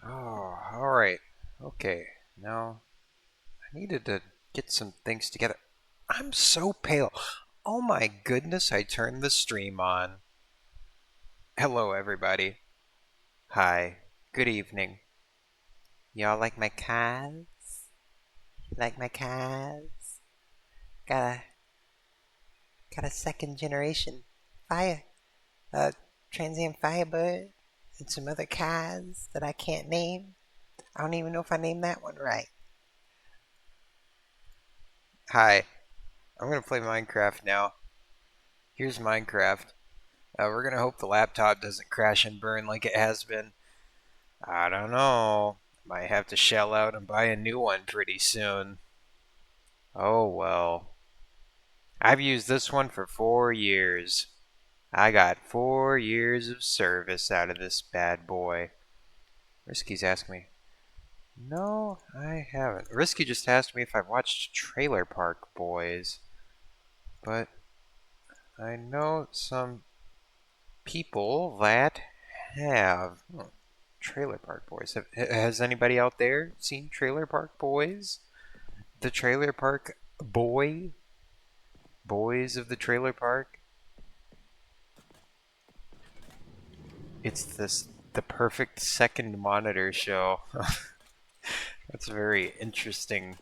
Oh, alright. Okay. Now, I needed to get some things together. I'm so pale. Oh my goodness, I turned the stream on. Hello, everybody. Hi. Good evening. Y'all like my cars? Like my cars? Got a, got a second generation fire, transient Firebird, and some other cars that I can't name. I don't even know if I named that one right. Hi. I'm gonna play Minecraft now. Here's Minecraft. We're gonna hope the laptop doesn't crash and burn like it has been. I don't know. Might have to shell out and buy a new one pretty soon. Oh well. I've used this one for 4 years. I got 4 years of service out of this bad boy. Risky's asking me. No, I haven't. Risky just asked me if I've watched Trailer Park Boys. But I know some people that have. Trailer Park Boys. Has anybody out there seen Trailer Park Boys? The Trailer Park Boys of the Trailer Park? It's the perfect second monitor show. That's a very interesting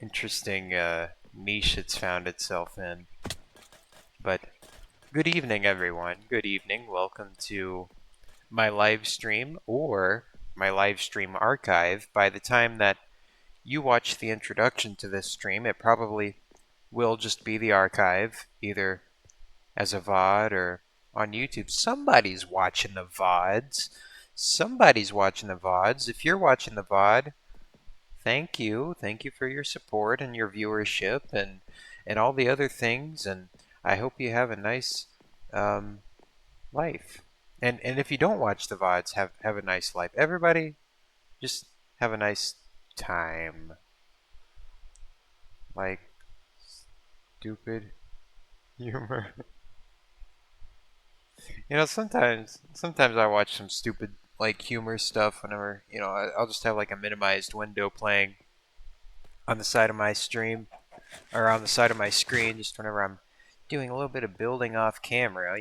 niche it's found itself in. But good evening, everyone. Good evening. Welcome to my live stream or my live stream archive. By the time that you watch the introduction to this stream, it probably will just be the archive, either as a VOD or on YouTube. Somebody's watching the VODs. Somebody's watching the VODs. If you're watching the VOD, thank you. Thank you for your support and your viewership and all the other things. And I hope you have a nice life. And if you don't watch the VODs, have a nice life. Everybody, just have a nice time. Like stupid humor. Sometimes I watch some stupid like humor stuff whenever, I'll just have like a minimized window playing on the side of my stream or on the side of my screen just whenever I'm doing a little bit of building off camera.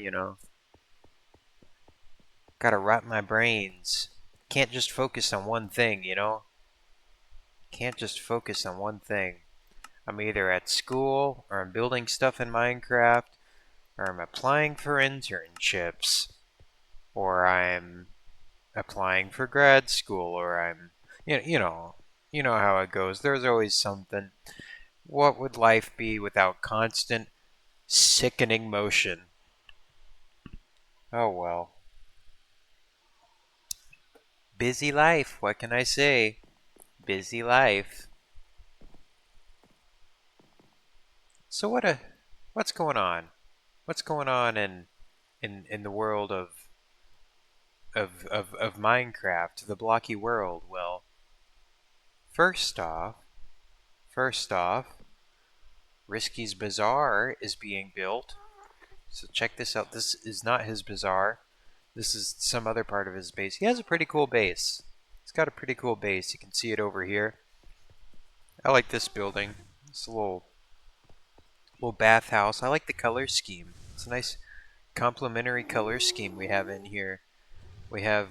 Got to rot my brains. Can't just focus on one thing. Can't just focus on one thing. I'm either at school or I'm building stuff in Minecraft or I'm applying for internships or I'm applying for grad school or I'm you know how it goes. There's always something. What would life be without constant sickening motion? Oh well. Busy life, what can I say? Busy life. So what's going on? What's going on in the world of Minecraft, the blocky world? Well, first off, Risky's Bazaar is being built. So check this out. This is not his bazaar. This is some other part of his base. He has a pretty cool base. He's got a pretty cool base. You can see it over here. I like this building. It's a little bathhouse. I like the color scheme. It's a nice complementary color scheme we have in here. We have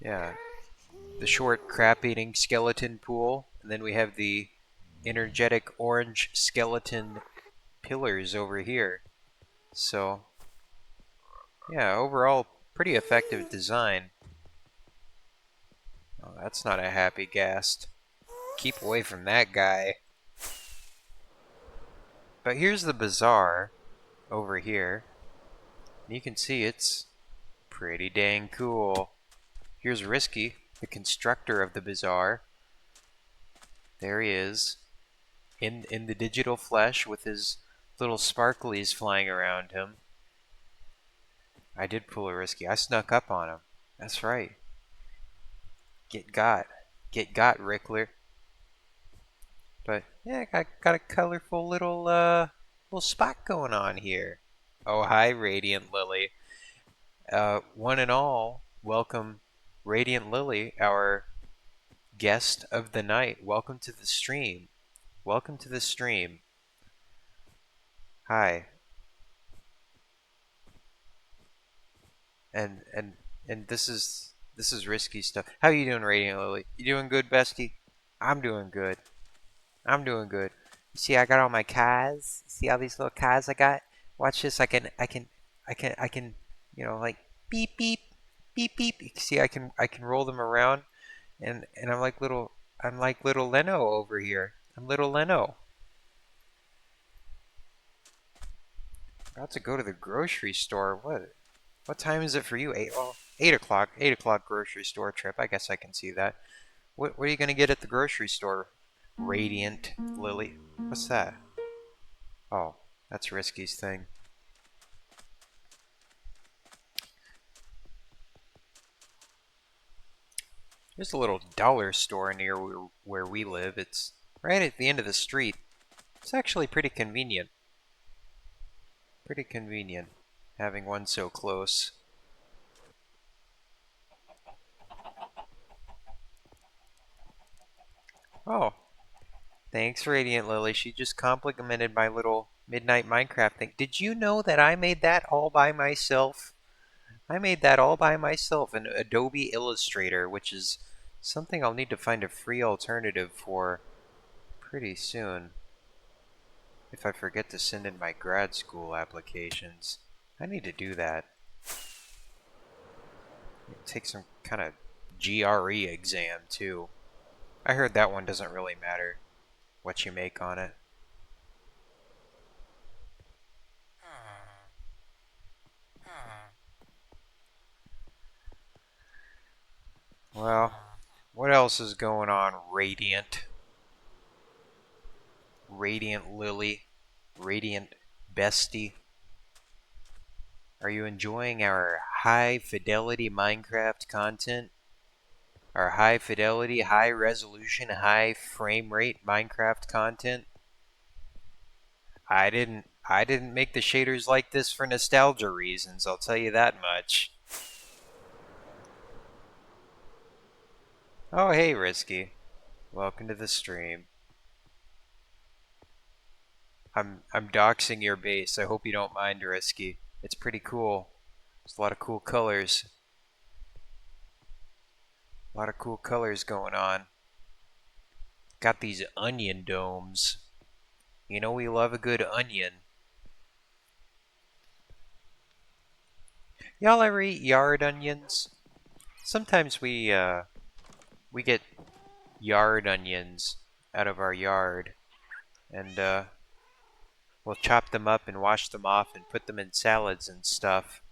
yeah, the short crap-eating skeleton pool, and then we have the energetic orange skeleton pillars over here. So yeah, overall pretty effective design. Oh, that's not a happy ghast. Keep away from that guy. But here's the bazaar over here. You can see it's pretty dang cool. Here's Risky, the constructor of the bazaar. There he is, in the digital flesh with his little sparklies flying around him. I did pull a Risky. I snuck up on him. That's right. Get got. Get got, Rickler. But yeah, got a colorful little spot going on here. Oh, hi, Radiant Lily. One and all, welcome Radiant Lily, our guest of the night. Welcome to the stream. Welcome to the stream. Hi. And and and this is risky stuff. How you doing, Radiant Lily? You doing good, bestie? I'm doing good. I'm doing good. You see, I got all my cars. See all these little cars I got? Watch this. I can, like beep beep, beep beep. You see, I can roll them around, and I'm like little Leno over here. I'm little Leno. About to go to the grocery store. What time is it for you? 8. Well, 8 o'clock. 8 o'clock grocery store trip. I guess I can see that. What are you gonna get at the grocery store? Radiant Lily. What's that? Oh, that's Risky's thing. There's a little dollar store near where we live. It's right at the end of the street. It's actually pretty convenient. Pretty convenient having one so close. Oh, thanks, Radiant Lily. She just complimented my little Midnight Minecraft thing. Did you know that I made that all by myself? I made that all by myself in Adobe Illustrator, which is something I'll need to find a free alternative for pretty soon. If I forget to send in my grad school applications. I need to do that. Take some kind of GRE exam, too. I heard that one doesn't really matter what you make on it. Well, what else is going on, Radiant? Radiant Lily? Radiant Bestie? Are you enjoying our high fidelity Minecraft content? Our high fidelity, high resolution, high frame rate Minecraft content? I didn't make the shaders like this for nostalgia reasons, I'll tell you that much. Oh, hey, Risky. Welcome to the stream. I'm doxing your base. I hope you don't mind, Risky. It's pretty cool. There's a lot of cool colors. A lot of cool colors going on. Got these onion domes. You know we love a good onion. Y'all ever eat yard onions? Sometimes we get yard onions out of our yard, and we'll chop them up and wash them off and put them in salads and stuff.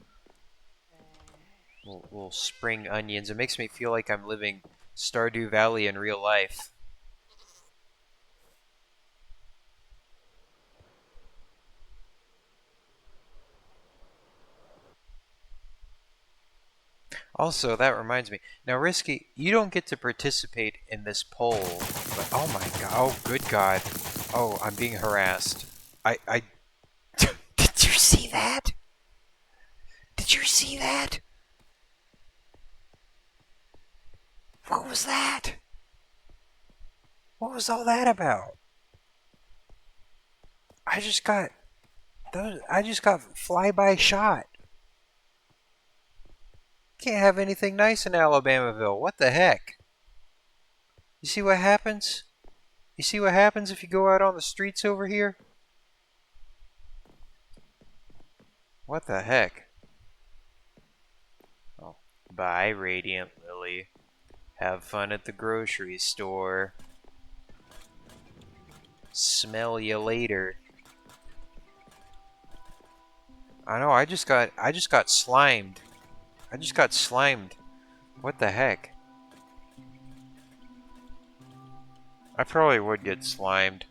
Little spring onions. It makes me feel like I'm living Stardew Valley in real life. Also, that reminds me. Now, Risky, you don't get to participate in this poll, but oh my god, oh good god. Oh, I'm being harassed. I Did you see that? Did you see that? What was that? What was all that about? I just got flyby shot. Can't have anything nice in Alabamaville. What the heck? You see what happens? You see what happens if you go out on the streets over here? What the heck? Oh, bye, Radiant Lily. Have fun at the grocery store. Smell you later. I know, I just got slimed. I just got slimed. What the heck? I probably would get slimed.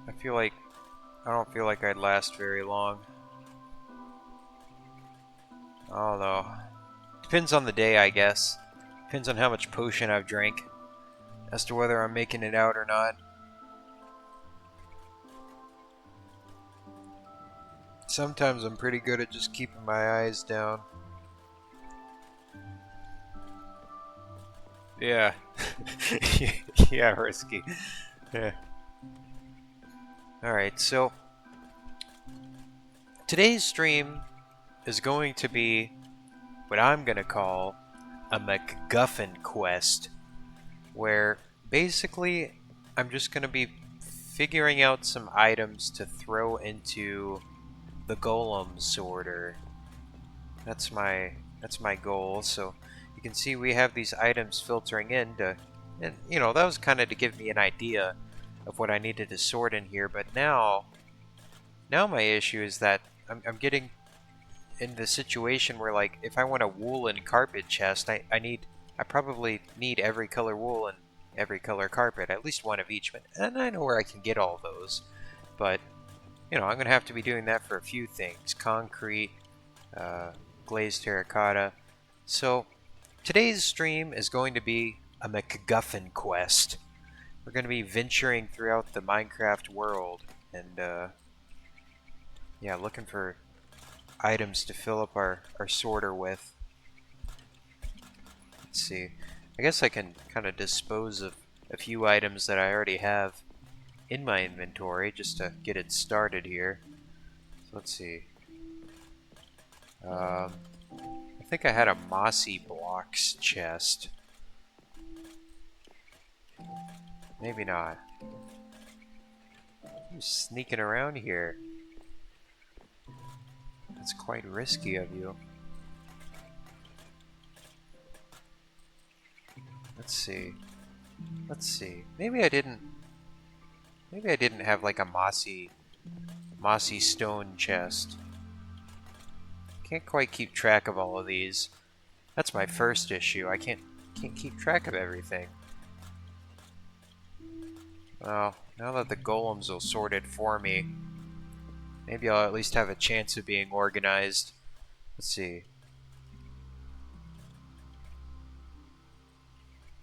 I don't feel like I'd last very long. I don't know. Depends on the day, I guess. Depends on how much potion I've drank as to whether I'm making it out or not. Sometimes I'm pretty good at just keeping my eyes down. Yeah. Yeah, risky. Yeah. Alright, so today's stream is going to be what I'm going to call a MacGuffin quest, where basically I'm just going to be figuring out some items to throw into the golem sorter. That's my goal. So you can see we have these items filtering in to, and that was kind of to give me an idea of what I needed to sort in here. But now my issue is that I'm getting in the situation where, like, if I want a woolen carpet chest, I probably need every color wool and every color carpet, at least one of each. And I know where I can get all those, but I'm gonna have to be doing that for a few things: concrete, uh, glazed terracotta. So today's stream is going to be a MacGuffin quest. We're going to be venturing throughout the Minecraft world and yeah, looking for items to fill up our sorter with. Let's see. I guess I can kind of dispose of a few items that I already have in my inventory just to get it started here. So let's see. I think I had a mossy blocks chest. Maybe not. You're sneaking around here. That's quite risky of you. Let's see. Let's see. Maybe I didn't have like a mossy stone chest. Can't quite keep track of all of these. That's my first issue. I can't keep track of everything. Well, now that the golems will sort it for me, maybe I'll at least have a chance of being organized. Let's see.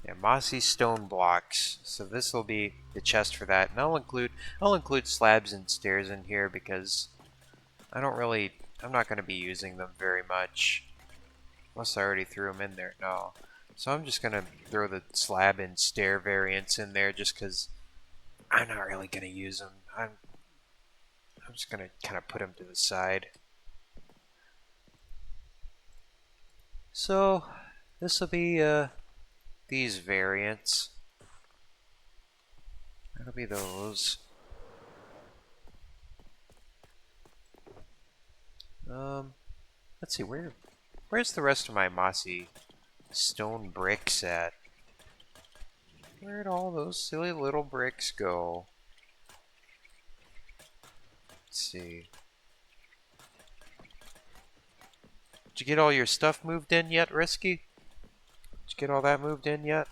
Yeah, mossy stone blocks. So this will be the chest for that, and I'll include slabs and stairs in here because I'm not going to be using them very much, unless I already threw them in there. No, so I'm just going to throw the slab and stair variants in there just because I'm not really going to use them. I'm just going to kind of put them to the side. So this will be these variants. That'll be those. Let's see, where's the rest of my mossy stone bricks at? Where'd all those silly little bricks go? Let's see. Did you get all your stuff moved in yet, Risky? Did you get all that moved in yet?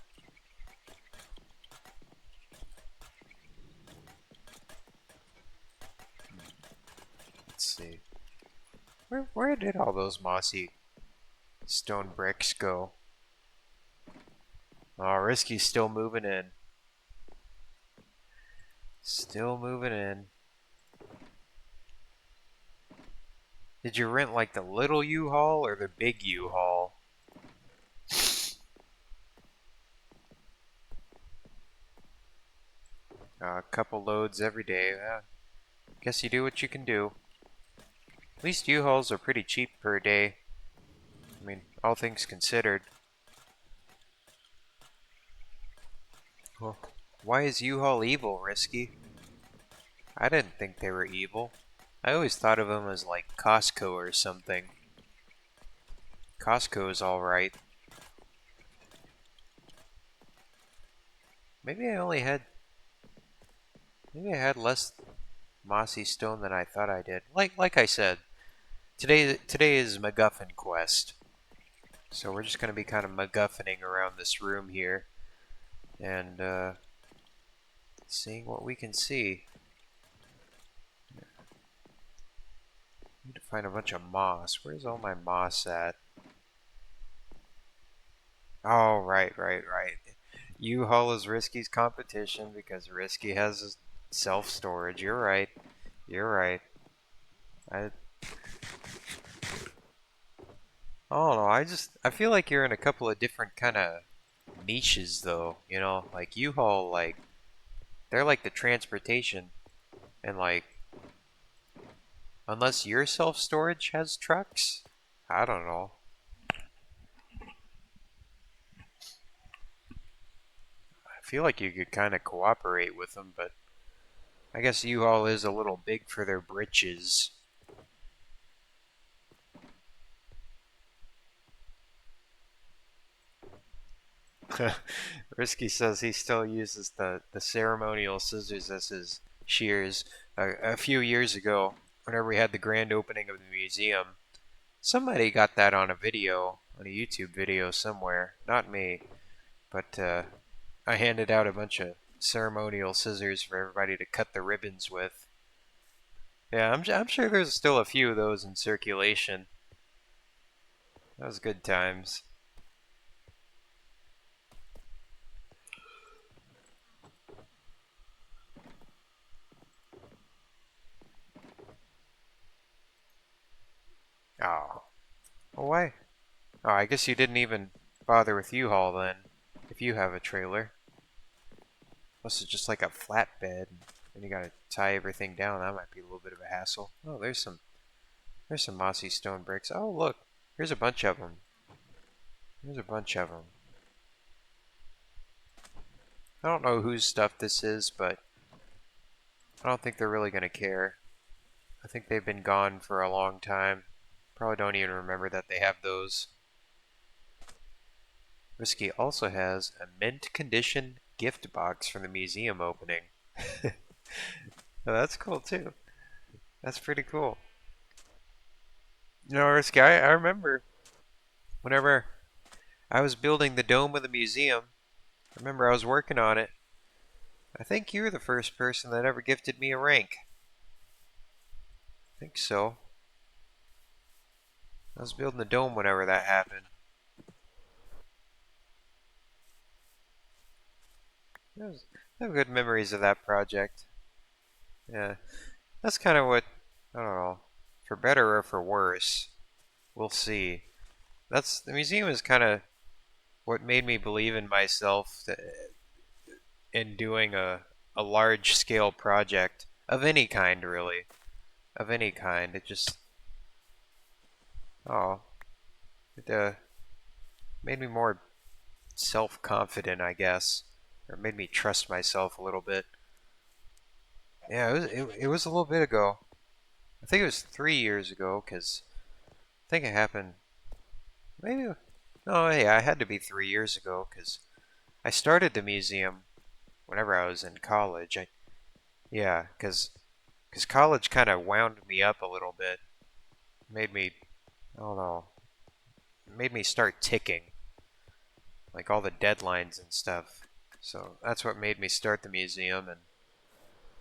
Let's see. Where did all those mossy stone bricks go? Oh, Risky's still moving in. Still moving in. Did you rent like the little U-Haul or the big U-Haul? A couple loads every day. Guess you do what you can do. At least U-Hauls are pretty cheap per day. I mean, all things considered. Well, why is U-Haul evil, Risky? I didn't think they were evil. I always thought of them as like Costco or something. Costco is alright. Maybe I had less mossy stone than I thought I did. Like I said, today is MacGuffin quest. So we're just going to be kind of MacGuffining around this room here and seeing what we can see. Need to find a bunch of moss. Where's all my moss at? Oh, right. U-Haul is Risky's competition because Risky has self-storage. You're right. I don't know. I feel like you're in a couple of different kind of niches though. You know, like U-Haul, like they're like the transportation, and like unless your self-storage has trucks, I don't know. I feel like you could kind of cooperate with them, but I guess U-Haul is a little big for their britches. Risky says he still uses the ceremonial scissors as his shears. A few years ago, whenever we had the grand opening of the museum, somebody got that on a video, on a YouTube video somewhere. Not me, but I handed out a bunch of ceremonial scissors for everybody to cut the ribbons with. Yeah, I'm sure there's still a few of those in circulation. That was good times. Oh, well, why? Oh, I guess you didn't even bother with U-Haul then, if you have a trailer. Unless it's just like a flatbed, and you gotta tie everything down. That might be a little bit of a hassle. Oh, there's some mossy stone bricks. Oh, look, here's a bunch of them. There's a bunch of them. I don't know whose stuff this is, but I don't think they're really gonna care. I think they've been gone for a long time. Probably don't even remember that they have those. Risky also has a mint condition gift box from the museum opening. Oh, that's cool too. That's pretty cool. You know, Risky, I remember whenever I was building the dome of the museum, I remember I was working on it. I think you're the first person that ever gifted me a rank. I think so. I was building the dome whenever that happened. I have good memories of that project. Yeah, that's kind of what, I don't know, for better or for worse, we'll see. The museum is kind of what made me believe in myself in doing a large scale project of any kind, really. Of any kind. It just, oh, it made me more self confident, I guess. Or it made me trust myself a little bit. Yeah, it was a little bit ago. I think it was 3 years ago, because I think it happened. Maybe. No, yeah, it had to be 3 years ago, because I started the museum whenever I was in college. Yeah, because college kind of wound me up a little bit. Made me, I don't know, made me start ticking, like all the deadlines and stuff. So that's what made me start the museum, and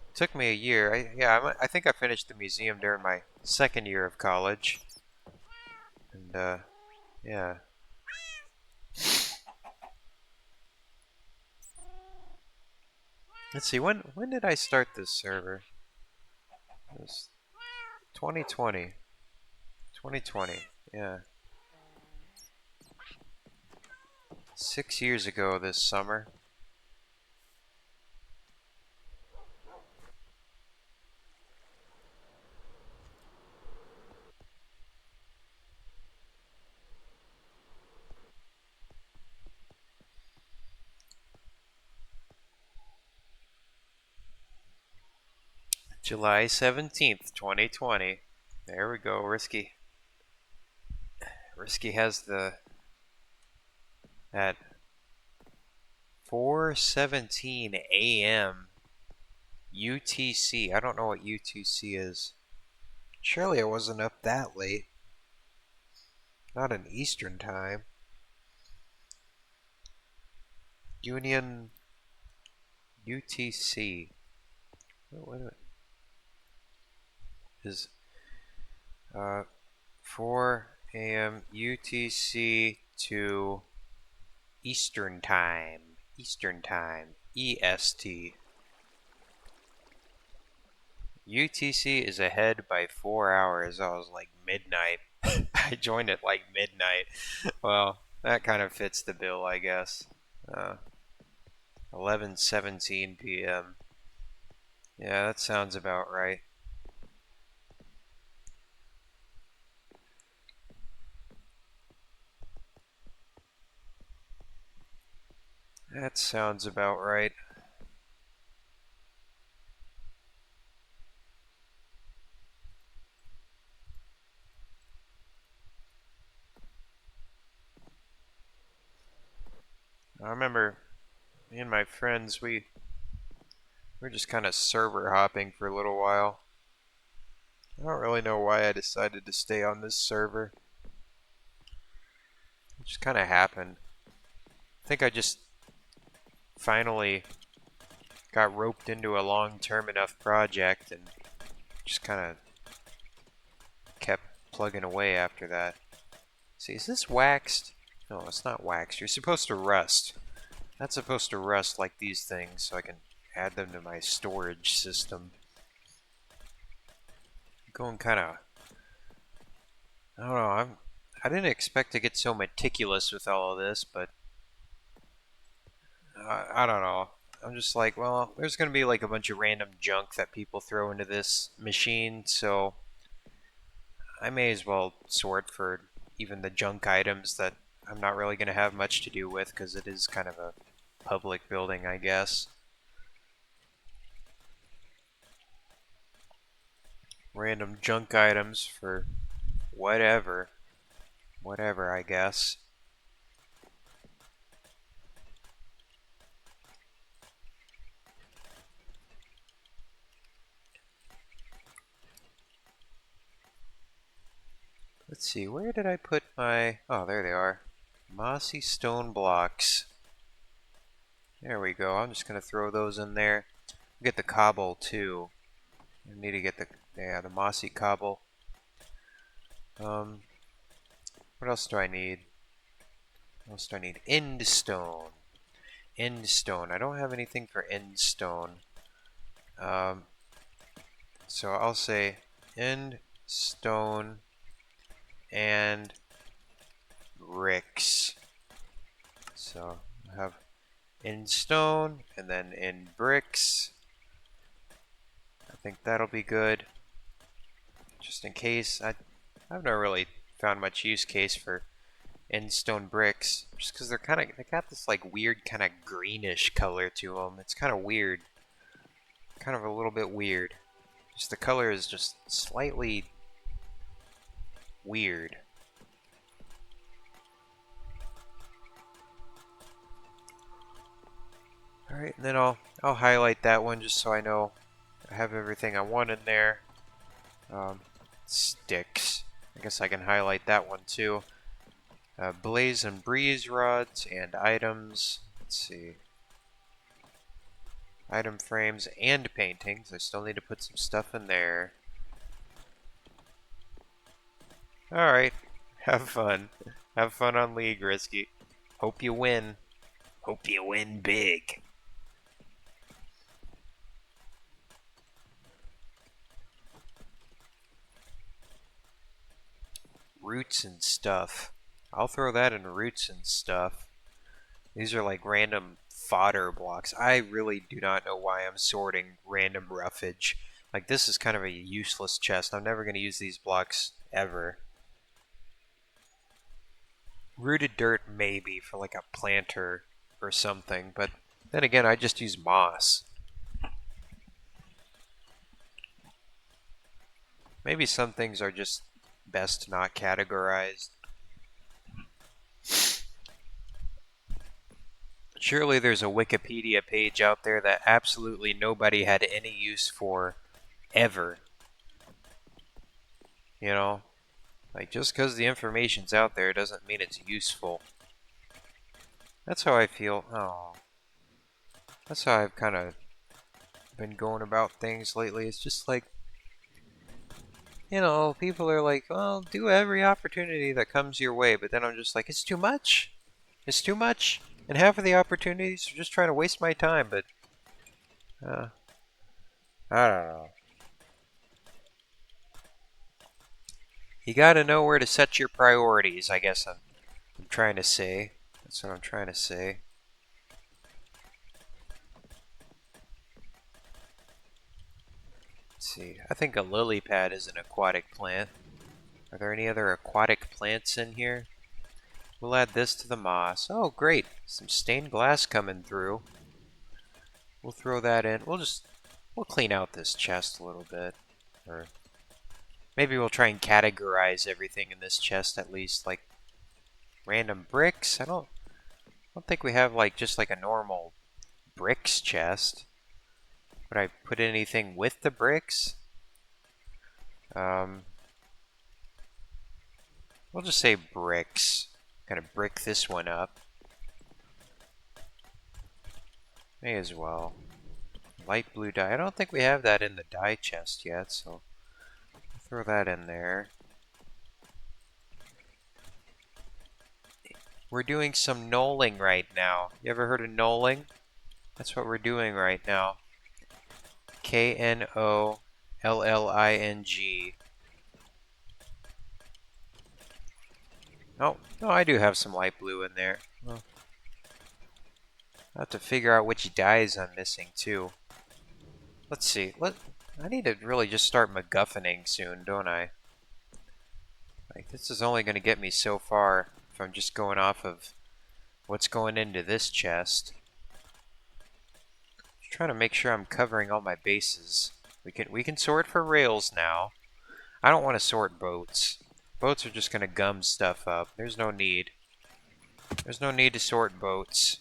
it took me a year. I think I finished the museum during my second year of college, and yeah. Let's see, when did I start this server? It was 2020. 2020. Yeah. 6 years ago this summer. July 17th, 2020. There we go, Risky. Risky has the at 4:17 a.m. UTC. I don't know what UTC is. Surely I wasn't up that late. Not in Eastern time. Union UTC. What is 4 a.m. UTC to Eastern time. Eastern time. EST. UTC is ahead by 4 hours. I was like midnight. I joined at like midnight. Well, that kind of fits the bill, I guess. 11:17 p.m. Yeah, that sounds about right. That sounds about right. I remember me and my friends, we're just kind of server hopping for a little while. I don't really know why I decided to stay on this server. It just kind of happened. I think I just finally got roped into a long-term enough project and just kind of kept plugging away after that. See, is this waxed? No, it's not waxed. You're supposed to rust. That's supposed to rust like these things so I can add them to my storage system. Going kind of, I don't know, I didn't expect to get so meticulous with all of this, but I don't know. I'm just like, well, there's going to be like a bunch of random junk that people throw into this machine, so I may as well sort for even the junk items that I'm not really going to have much to do with because it is kind of a public building, I guess. Random junk items for whatever. Whatever, I guess. Let's see, where did I put my... Oh, there they are. Mossy stone blocks. There we go. I'm just going to throw those in there. Get the cobble, too. I need to get the mossy cobble. What else do I need? What else do I need? End stone. End stone. I don't have anything for end stone. So I'll say end stone and bricks. So I have in stone and then in bricks. I think that'll be good. Just in case. I've never really found much use case for in stone bricks. Just because they got this like weird kind of greenish color to them. It's kind of weird. Kind of a little bit weird. Just the color is just slightly weird. Alright, and then I'll highlight that one just so I know I have everything I want in there. Sticks. I guess I can highlight that one too. Blaze and breeze rods and items. Let's see. Item frames and paintings. I still need to put some stuff in there. Alright. Have fun. Have fun on League, Risky. Hope you win. Hope you win big. Roots and stuff. I'll throw that in roots and stuff. These are like random fodder blocks. I really do not know why I'm sorting random roughage. Like, this is kind of a useless chest. I'm never going to use these blocks ever. Rooted dirt maybe for like a planter or something, but then again, I just use moss. Maybe some things are just best not categorized. Surely there's a Wikipedia page out there that absolutely nobody had any use for ever. You know? Like, just because the information's out there doesn't mean it's useful. That's how I feel. Oh. That's how I've kind of been going about things lately. It's just like, you know, people are like, well, do every opportunity that comes your way. But then I'm just like, it's too much. It's too much. And half of the opportunities are just trying to waste my time. But, I don't know. You gotta know where to set your priorities, I guess I'm trying to say. That's what I'm trying to say. Let's see. I think a lily pad is an aquatic plant. Are there any other aquatic plants in here? We'll add this to the moss. Oh, great. Some stained glass coming through. We'll throw that in. We'll clean out this chest a little bit. Or maybe we'll try and categorize everything in this chest at least, like random bricks. I don't think we have like just like a normal bricks chest. Would I put anything with the bricks? We'll just say bricks. Kind of brick this one up. May as well. Light blue dye. I don't think we have that in the dye chest yet, so throw that in there. We're doing some knolling right now. You ever heard of knolling? That's what we're doing right now. Knolling. Oh, no, I do have some light blue in there. Well, I have to figure out which dyes I'm missing too. Let's see. I need to really just start MacGuffining soon, don't I? Like, this is only going to get me so far if I'm just going off of what's going into this chest. Just trying to make sure I'm covering all my bases. We can sort for rails now. I don't want to sort boats. Boats are just going to gum stuff up. There's no need. There's no need to sort boats.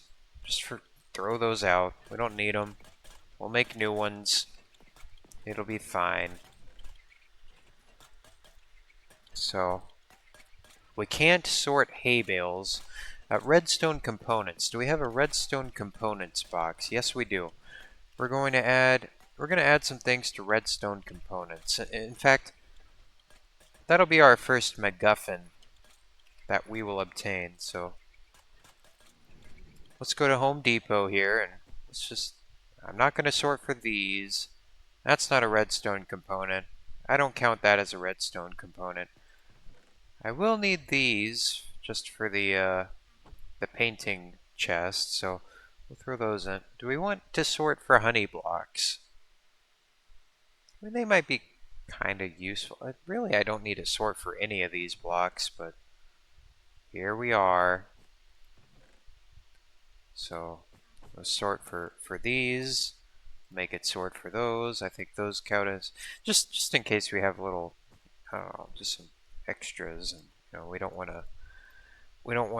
Throw those out. We don't need them. We'll make new ones. It'll be fine. So, we can't sort hay bales. Redstone components. Do we have a redstone components box? Yes, we do. We're going to add some things to redstone components. In fact, that'll be our first MacGuffin that we will obtain. So, let's go to Home Depot here and I'm not going to sort for these. That's not a redstone component. I don't count that as a redstone component. I will need these just for the painting chest, so we'll throw those in. Do we want to sort for honey blocks? I mean, they might be kind of useful. Really, I don't need to sort for any of these blocks, but here we are. So we'll sort for these. Make it sort for those. I think those count as just in case we have a little, I don't know, just some extras, and we don't want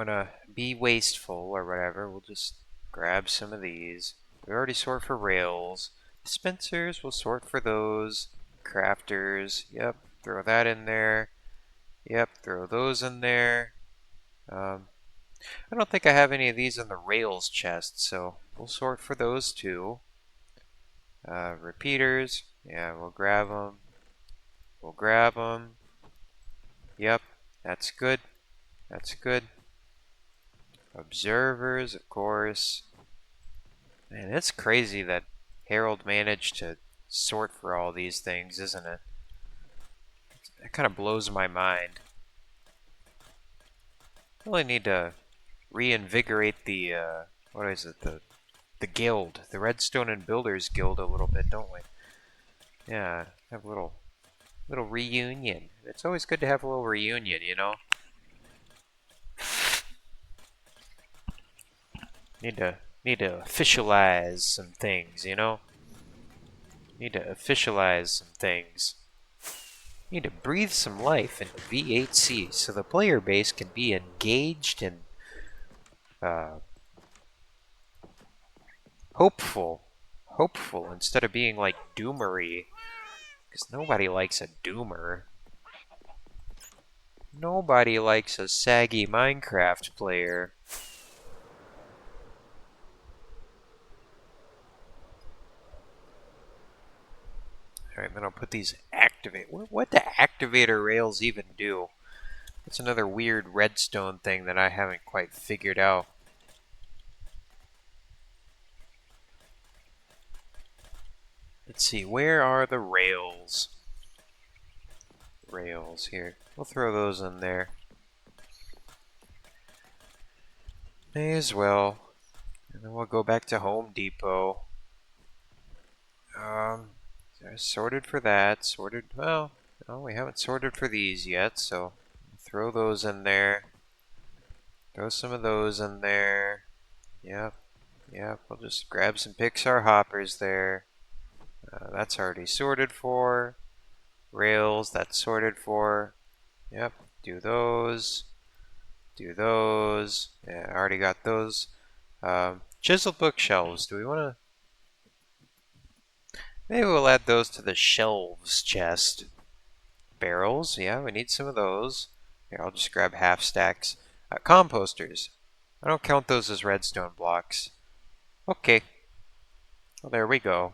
to be wasteful or whatever. We'll just grab some of these. We already sort for rails. Dispensers, we'll sort for those. Crafters, yep, throw that in there. Yep, throw those in there. I don't think I have any of these in the rails chest, so we'll sort for those too. Repeaters, yeah, we'll grab them. We'll grab them. Yep, that's good. That's good. Observers, of course. Man, it's crazy that Harold managed to sort for all these things, isn't it? It kind of blows my mind. Really need to reinvigorate the, what is it, the guild, the Redstone and Builders Guild a little bit, don't we? Yeah, have a little reunion. It's always good to have a little reunion, Need to officialize some things, Need to officialize some things. Need to breathe some life into V8C so the player base can be engaged and hopeful instead of being like doomery, because nobody likes a doomer. Nobody likes a saggy Minecraft player. Alright, then I'll put these activate. What do activator rails even do? That's another weird redstone thing that I haven't quite figured out. Let's see, where are the rails? rails here. We'll throw those in there. May as well. And then we'll go back to Home Depot. Sorted for that. Sorted. Well, no, we haven't sorted for these yet, so throw those in there. Throw some of those in there. Yep. Yep. We'll just grab some Pixar hoppers there. That's already sorted for. Rails, that's sorted for. Yep. Do those. Do those. Yeah, I already got those. Chiseled bookshelves. Do we want to? Maybe we'll add those to the shelves chest. Barrels. Yeah, we need some of those. Here, I'll just grab half stacks. Composters. I don't count those as redstone blocks. Okay. Well, there we go.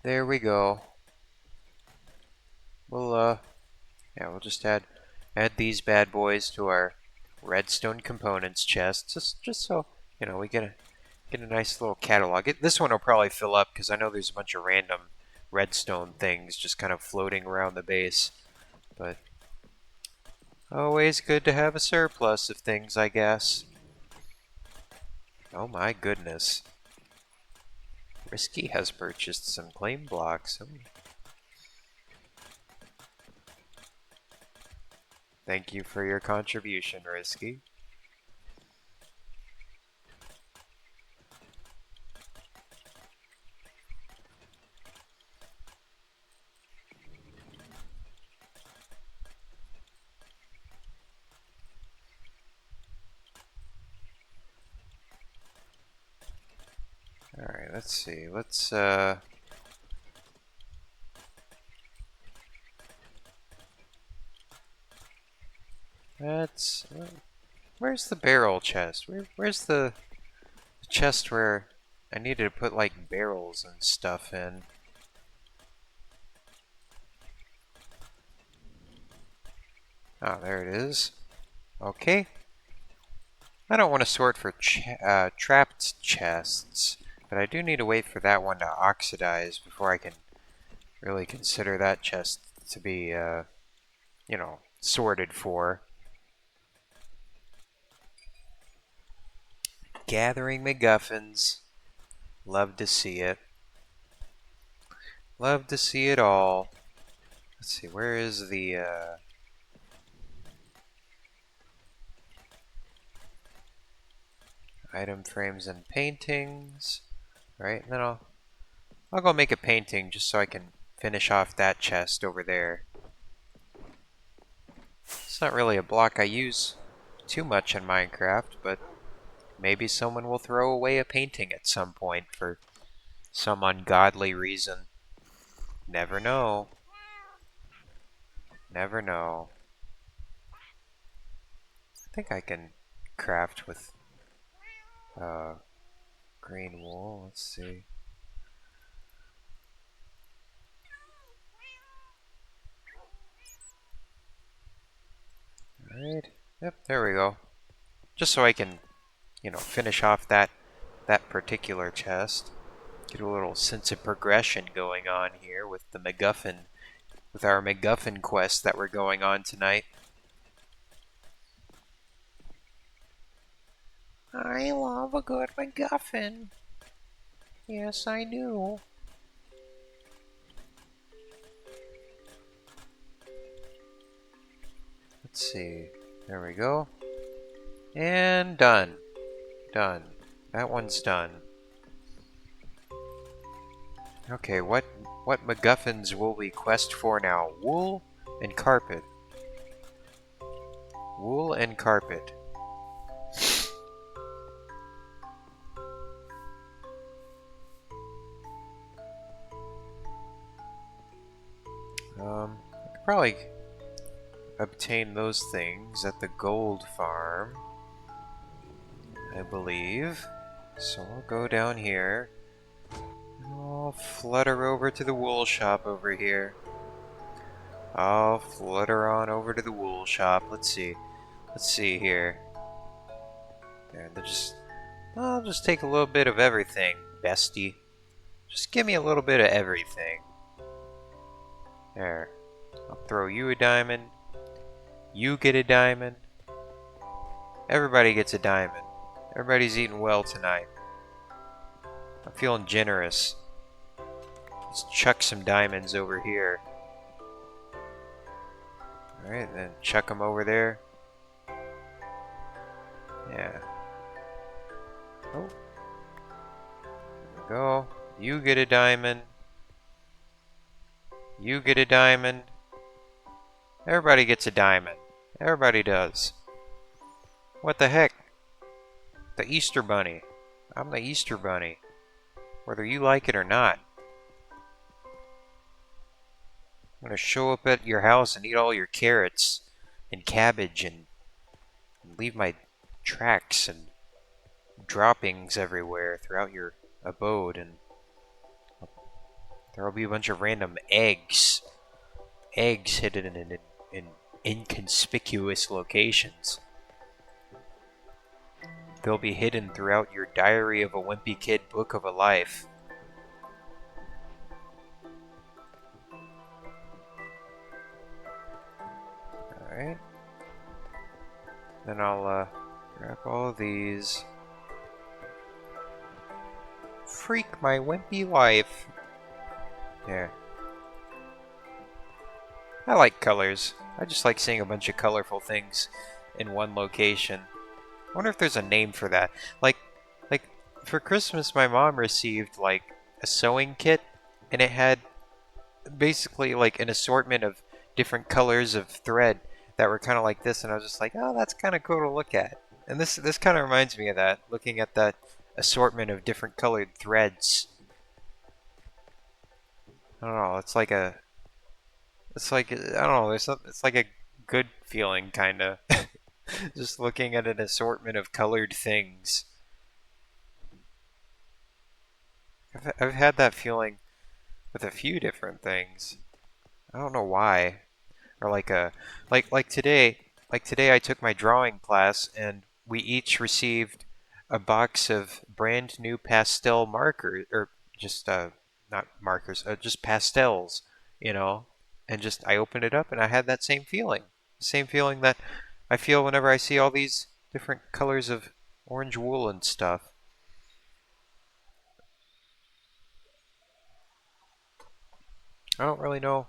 There we go. We'll we'll just add these bad boys to our redstone components chest, just so we get a nice little catalog. This one will probably fill up because I know there's a bunch of random redstone things just kind of floating around the base, but always good to have a surplus of things, I guess. Oh my goodness. Risky has purchased some claim blocks. Thank you for your contribution, Risky. Alright, let's see. Where's the barrel chest? Where's the chest where I needed to put like barrels and stuff in? Oh, there it is. Okay. I don't want to sort for trapped chests, but I do need to wait for that one to oxidize before I can really consider that chest to be, sorted for. Gathering MacGuffins. Love to see it. Love to see it all. Let's see, where is the, item frames and paintings, right? And then I'll go make a painting just so I can finish off that chest over there. It's not really a block I use too much in Minecraft, but maybe someone will throw away a painting at some point for some ungodly reason. Never know. Never know. I think I can craft with green wool. Let's see. Alright. Yep, there we go. Just so I can, finish off that particular chest. Get a little sense of progression going on here with the MacGuffin, with our MacGuffin quest that we're going on tonight. I love a good MacGuffin. Yes, I do. Let's see. There we go. And done. Done. That one's done. Okay, what MacGuffins will we quest for now? Wool and carpet. Wool and carpet. I could probably obtain those things at the gold farm, I believe. So I'll go down here. I'll flutter over to the wool shop over here. I'll flutter on over to the wool shop. Let's see. Let's see here. There, I'll just take a little bit of everything, bestie. Just give me a little bit of everything. There. I'll throw you a diamond. You get a diamond. Everybody gets a diamond. Everybody's eating well tonight. I'm feeling generous. Let's chuck some diamonds over here. Alright, then chuck them over there. Yeah. Oh. There we go. You get a diamond. You get a diamond. Everybody gets a diamond. Everybody does. What the heck? The Easter Bunny. I'm the Easter Bunny. Whether you like it or not. I'm gonna show up at your house and eat all your carrots and cabbage and leave my tracks and droppings everywhere throughout your abode, and there'll be a bunch of random eggs hidden in inconspicuous locations. They'll be hidden throughout your Diary of a Wimpy Kid book of a life. Alright. Then I'll grab all of these. Freak my wimpy life. There. I like colors. I just like seeing a bunch of colorful things in one location. I wonder if there's a name for that. Like for Christmas, my mom received like a sewing kit, and it had basically like an assortment of different colors of thread that were kind of like this, and I was just like, oh, that's kind of cool to look at. And this kind of reminds me of that, looking at that assortment of different colored threads. I don't know. It's like I don't know. It's like a good feeling, kind of. Just looking at an assortment of colored things. I've had that feeling with a few different things. I don't know why. Or like today, I took my drawing class and we each received a box of brand new pastel markers, or just not markers, just pastels, you know. And just I opened it up and I had that same feeling. Same feeling that I feel whenever I see all these different colors of orange wool and stuff. I don't really know.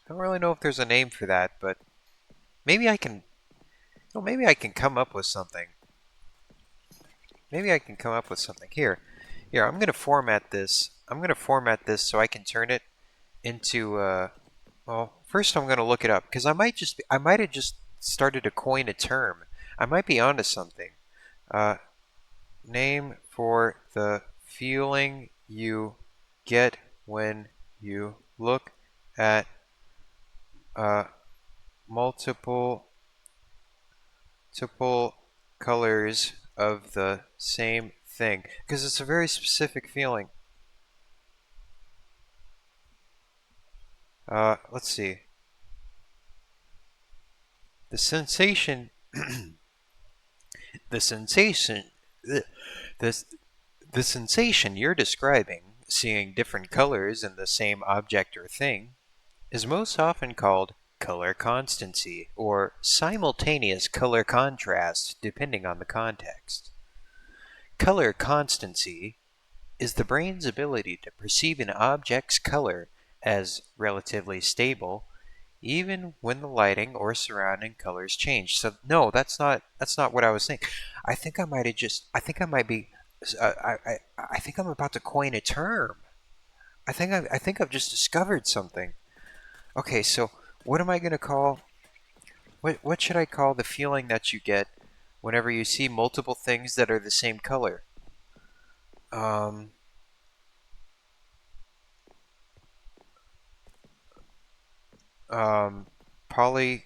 I don't really know if there's a name for that, but maybe I can. Well, maybe I can come up with something. Maybe I can come up with something. Here. I'm gonna format this. I'm gonna format this so I can turn it into. Well, first I'm gonna look it up because I might have just started to coin a term. I might be onto something. Uh, Name for the feeling you get when you look at uh, multiple colors of the same thing, because it's a very specific feeling. Let's see. The sensation, the sensation, ugh, this, the sensation you're describing, seeing different colors in the same object or thing, is most often called color constancy or simultaneous color contrast, depending on the context. Color constancy is the brain's ability to perceive an object's color as relatively stable even when the lighting or surrounding colors change. So no, that's not what I was saying. I think I might be I think I'm about to coin a term. I think I've just discovered something. Okay, so what am I going to call what should I call the feeling that you get whenever you see multiple things that are the same color? Um um poly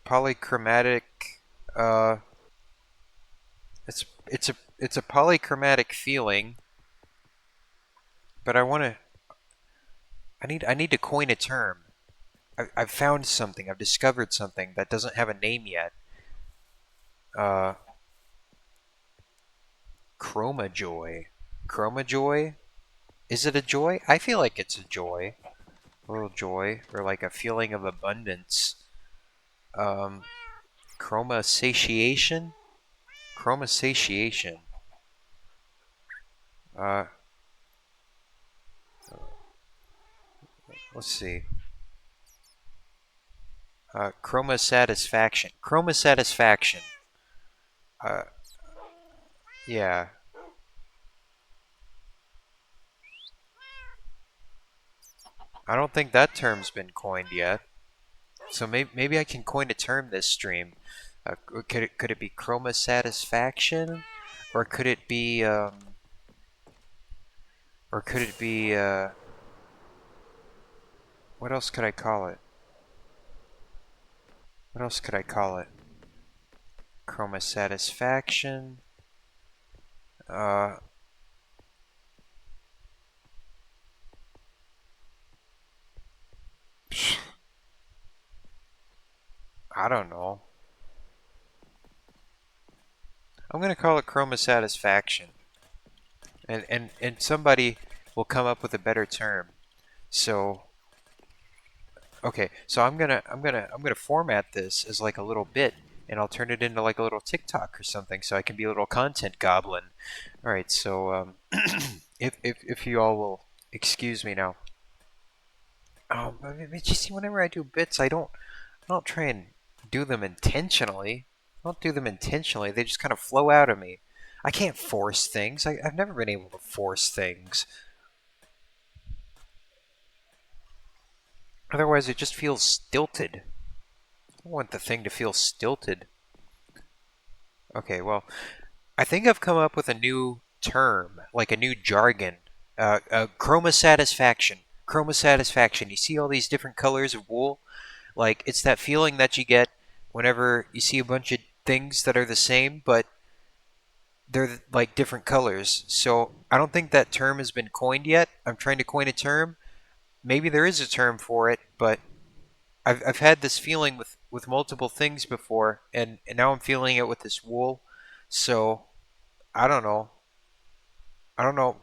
polychromatic uh it's a polychromatic feeling, but I need to coin a term. I've found something. I've discovered something that doesn't have a name yet. Uh, Chroma joy. Chroma joy Is it a joy? I feel like it's a joy. A little joy, or like a feeling of abundance. Um, chroma satiation? Chroma satiation. Uh, let's see. Chroma satisfaction. Chroma satisfaction. Uh, yeah. I don't think that term's been coined yet. So maybe I can coin a term this stream. Could it be chroma satisfaction, or could it be what else could I call it? What else could I call it? Chroma satisfaction. Uh, I don't know. I'm gonna call it chroma satisfaction, and somebody will come up with a better term. So okay, so I'm gonna format this as like a little bit, and I'll turn it into like a little TikTok or something, so I can be a little content goblin. All right, so if you all will excuse me now. I mean, you see, whenever I do bits, I don't try and do them intentionally. I don't do them intentionally. They just kind of flow out of me. I can't force things. I've never been able to force things. Otherwise, it just feels stilted. I don't want the thing to feel stilted. Okay, well, I think I've come up with a new term, like a new jargon. Chroma satisfaction. Chroma satisfaction. You see all these different colors of wool? Like, it's that feeling that you get whenever you see a bunch of things that are the same, but they're like different colors. So I don't think that term has been coined yet. I'm trying to coin a term. Maybe there is a term for it, but I've had this feeling with multiple things before, and now I'm feeling it with this wool. So I don't know. I don't know.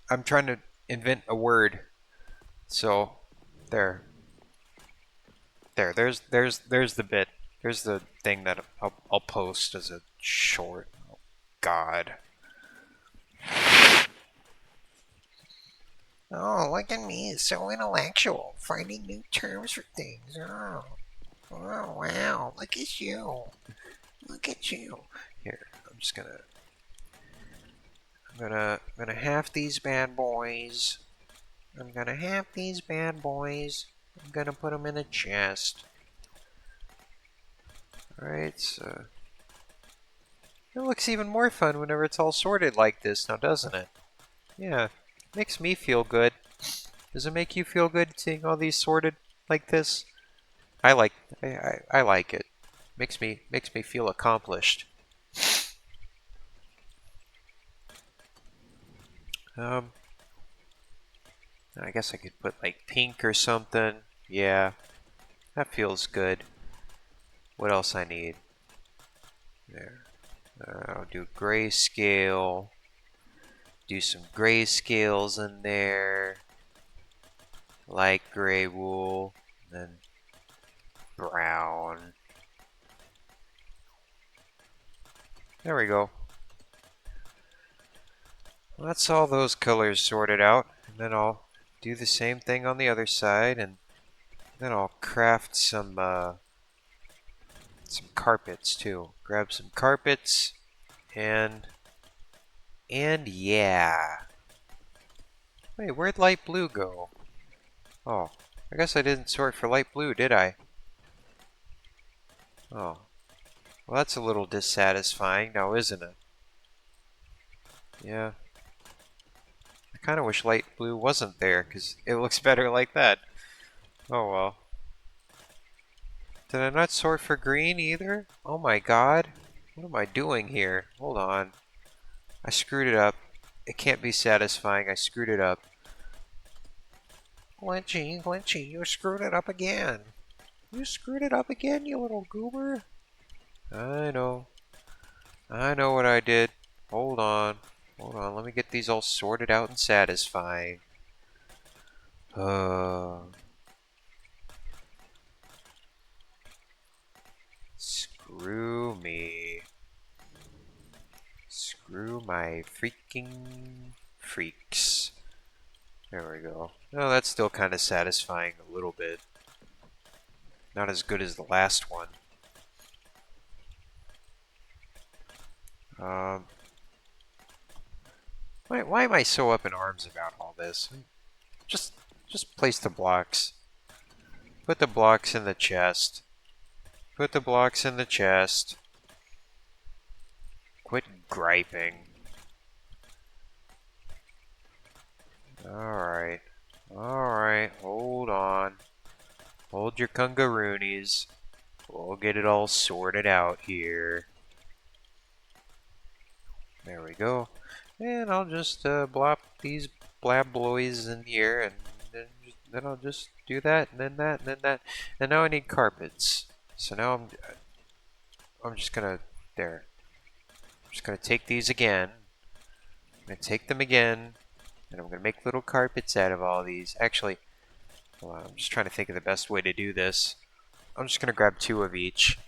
I'm trying to invent a word. So there, there's the bit. There's the thing that I'll post as a short. Oh, God. Oh, look at me. It's so intellectual. Finding new terms for things. Oh, wow. Look at you. Look at you. Here, I'm gonna half these bad boys. I'm gonna half these bad boys. I'm gonna put them in a chest. Alright, so it looks even more fun whenever it's all sorted like this now, doesn't it? Yeah, makes me feel good. Does it make you feel good seeing all these sorted like this? I like I like it. Makes me feel accomplished. Um, I guess I could put like pink or something. Yeah, that feels good. What else I need? There. I'll do grayscale. Do some grayscales in there. Light gray wool. Then brown. There we go. Well, that's all those colors sorted out. And then I'll do the same thing on the other side, and then I'll craft some carpets too. Grab some carpets, and yeah. Wait, where'd light blue go? Oh, I guess I didn't sort for light blue, did I? Oh, well, that's a little dissatisfying now, isn't it? Yeah. I kind of wish light blue wasn't there, because it looks better like that. Oh well. Did I not sort for green either? Oh my god. What am I doing here? Hold on. I screwed it up. It can't be satisfying. I screwed it up. Glitchy, Glitchy, you screwed it up again. You screwed it up again, you little goober. I know. I know what I did. Hold on. Hold on, let me get these all sorted out and satisfying. Screw me. Screw my freaking freaks. There we go. Oh, that's still kind of satisfying a little bit. Not as good as the last one. Why am I so up in arms about all this? Just place the blocks. Put the blocks in the chest. Put the blocks in the chest. Quit griping. Alright. Alright, hold on. Hold your kungaroonies. We'll get it all sorted out here. There we go. And I'll just blop these blabloids in here, and then I'll just do that, and then that, and then that. And now I need carpets. So now I'm just gonna, there. I'm just gonna take these again. I'm gonna take them again, and I'm gonna make little carpets out of all these. Actually, hold on, I'm just trying to think of the best way to do this. I'm just gonna grab 2 of each.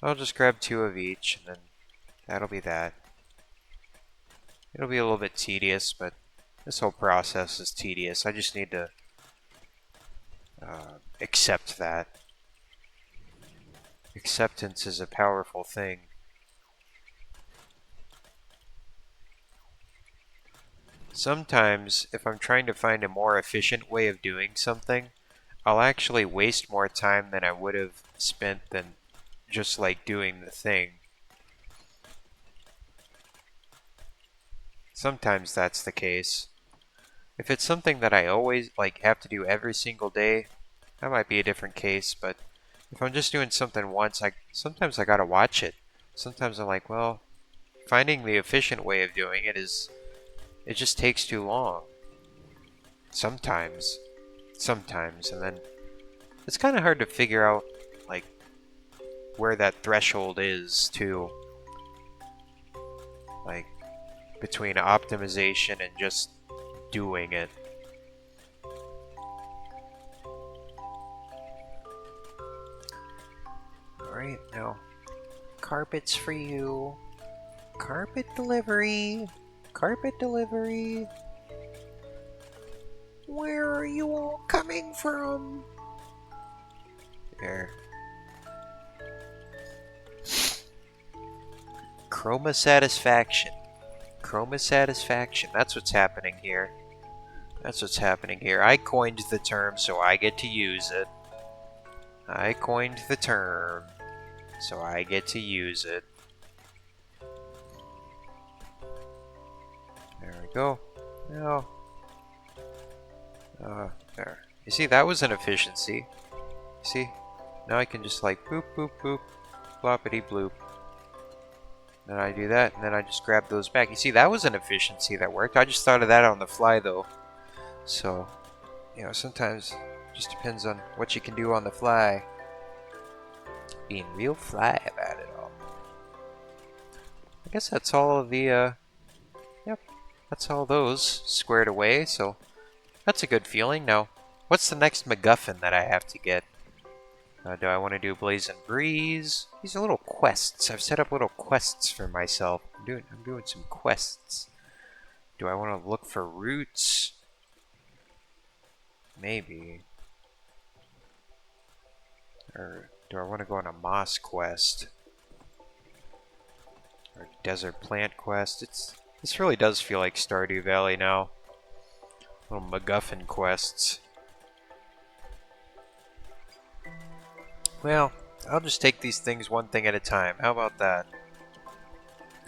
I'll just grab 2 of each, and then that'll be that. It'll be a little bit tedious, but this whole process is tedious. I just need to accept that. Acceptance is a powerful thing. Sometimes, if I'm trying to find a more efficient way of doing something, I'll actually waste more time than I would have spent than just like doing the thing. Sometimes that's the case. If it's something that I always have to do every single day, that might be a different case, but if I'm just doing something once, sometimes I gotta watch it. Sometimes I'm like, well, finding the efficient way of doing it just takes too long. Sometimes, and then it's kind of hard to figure out where that threshold is too, between optimization and just doing it. Alright, now, carpets for you. Carpet delivery. Carpet delivery. Where are you all coming from? There. Chroma satisfaction. Chroma satisfaction. That's what's happening here. That's what's happening here. I coined the term, so I get to use it. I coined the term, so I get to use it. There we go. Now, there. You see, that was an efficiency. See? Now I can just boop, boop, boop, floppity bloop. Then I do that, and then I just grab those back. You see, that was an efficiency that worked. I just thought of that on the fly, though. So, sometimes it just depends on what you can do on the fly. Being real fly about it all. I guess that's all of the, yep. That's all those squared away, so that's a good feeling. Now, what's the next MacGuffin that I have to get? Do I want to do Blaze and Breeze? These are little quests. I've set up little quests for myself. I'm doing some quests. Do I want to look for roots? Maybe. Or do I want to go on a moss quest? Or desert plant quest? This really does feel like Stardew Valley now. Little MacGuffin quests. Well, I'll just take these things one thing at a time. How about that?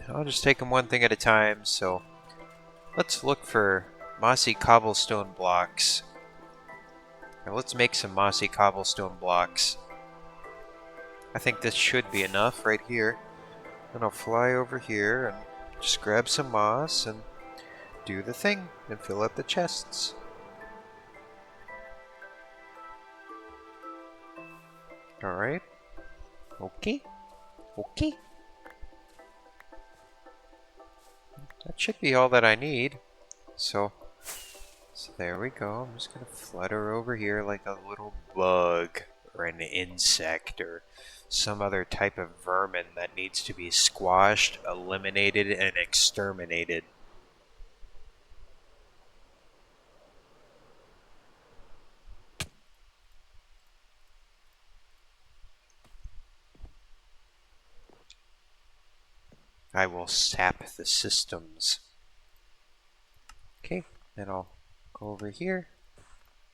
I'll just take them one thing at a time, so let's look for mossy cobblestone blocks. Now let's make some mossy cobblestone blocks. I think this should be enough right here. Then I'll fly over here and just grab some moss and do the thing and fill up the chests. Alright. Okay. Okay. that should be all that I need. So there we go. I'm just gonna flutter over here like a little bug or an insect or some other type of vermin that needs to be squashed, eliminated, and exterminated. I will sap the systems. Okay, then I'll go over here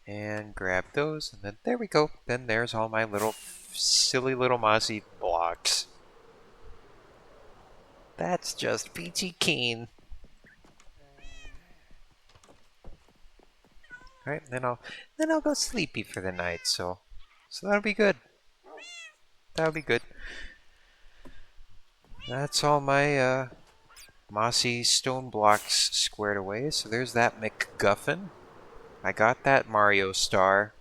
and grab those, and then there we go. Then there's all my little silly little mossy blocks. That's just peachy keen. Alright, then I'll go sleepy for the night, so that'll be good. That'll be good. That's all my mossy stone blocks squared away. So there's that MacGuffin. I got that Mario star.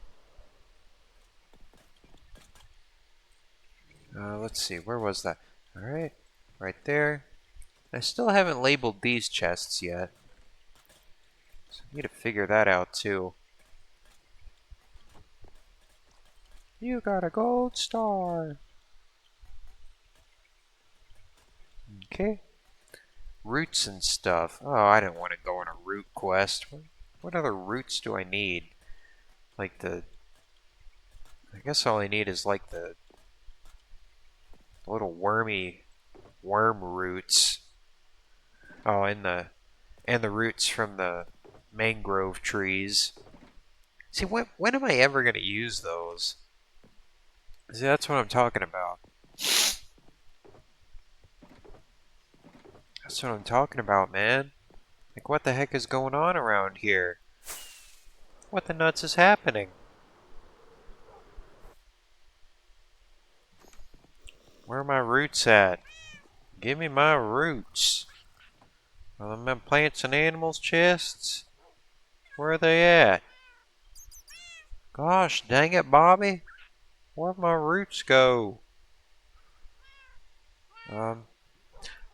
Let's see, where was that? Alright, right there. I still haven't labeled these chests yet. So I need to figure that out too. You got a gold star. Okay. Roots and stuff. Oh, I didn't want to go on a root quest. What other roots do I need? Like I guess all I need is like the little wormy worm roots. Oh, and the roots from the mangrove trees. See, when am I ever going to use those? See, that's what I'm talking about. That's what I'm talking about, man. Like, what the heck is going on around here? What the nuts is happening? Where are my roots at? Give me my roots. Are them in plants and animals chests? Where are they at? Gosh, dang it, Bobby. Where'd my roots go?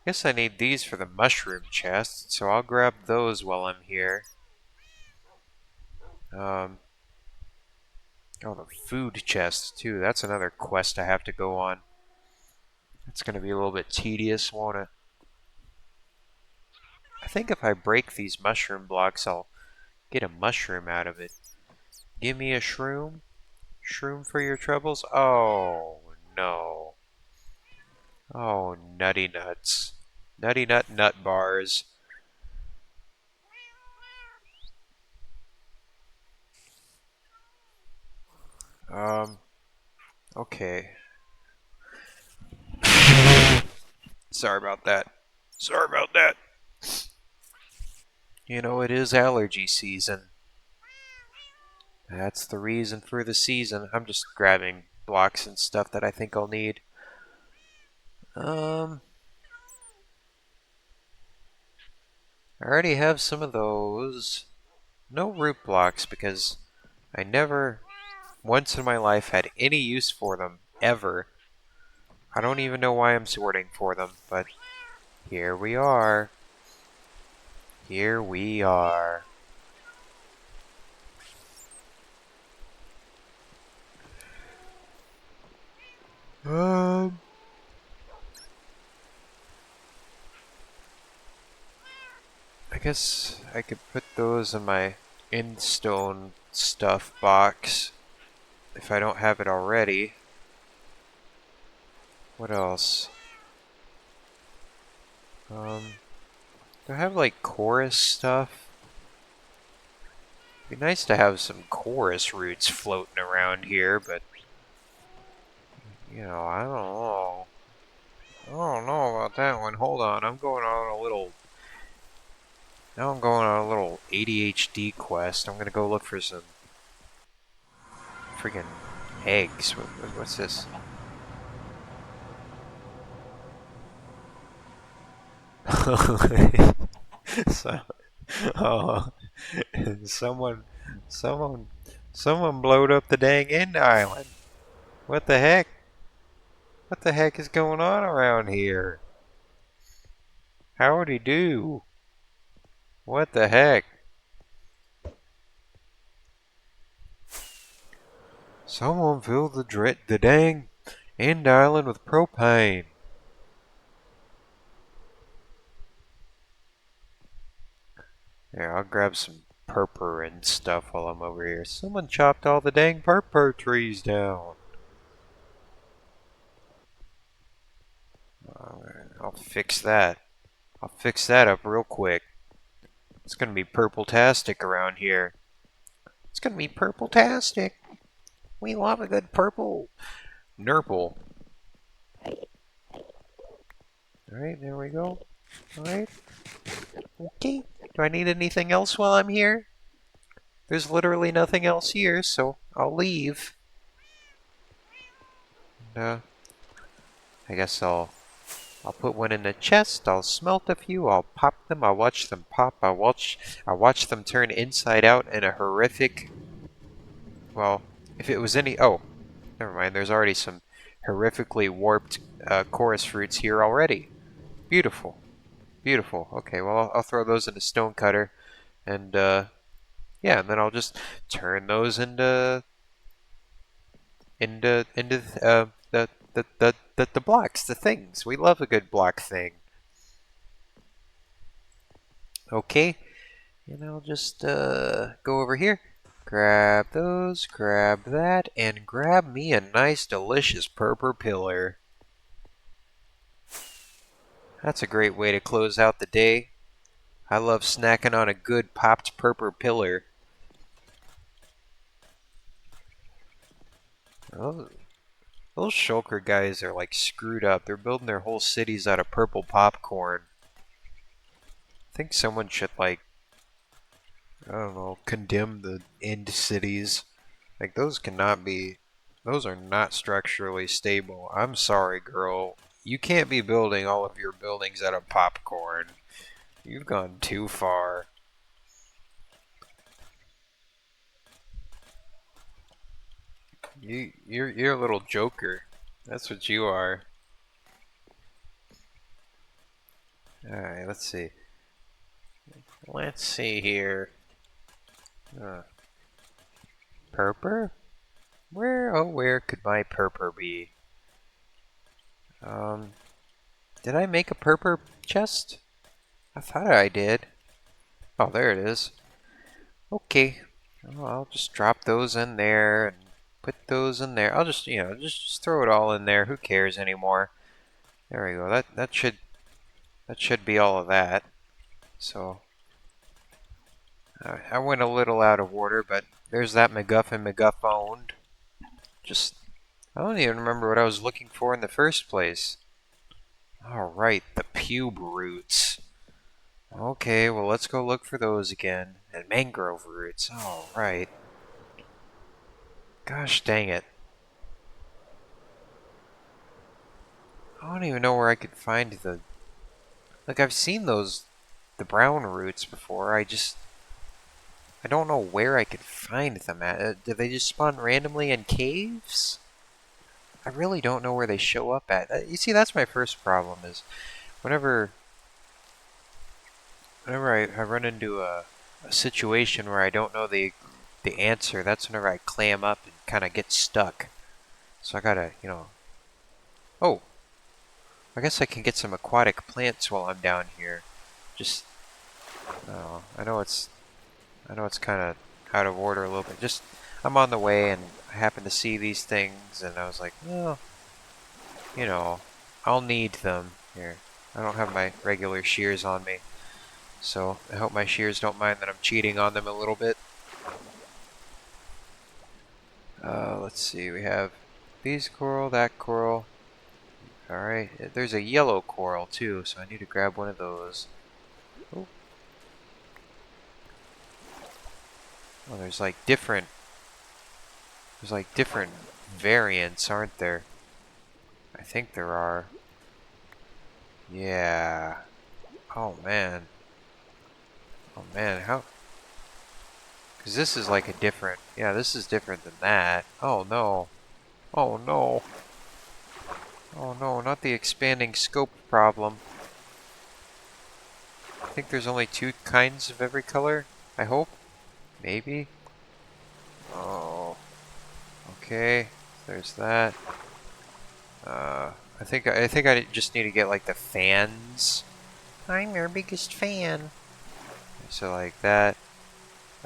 Guess I need these for the mushroom chest, so I'll grab those while I'm here. Oh, the food chest, too. That's another quest I have to go on. It's going to be a little bit tedious, won't it? I think if I break these mushroom blocks, I'll get a mushroom out of it. Give me a shroom? Shroom for your troubles? Oh, no. Oh, nutty nuts. Nutty nut bars. Okay. Sorry about that. Sorry about that. You know, it is allergy season. That's the reason for the season. I'm just grabbing blocks and stuff that I think I'll need. I already have some of those. No root blocks because I never once in my life had any use for them, ever. I don't even know why I'm sorting for them, but here we are. Here we are. I guess I could put those in my endstone stuff box if I don't have it already. What else? Do I have like chorus stuff? It'd be nice to have some chorus roots floating around here, but you know, I don't know. I don't know about that one. Hold on, I'm going on a little. Now I'm going on a little ADHD quest. I'm gonna go look for some freaking eggs. What's this? So, oh, someone, someone, someone blowed up the dang end island. What the heck? What the heck is going on around here? Howdy do. What the heck? Someone fill the dang end island with propane. Here, I'll grab some purpur and stuff while I'm over here. Someone chopped all the dang purpur trees down. I'll fix that. I'll fix that up real quick. It's gonna be purple-tastic around here. It's gonna be purple-tastic. We love a good purple. Nurple. Alright, there we go. Alright. Okay. Do I need anything else while I'm here? There's literally nothing else here, so I'll leave. And, I guess I'll put one in the chest, I'll smelt a few, I'll pop them, I'll watch them pop, I'll watch them turn inside out in a horrific, well, if it was any, oh, never mind, there's already some horrifically warped chorus fruits here already. Beautiful. Beautiful. Okay, well, I'll throw those in a stone cutter, and, yeah, and then I'll just turn those into the blocks, the things. We love a good block thing. Okay, and I'll just go over here, grab those, grab that, and grab me a nice, delicious purple pillar. That's a great way to close out the day. I love snacking on a good popped purple pillar. Oh, those shulker guys are like screwed up. They're building their whole cities out of purple popcorn. I think someone should, like, I don't know, condemn the end cities. Like, those cannot be, those are not structurally stable. I'm sorry, girl. You can't be building all of your buildings out of popcorn. You've gone too far. You're a little joker. That's what you are. Alright, let's see. Let's see here. Purpur? Where, oh, where could my purpur be? Did I make a purpur chest? I thought I did. Oh, there it is. Okay. Well, I'll just drop those in there and put those in there. I'll just, just throw it all in there. Who cares anymore? There we go. That should be all of that. So I went a little out of order, but there's that MacGuffin owned. Just, I don't even remember what I was looking for in the first place. Alright, the pube roots. Okay, well, let's go look for those again. And mangrove roots. Alright. Gosh dang it. I don't even know where I could find the... Like, I've seen those, the brown roots before. I don't know where I could find them at. Do they just spawn randomly in caves? I really don't know where they show up at. You see, that's my first problem is whenever I run into a situation where I don't know the answer, that's whenever I clam up and kind of get stuck. So I gotta, oh, I guess I can get some aquatic plants while I'm down here. Just, I know it's kind of out of order a little bit. Just, I'm on the way and I happen to see these things and I was like, well, I'll need them here. I don't have my regular shears on me, so I hope my shears don't mind that I'm cheating on them a little bit. Let's see, we have these coral, that coral. Alright, there's a yellow coral too, so I need to grab one of those. Oh, well, there's like different variants, aren't there? I think there are. Yeah. Oh man. Oh man, how? Because this is like a different... Yeah, this is different than that. Oh no. Oh no. Oh no, not the expanding scope problem. think there's only 2 kinds of every color. I hope. Maybe. Oh. Okay. There's that. I think I just need to get like the fans. I'm your biggest fan. So like that.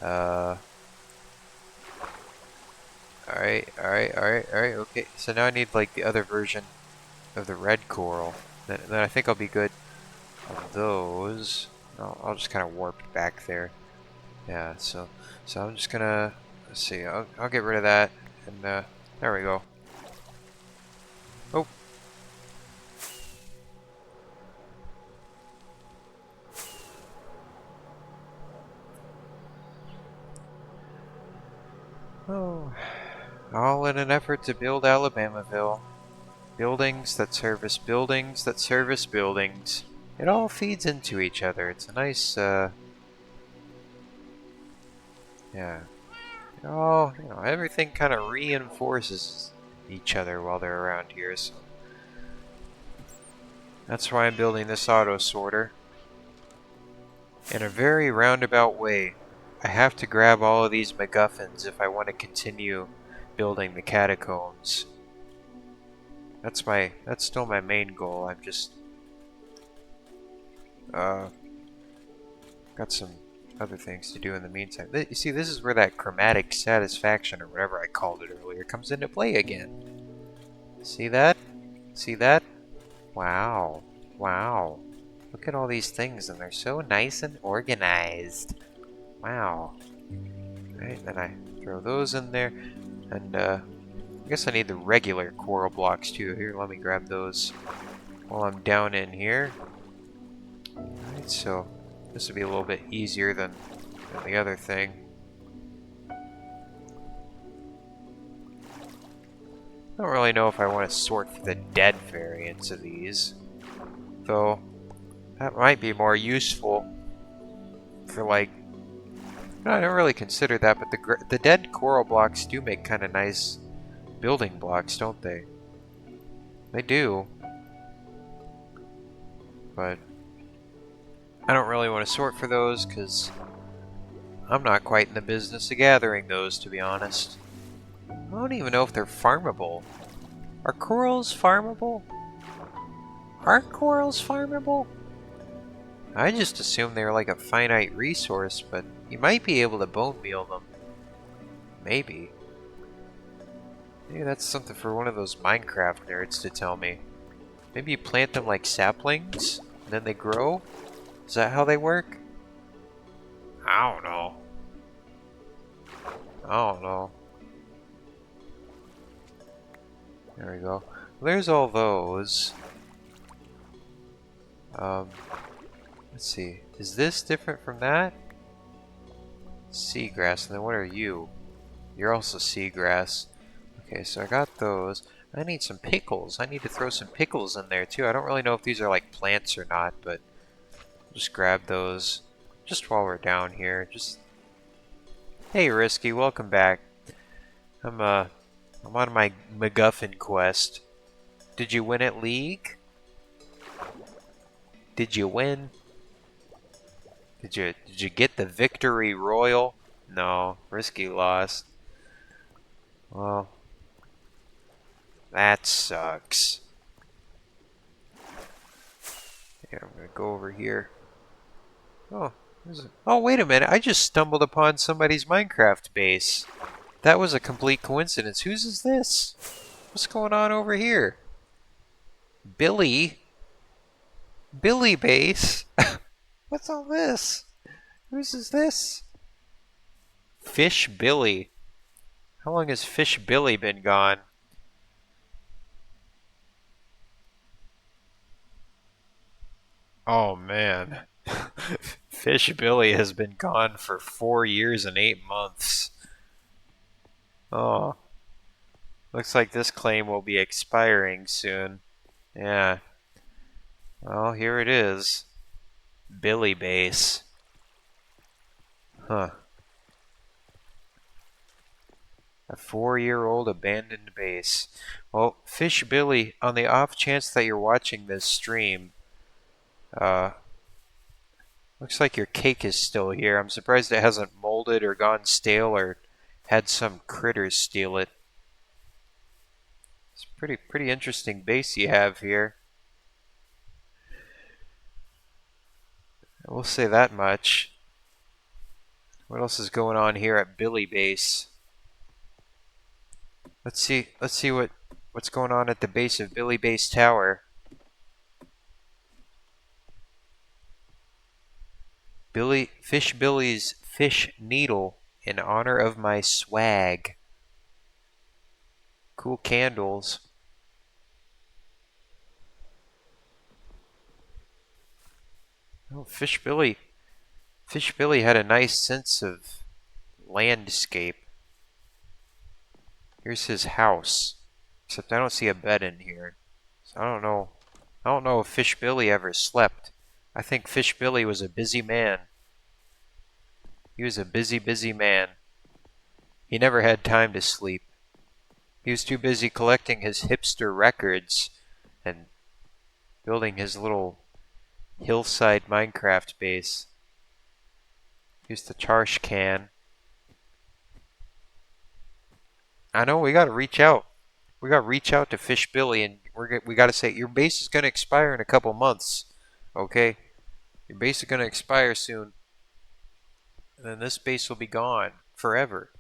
Alright, alright, okay. So now I need like the other version of the red coral. Then I think I'll be good on those. I'll just kind of warp back there. Yeah, so I'm just gonna, let's see, I'll get rid of that, and there we go. Oh. Oh. All in an effort to build Alabamaville. Buildings that service buildings that service buildings. It all feeds into each other. It's a nice, yeah. Oh, everything kind of reinforces each other while they're around here, so that's why I'm building this auto sorter. In a very roundabout way. I have to grab all of these MacGuffins if I want to continue building the catacombs. That's still my main goal. I'm just got some other things to do in the meantime. You see, this is where that chromatic satisfaction, or whatever I called it earlier, comes into play again. See that? See that? Wow. Wow. Look at all these things, and they're so nice and organized. Wow. Alright, then I throw those in there, and I guess I need the regular coral blocks too. Here, let me grab those while I'm down in here. Alright, so this will be a little bit easier than the other thing. I don't really know if I want to sort for the dead variants of these, though that might be more useful for like, no, I don't really consider that, but the dead coral blocks do make kind of nice building blocks, don't they? They do. But I don't really want to sort for those because I'm not quite in the business of gathering those, to be honest. I don't even know if they're farmable. Are corals farmable? Are corals farmable? I just assumed they were like a finite resource, but you might be able to bone meal them. Maybe. Maybe that's something for one of those Minecraft nerds to tell me. Maybe you plant them like saplings, and then they grow? Is that how they work? I don't know. I don't know. There we go. There's all those. Let's see. Is this different from that? Seagrass. And then what are you? You're also seagrass. Okay, so I got those. I need some pickles. I need to throw some pickles in there too. I don't really know if these are like plants or not, but I'll just grab those just while we're down here. Just hey, Risky, welcome back. I'm on my MacGuffin quest. Did you win at League? Did you win? Did you get the victory royal? No, Risky lost. Well, that sucks. Yeah, I'm gonna go over here. Oh, oh, wait a minute! I just stumbled upon somebody's Minecraft base. That was a complete coincidence. Whose is this? What's going on over here? Billy? Billy base? What's all this? Whose is this? Fish Billy. How long has Fish Billy been gone? Oh man. Fish Billy has been gone for 4 years and 8 months. Oh. Looks like this claim will be expiring soon. Yeah. Well, here it is. Billy base. Huh. A 4-year-old abandoned base. Well, Fish Billy, on the off chance that you're watching this stream, Looks like your cake is still here. I'm surprised it hasn't molded or gone stale or had some critters steal it. It's a pretty interesting base you have here. We'll say that much. What else is going on here at Billy Base? Let's see what's going on at the base of Billy Base Tower. Fish Billy's fish needle in honor of my swag. Cool candles. Oh, Fish Billy had a nice sense of landscape. Here's his house. Except I don't see a bed in here. So I don't know if Fish Billy ever slept. I think Fish Billy was a busy man. He was a busy man. He never had time to sleep. He was too busy collecting his hipster records and building his little hillside Minecraft base. Here's the trash can. I know we gotta reach out. We gotta reach out to Fish Billy and we gotta say your base is gonna expire in a couple months. Okay? Your base is gonna expire soon. And then this base will be gone forever.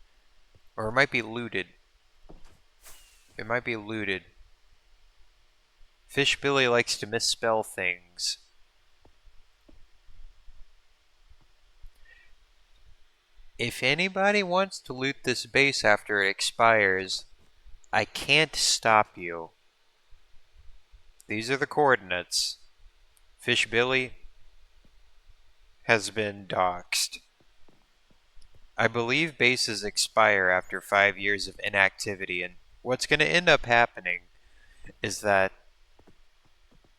Or it might be looted. It might be looted. Fish Billy likes to misspell things. If anybody wants to loot this base after it expires, I can't stop you. These are the coordinates. Fish Billy has been doxxed. I believe bases expire after 5 years of inactivity, and what's going to end up happening is that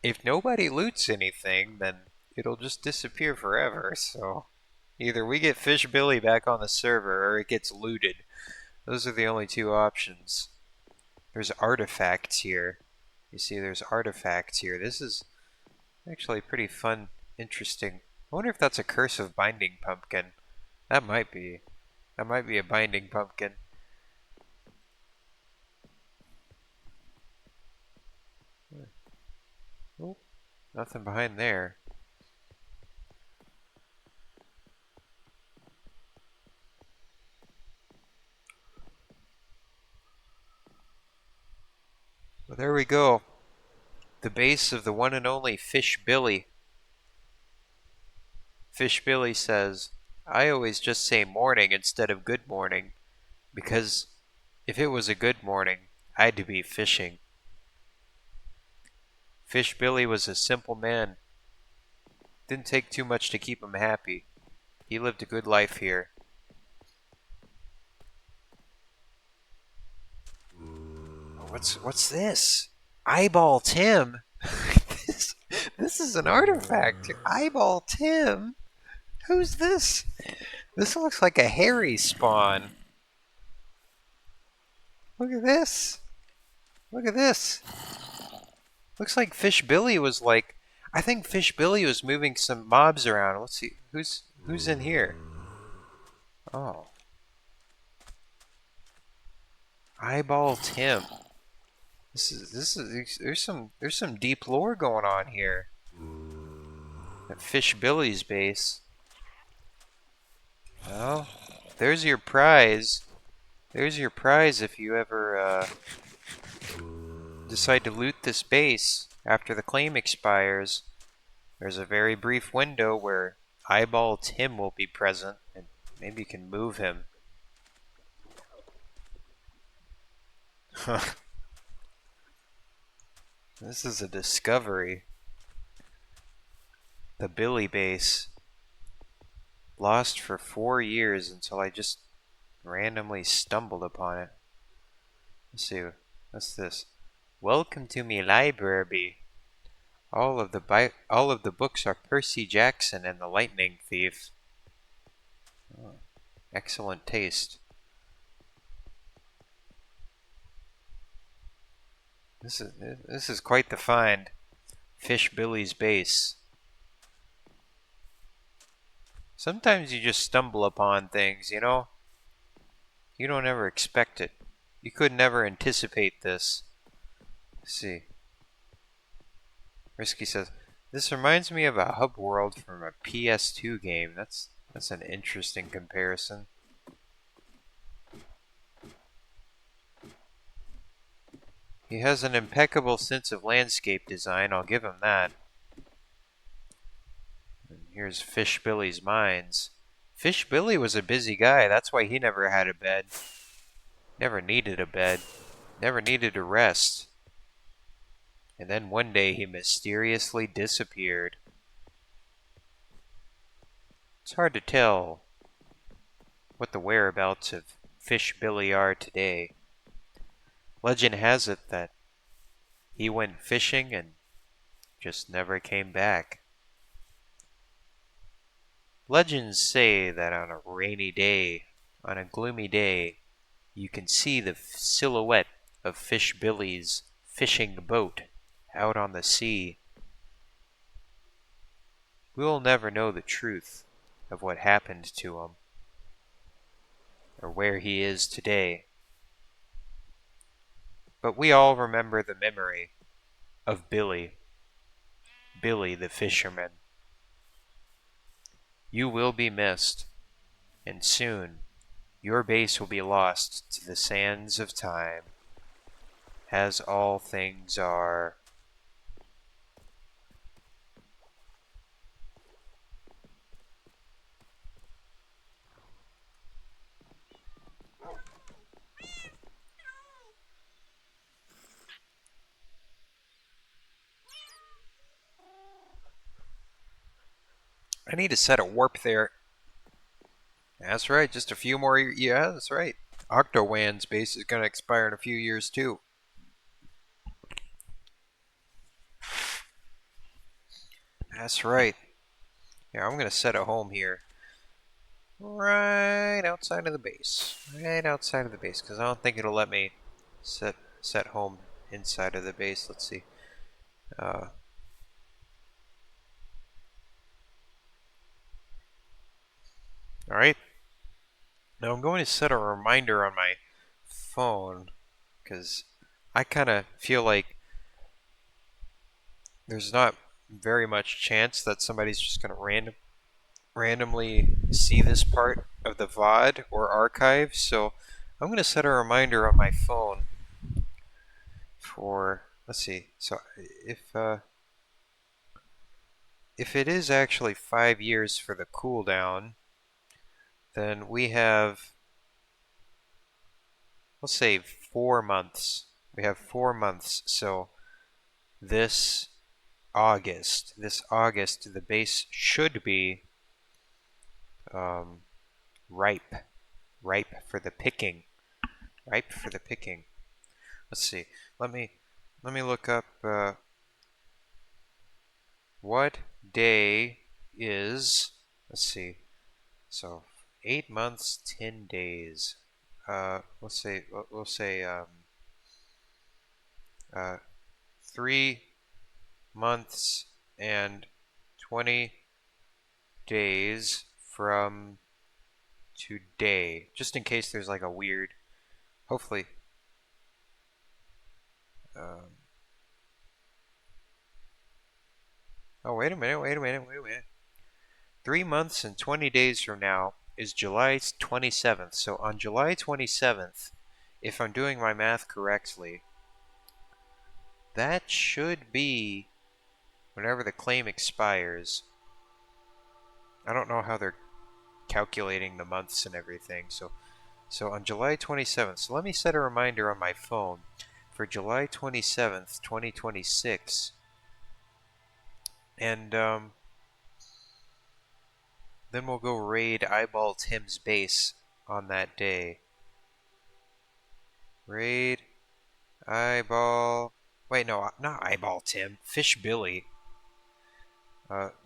if nobody loots anything, then it'll just disappear forever. So either we get Fish Billy back on the server or it gets looted. Those are the only two options. There's artifacts here. You see there's artifacts here. This is actually pretty fun, interesting. I wonder if that's a curse of Binding Pumpkin. That might be. That might be a Binding Pumpkin. Oh, nothing behind there. Well, there we go. The base of the one and only Fish Billy. Fish Billy says, I always just say morning instead of good morning, because if it was a good morning, I'd be fishing. Fish Billy was a simple man. Didn't take too much to keep him happy. He lived a good life here. What's this? Eyeball Tim? this is an artifact. Eyeball Tim? Who's this? This looks like a hairy spawn. Look at this. Look at this. Looks like Fish Billy was like... I think Fish Billy was moving some mobs around. Let's see. Who's in here? Oh. Eyeball Tim. There's some deep lore going on here. At Fish Billy's base. Well, there's your prize. There's your prize if you ever decide to loot this base after the claim expires. There's a very brief window where Eyeball Tim will be present, and maybe you can move him. This is a discovery. The Billy base. Lost for 4 years until I just randomly stumbled upon it. Let's see. What's this? Welcome to me library. All of the books are Percy Jackson and the Lightning Thief. Oh, excellent taste. This is quite the find. Fish Billy's base. Sometimes you just stumble upon things, you know? You don't ever expect it. You could never anticipate this. Let's see. Risky says, this reminds me of a hub world from a PS2 game. That's an interesting comparison. He has an impeccable sense of landscape design, I'll give him that. And here's Fish Billy's Mines. Fish Billy was a busy guy, that's why he never had a bed. Never needed a bed. Never needed to rest. And then one day he mysteriously disappeared. It's hard to tell what the whereabouts of Fish Billy are today. Legend has it that he went fishing and just never came back. Legends say that on a rainy day, on a gloomy day, you can see the silhouette of Fish Billy's fishing boat out on the sea. We'll never know the truth of what happened to him or where he is today. But we all remember the memory of Billy the fisherman. You will be missed, and soon your base will be lost to the sands of time, as all things are. I need to set a warp there. That's right, just a few more years. Yeah, that's right. Octowan's base is going to expire in a few years, too. That's right. Yeah, I'm going to set a home here. Right outside of the base. Right outside of the base, because I don't think it'll let me set home inside of the base. Let's see. Alright. Now I'm going to set a reminder on my phone, because I kind of feel like there's not very much chance that somebody's just going to randomly see this part of the VOD or archive. So I'm going to set a reminder on my phone for, let's see, so if it is actually 5 years for the cooldown, then we have, let's say 4 months. We have 4 months. So this August, the base should be ripe for the picking. Ripe for the picking. Let's see. Let me look up what day is. Let's see. So 8 months, 10 days. Let's say we'll say 3 months and 20 days from today, just in case there's like a weird, hopefully, oh, wait a minute. 3 months and 20 days from now is July 27th. So on July 27th, if I'm doing my math correctly, that should be whenever the claim expires. I don't know how they're calculating the months and everything. So on July 27th, so let me set a reminder on my phone for July 27th, 2026. And then we'll go raid Eyeball Tim's base on that day. Raid Eyeball. Wait, no, not Eyeball Tim. Fish Billy.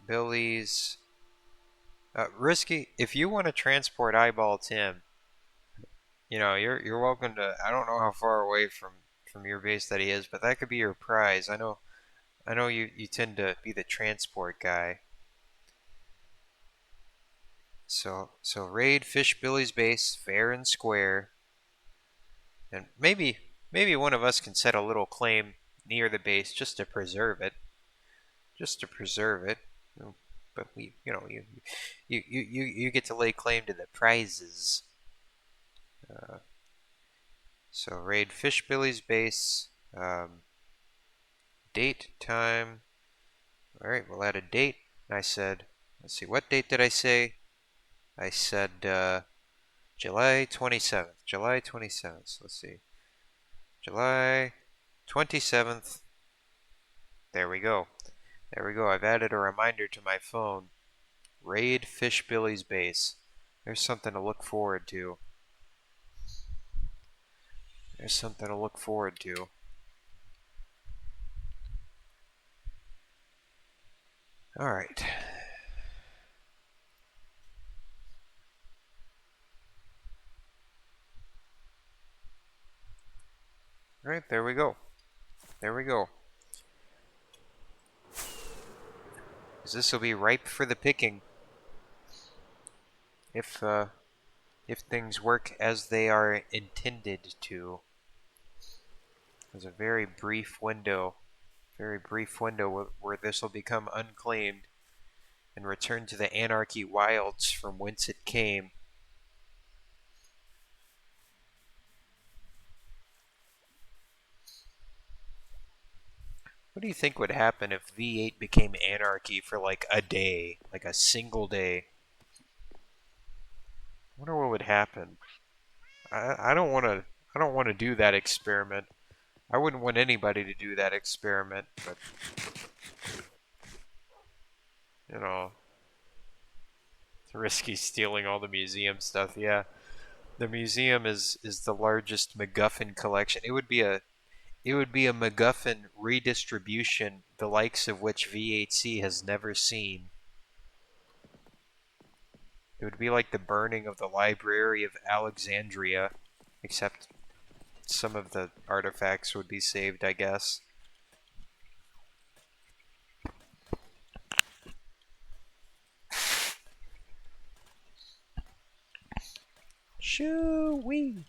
Billy's. Risky. If you want to transport Eyeball Tim, you know you're welcome to. I don't know how far away from your base that he is, but that could be your prize. I know you tend to be the transport guy. So raid Fish Billy's base fair and square, and maybe one of us can set a little claim near the base just to preserve it. Just to preserve it. But you get to lay claim to the prizes. So raid Fish Billy's base. Date, time. All right, we'll add a date. I said, let's see, what date did I say? I said July 27th. July 27th. So let's see. July 27th. There we go. There we go. I've added a reminder to my phone. Raid Fish Billy's base. There's something to look forward to. There's something to look forward to. Alright. Alright, there we go. There we go. This will be ripe for the picking. If things work as they are intended to. There's a very brief window where this will become unclaimed and return to the anarchy wilds from whence it came. What do you think would happen if V8 became anarchy for like a day, like a single day? I wonder what would happen. I don't want to do that experiment. I wouldn't want anybody to do that experiment, but you know, it's risky stealing all the museum stuff. Yeah, the museum is the largest MacGuffin collection. It would be a MacGuffin redistribution, the likes of which V8C has never seen. It would be like the burning of the Library of Alexandria, except some of the artifacts would be saved, I guess. Shoo-wee!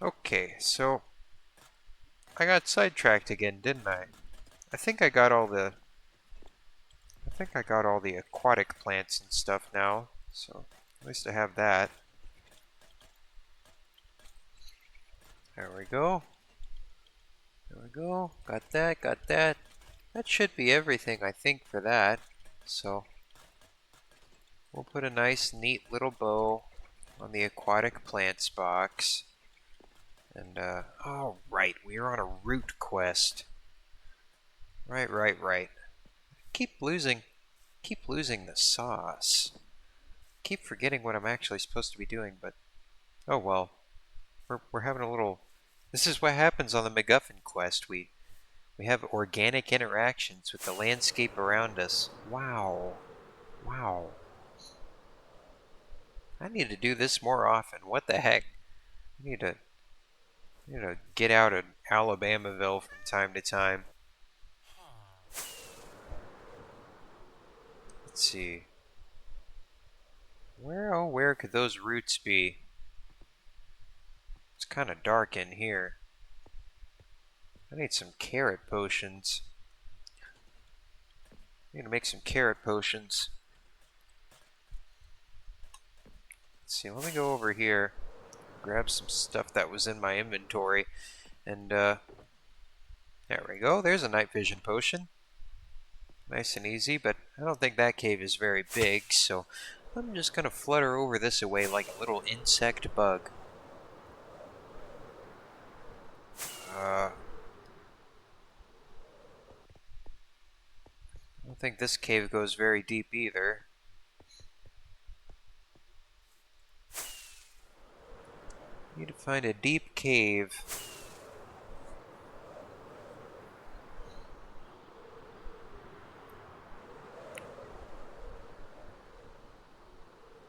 Okay, so I got sidetracked again, didn't I? I think I got all the aquatic plants and stuff now, so at least I have that. There we go. There we go. Got that, got that. That should be everything, I think, for that. So we'll put a nice, neat little bow on the aquatic plants box. And, oh, right, we are on a root quest. Right. Keep losing the sauce. Keep forgetting what I'm actually supposed to be doing, but oh well. We're having a little. This is what happens on the MacGuffin quest. We have organic interactions with the landscape around us. Wow. I need to do this more often. What the heck? I need to get out of Alabamaville from time to time. Let's see. Where could those roots be? It's kind of dark in here. I need some carrot potions. I need to make some carrot potions. Let's see, let me go over here, grab some stuff that was in my inventory, and there we go. There's a night vision potion. Nice and easy, but I don't think that cave is very big, so I'm just gonna flutter over this away like a little insect bug. I don't think this cave goes very deep either. Need to find a deep cave.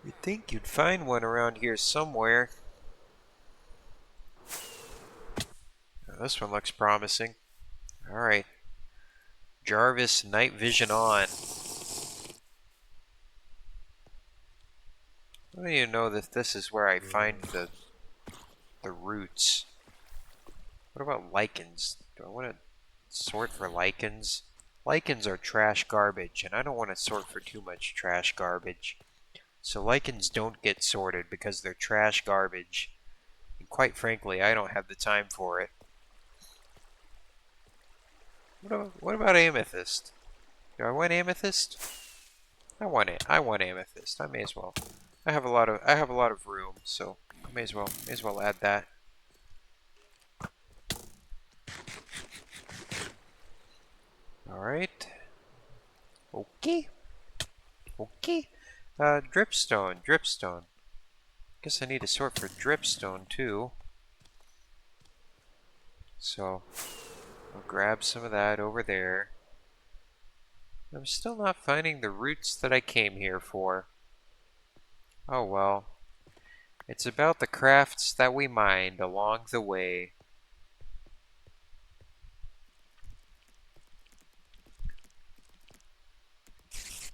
You'd think you'd find one around here somewhere. Now, this one looks promising. Alright. Jarvis, night vision on. I don't even know that this is where I find the roots. What about lichens? Do I want to sort for lichens? Lichens are trash garbage, and I don't want to sort for too much trash garbage. So lichens don't get sorted because they're trash garbage. And quite frankly, I don't have the time for it. What about amethyst? Do I want amethyst? I want it. I want amethyst. I may as well. I have a lot of room, so I may as well add that. All right. Okay. Dripstone. Guess I need to sort for dripstone too. So I'll grab some of that over there. I'm still not finding the roots that I came here for. Oh well. It's about the crafts that we mined along the way.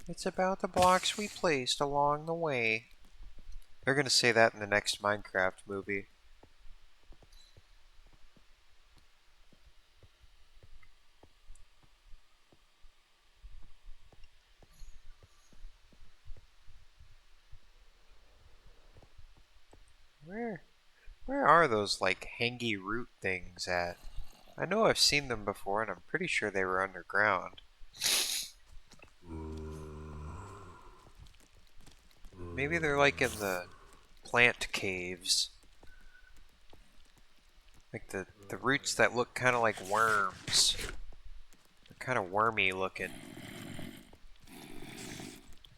It's about the blocks we placed along the way. They're gonna say that in the next Minecraft movie. Where are those like hangy root things at? I know I've seen them before and I'm pretty sure they were underground. Maybe they're like in the plant caves. Like the roots that look kind of like worms. They're kind of wormy looking.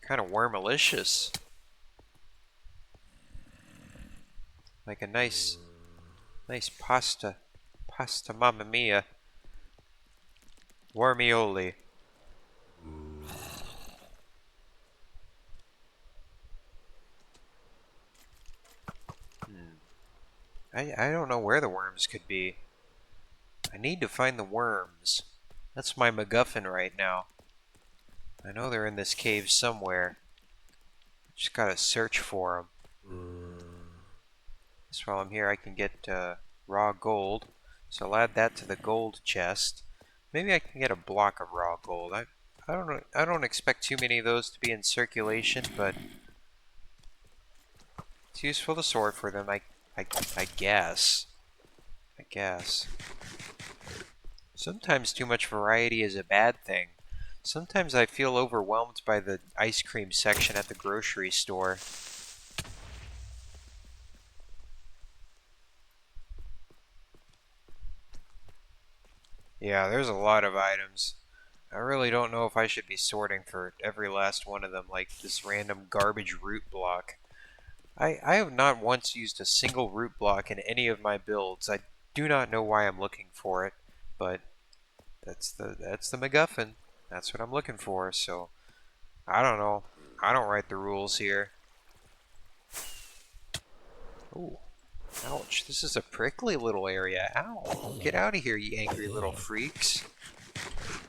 Kind of wormalicious. Like a nice pasta mamma mia. Wormioli. I don't know where the worms could be. I need to find the worms. That's my MacGuffin right now. I know they're in this cave somewhere. Just gotta search for them. So while I'm here, I can get raw gold. So I'll add that to the gold chest. Maybe I can get a block of raw gold. I don't know. I don't expect too many of those to be in circulation, but it's useful to sort for them. I guess. Sometimes too much variety is a bad thing. Sometimes I feel overwhelmed by the ice cream section at the grocery store. Yeah, there's a lot of items. I really don't know if I should be sorting for every last one of them like this random garbage root block. I have not once used a single root block in any of my builds. I do not know why I'm looking for it, but that's the MacGuffin. That's what I'm looking for, so I don't know. I don't write the rules here. Ooh. Ouch, this is a prickly little area. Ow. Get out of here, you angry little freaks.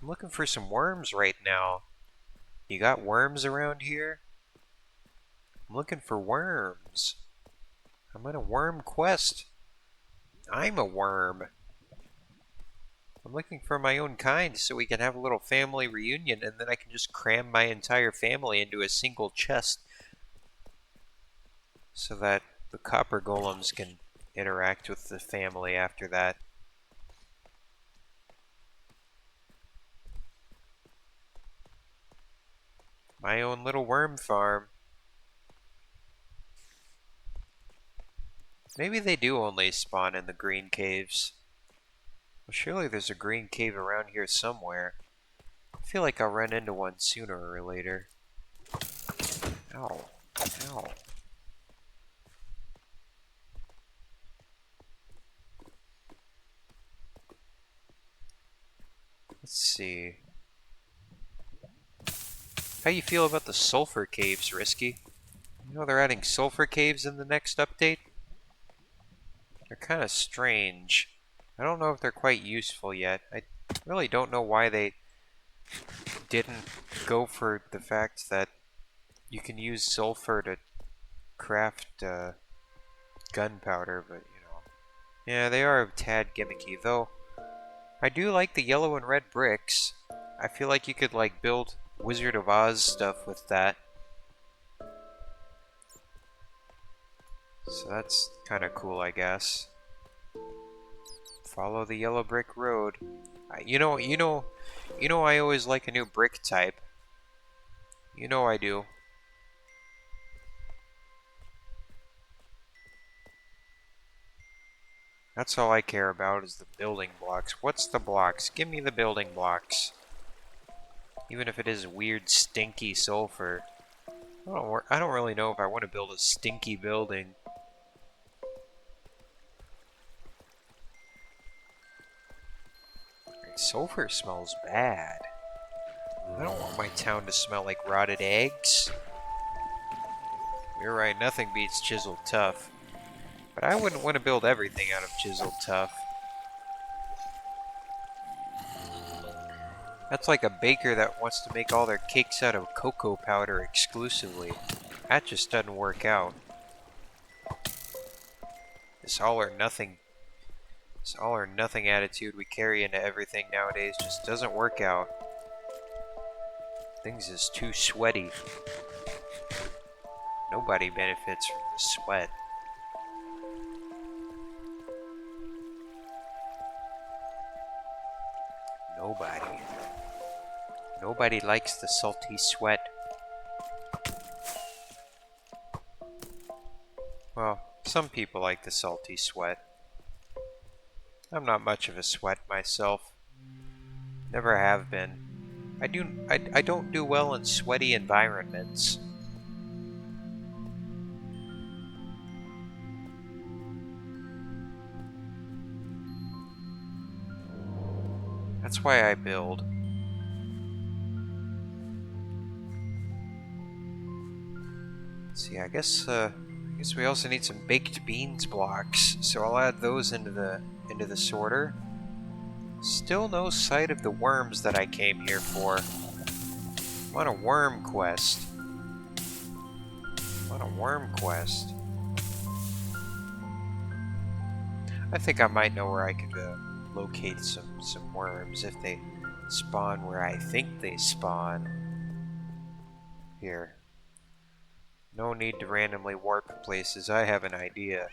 I'm looking for some worms right now. You got worms around here? I'm looking for worms. I'm on a worm quest. I'm a worm. I'm looking for my own kind so we can have a little family reunion and then I can just cram my entire family into a single chest so that the copper golems can interact with the family after that. My own little worm farm. Maybe they do only spawn in the green caves. Well, surely there's a green cave around here somewhere. I feel like I'll run into one sooner or later. Ow. Ow. Let's see. How you feel about the sulfur caves, Risky? You know they're adding sulfur caves in the next update? They're kind of strange. I don't know if they're quite useful yet. I really don't know why they didn't go for the fact that you can use sulfur to craft gunpowder, but you know. Yeah, they are a tad gimmicky, though. I do like the yellow and red bricks. I feel like you could like build Wizard of Oz stuff with that. So that's kind of cool, I guess. Follow the yellow brick road. I always like a new brick type. You know I do. That's all I care about is the building blocks. What's the blocks? Give me the building blocks. Even if it is weird, stinky sulfur. I don't really know if I want to build a stinky building. Sulfur smells bad. I don't want my town to smell like rotted eggs. You're right, nothing beats chiseled tough. But I wouldn't want to build everything out of chiseled tough. That's like a baker that wants to make all their cakes out of cocoa powder exclusively. That just doesn't work out. This all or nothing attitude we carry into everything nowadays just doesn't work out. Things is too sweaty. Nobody benefits from the sweat. Nobody. Nobody likes the salty sweat. Well, some people like the salty sweat. I'm not much of a sweat myself. Never have been. I don't do well in sweaty environments. That's why I build. Let's see, I guess we also need some baked beans blocks, so I'll add those into the sorter. Still no sight of the worms that I came here for. I'm on a worm quest. I think I might know where I could locate some worms if they spawn where I think they spawn. Here. No need to randomly warp places. I have an idea.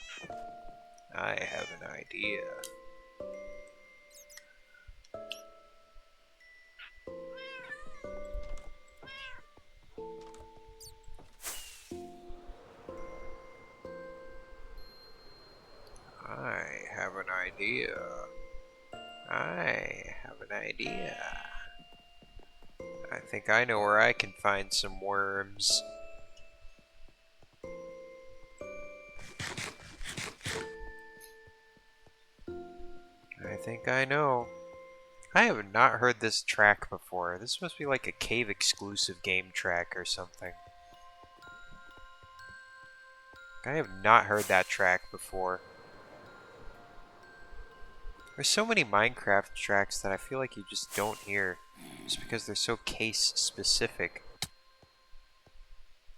I think I know where I can find some worms. I think I know. I have not heard this track before. This must be like a cave exclusive game track or something. I have not heard that track before. There's so many Minecraft tracks that I feel like you just don't hear, just because they're so case specific.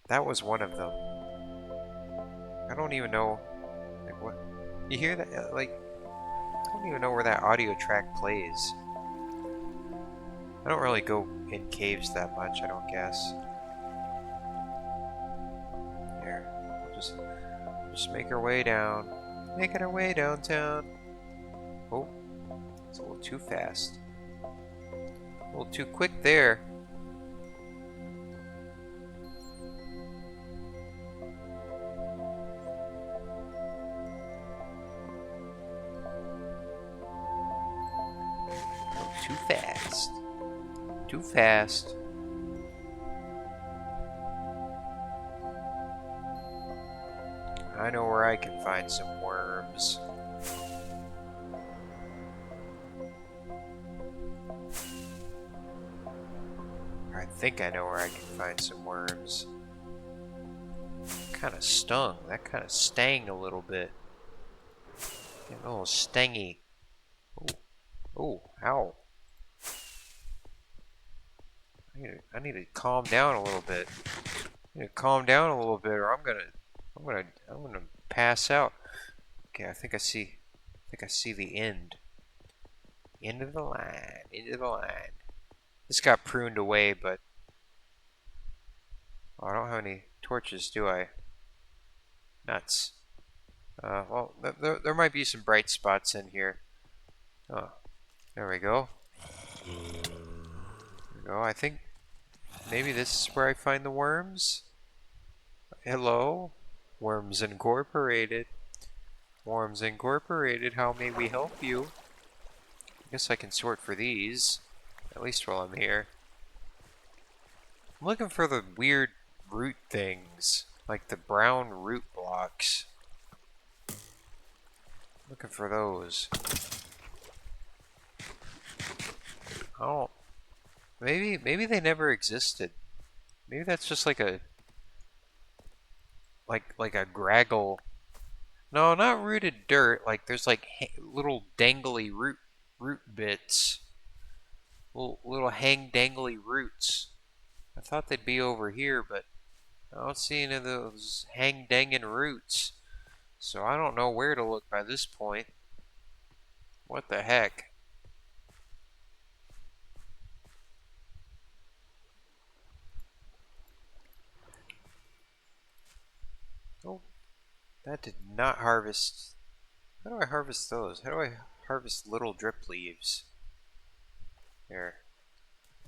That was one of them. I don't even know, like, what you hear that, like, I don't even know where that audio track plays. I don't really go in caves that much, I don't guess. Here, we'll just make our way down. Making our way downtown. Oh, it's a little too fast. A little too quick there. Too fast. Too fast. I know where I can find some worms. I think I know where I can find some worms. Kind of stung. That kind of stang a little bit. Getting a little stangy. Oh, ow. I need to calm down a little bit. I need to calm down a little bit, or I'm gonna pass out. Okay, I think I see the end. End of the line. End of the line. This got pruned away, but oh, I don't have any torches, do I? Nuts. Well, there might be some bright spots in here. Oh, there we go. There we go. I think maybe this is where I find the worms. Hello? Worms Incorporated. Worms Incorporated, how may we help you? I guess I can sort for these, at least while I'm here. I'm looking for the weird root things, like the brown root blocks. Looking for those. Oh, maybe they never existed. Maybe that's just like a graggle. No, not rooted dirt. Like there's like little dangly root bits. Little hang dangly roots. I thought they'd be over here, but I don't see any of those hang dangin' roots. So I don't know where to look by this point. What the heck? Oh, that did not harvest. How do I harvest those? How do I harvest little drip leaves? Here.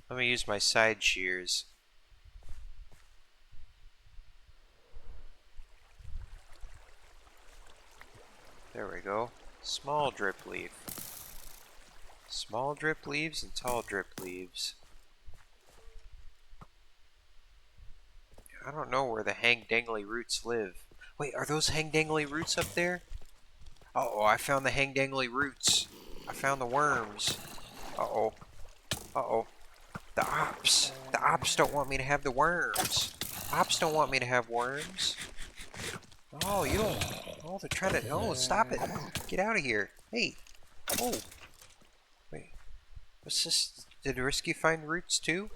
Let me use my side shears. There we go. Small drip leaf. Small drip leaves and tall drip leaves. I don't know where the hang dangly roots live. Wait, are those hang dangly roots up there? Uh-oh, I found the hang dangly roots. I found the worms. Uh-oh. Uh-oh. The ops. The ops don't want me to have the worms. Ops don't want me to have worms. Oh, you don't. Oh, they're trying to. Oh, stop it. Get out of here. Hey. Oh. Wait. What's this? Did Risky find roots too?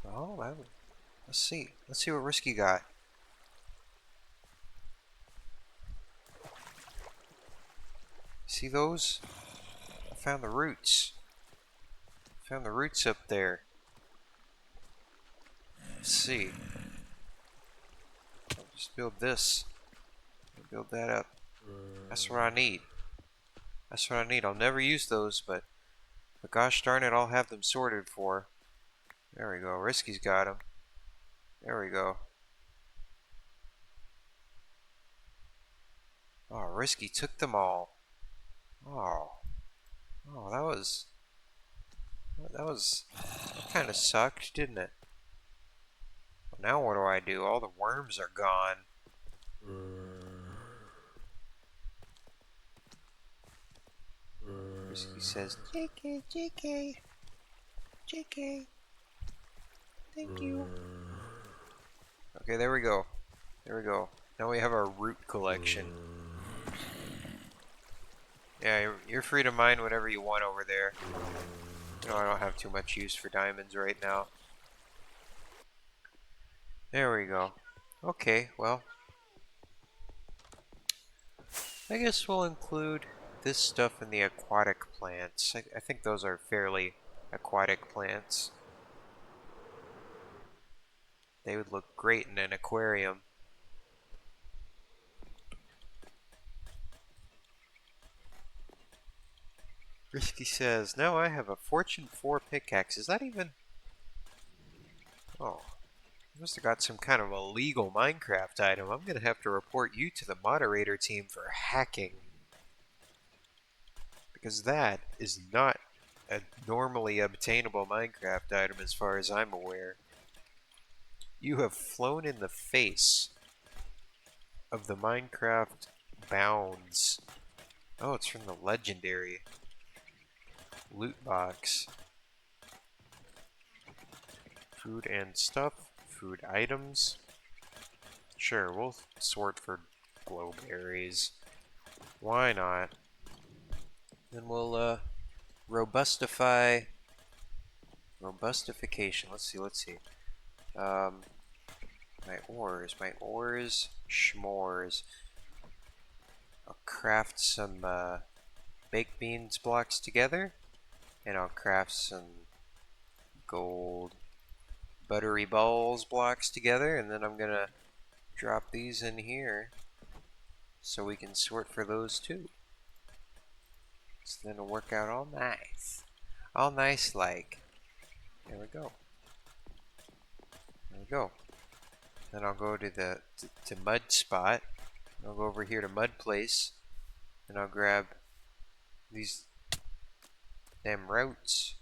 Oh, let's see. Let's see what Risky got. See those? I found the roots. Found the roots up there. Let's see. I'll just build this. Build that up. That's what I need. That's what I need. I'll never use those, but gosh darn it, I'll have them sorted for. There we go. Risky's got them. There we go. Oh, Risky took them all. Oh. Oh, that kind of sucked, didn't it? Well, now what do? All the worms are gone. Risky says, JK, JK, JK, thank you. Okay, there we go. There we go. Now we have our root collection. Yeah, you're free to mine whatever you want over there. You know, I don't have too much use for diamonds right now. There we go. Okay, well, I guess we'll include this stuff in the aquatic plants. I think those are fairly aquatic plants. They would look great in an aquarium. Risky says, now I have a Fortune 4 pickaxe. Is that even... Oh, I must have got some kind of illegal Minecraft item. I'm going to have to report you to the moderator team for hacking. Because that is not a normally obtainable Minecraft item as far as I'm aware. You have flown in the face of the Minecraft bounds. Oh, it's from the legendary loot box. Food and stuff. Food items. Sure, we'll sort for glowberries. Why not? Then we'll robustify Robustification. Let's see. My ores, schmores. I'll craft some baked beans blocks together, and I'll craft some gold buttery balls blocks together, and then I'm gonna drop these in here so we can sort for those too. So then it'll work out all nice. All nice like. There we go. There we go. Then I'll go to the to mud spot. I'll go over here to mud place, and I'll grab these them routes.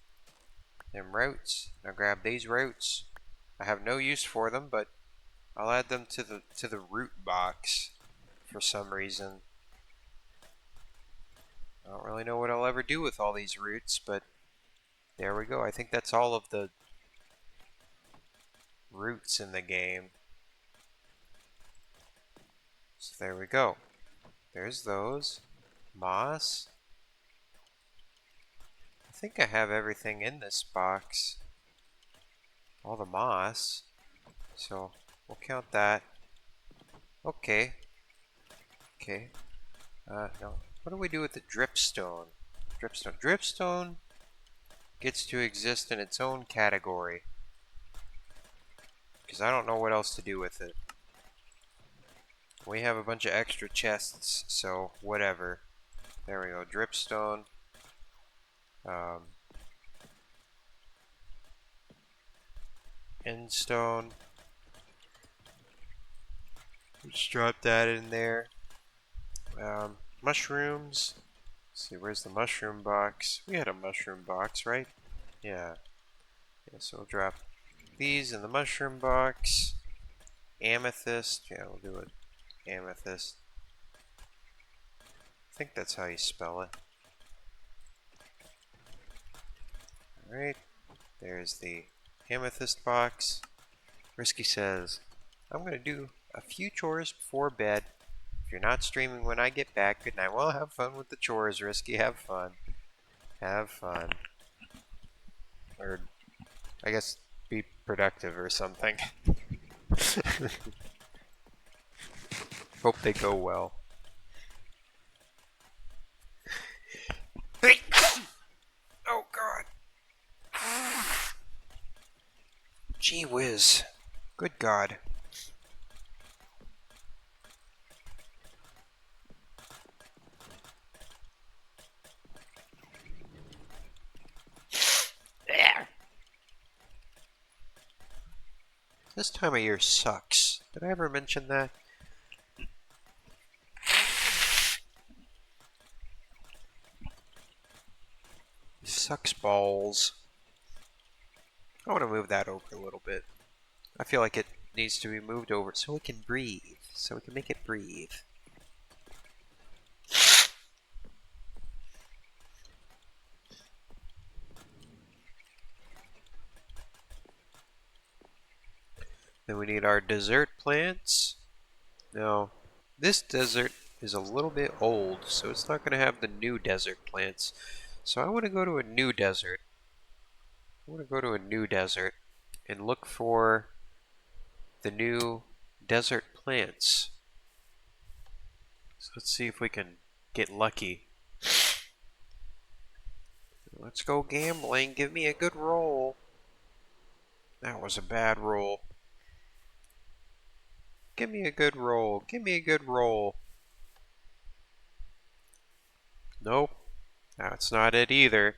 I'll grab these routes. I have no use for them, but I'll add them to the root box for some reason. I don't really know what I'll ever do with all these roots, but there we go. I think that's all of the roots in the game. So there we go. There's those. Moss. I think I have everything in this box. All the moss. So we'll count that. Okay. Okay. No. What do we do with the dripstone? Dripstone gets to exist in its own category. Because I don't know what else to do with it. We have a bunch of extra chests, so whatever. There we go. Dripstone. Endstone. Let's drop that in there. Mushrooms. Let's see, where's the mushroom box? We had a mushroom box, right? Yeah. So we'll drop these in the mushroom box. Amethyst. Yeah, we'll do it. Amethyst. I think that's how you spell it. Alright. There's the amethyst box. Risky says, I'm going to do a few chores before bed. If you're not streaming when I get back, good night. Well, have fun with the chores, Risky. Have fun. Have fun. Or, I guess, be productive or something. Hope they go well. Oh, God. Gee whiz. Good God. This time of year sucks. Did I ever mention that? It sucks balls. I want to move that over a little bit. I feel like it needs to be moved over so it can breathe. So we can make it breathe. Then we need our dessert plants. Now, this desert is a little bit old, so it's not going to have the new desert plants. So I want to go to a new desert. And look for the new desert plants. So let's see if we can get lucky. Let's go gambling. Give me a good roll. That was a bad roll. Give me a good roll. Give me a good roll. Nope. That's not it either.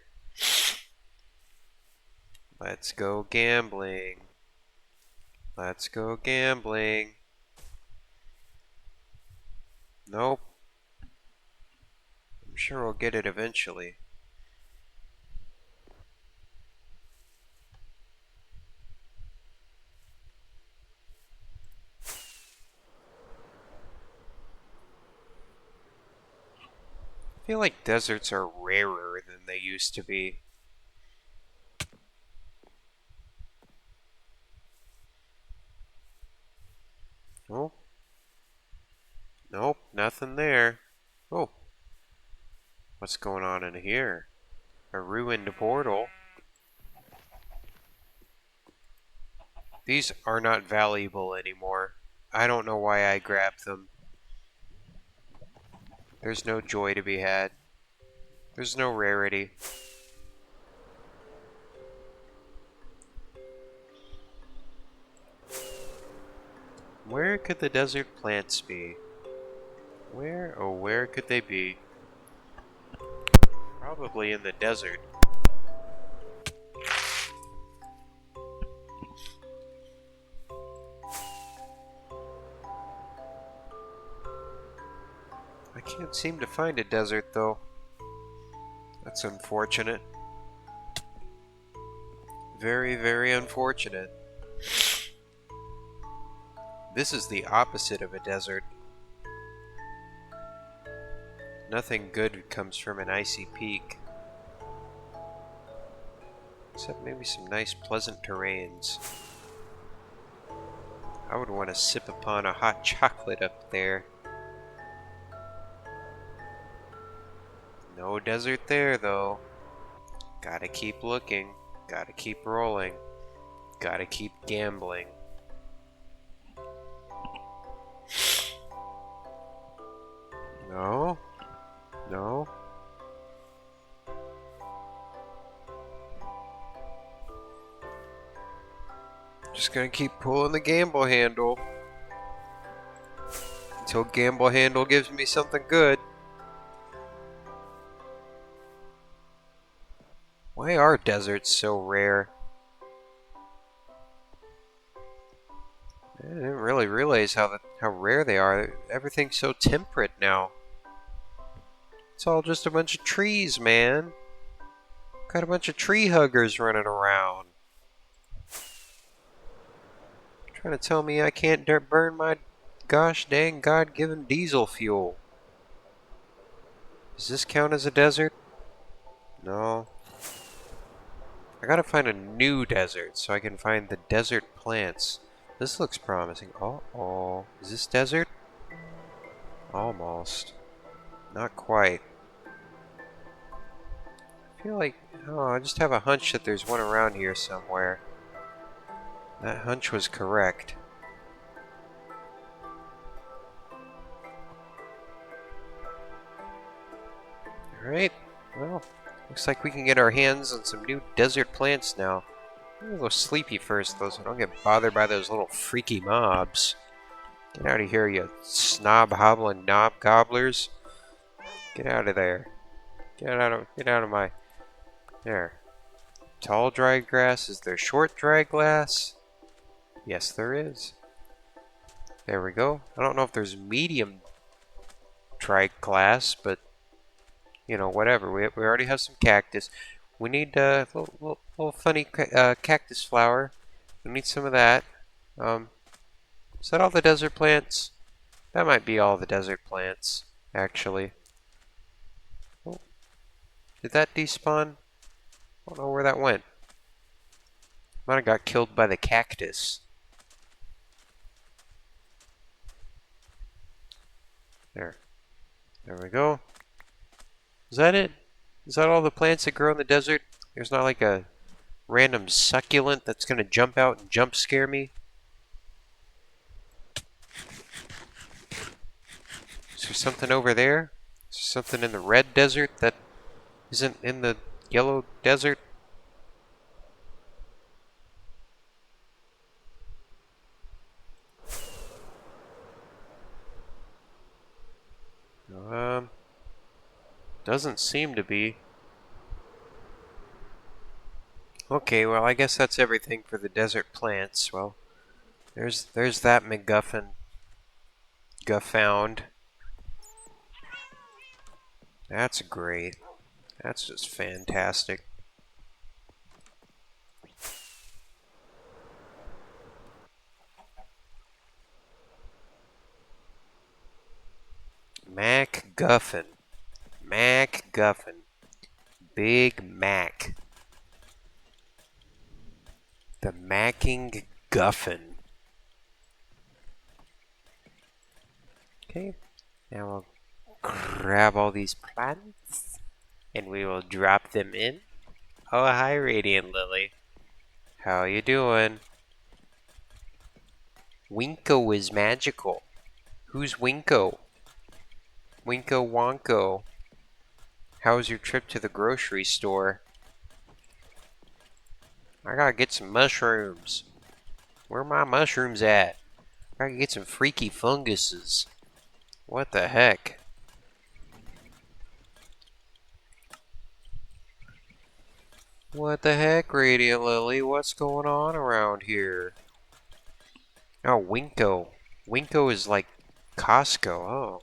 Let's go gambling. Let's go gambling. Nope. I'm sure we'll get it eventually. I feel like deserts are rarer than they used to be. Oh. Nope, nothing there. Oh. What's going on in here? A ruined portal. These are not valuable anymore. I don't know why I grabbed them. There's no joy to be had. There's no rarity. Where could the desert plants be? Where, oh, where could they be? Probably in the desert. I can't seem to find a desert, though. That's unfortunate. Very, very unfortunate. This is the opposite of a desert. Nothing good comes from an icy peak. Except maybe some nice pleasant terrains. I would want to sip upon a hot chocolate up there. No desert there, though. Gotta keep looking. Gotta keep rolling. Gotta keep gambling. No. No. Just gonna keep pulling the gamble handle. Until gamble handle gives me something good. Why are deserts so rare? I didn't really realize how rare they are. Everything's so temperate now. It's all just a bunch of trees, man. Got a bunch of tree huggers running around. Trying to tell me I can't burn my gosh dang God-given diesel fuel. Does this count as a desert? No. I gotta find a new desert so I can find the desert plants. This looks promising. Oh. Is this desert? Almost. Not quite. I feel like... Oh, I just have a hunch that there's one around here somewhere. That hunch was correct. Alright, well, looks like we can get our hands on some new desert plants now. I'm a little sleepy first, though, so I don't get bothered by those little freaky mobs. Get out of here, you snob hobbling knob gobblers. Get out of there. Get out of my... There. Tall dry grass. Is there short dry grass? Yes, there is. There we go. I don't know if there's medium dry grass, but you know, whatever. We already have some cactus. We need a little funny cactus flower. We need some of that. Is that all the desert plants? That might be all the desert plants, actually. Oh, did that despawn? I don't know where that went. Might have got killed by the cactus. There. There we go. Is that it? Is that all the plants that grow in the desert? There's not like a random succulent that's going to jump out and jump scare me? Is there something over there? Is there something in the red desert that isn't in the yellow desert? Doesn't seem to be. Okay, well, I guess that's everything for the desert plants. Well, there's that MacGuffin. Guffound. That's great. That's just fantastic. MacGuffin. MacGuffin. Big Mac. The Macking Guffin. Okay, now we'll grab all these plants and we will drop them in. Oh, hi, Radiant Lily. How you doing? Winko is magical. Who's Winko? Winko Wonko. How was your trip to the grocery store? I gotta get some mushrooms. Where are my mushrooms at? I gotta get some freaky funguses. What the heck? What the heck, Radiant Lily? What's going on around here? Oh, Winko. Winko is like Costco. Oh.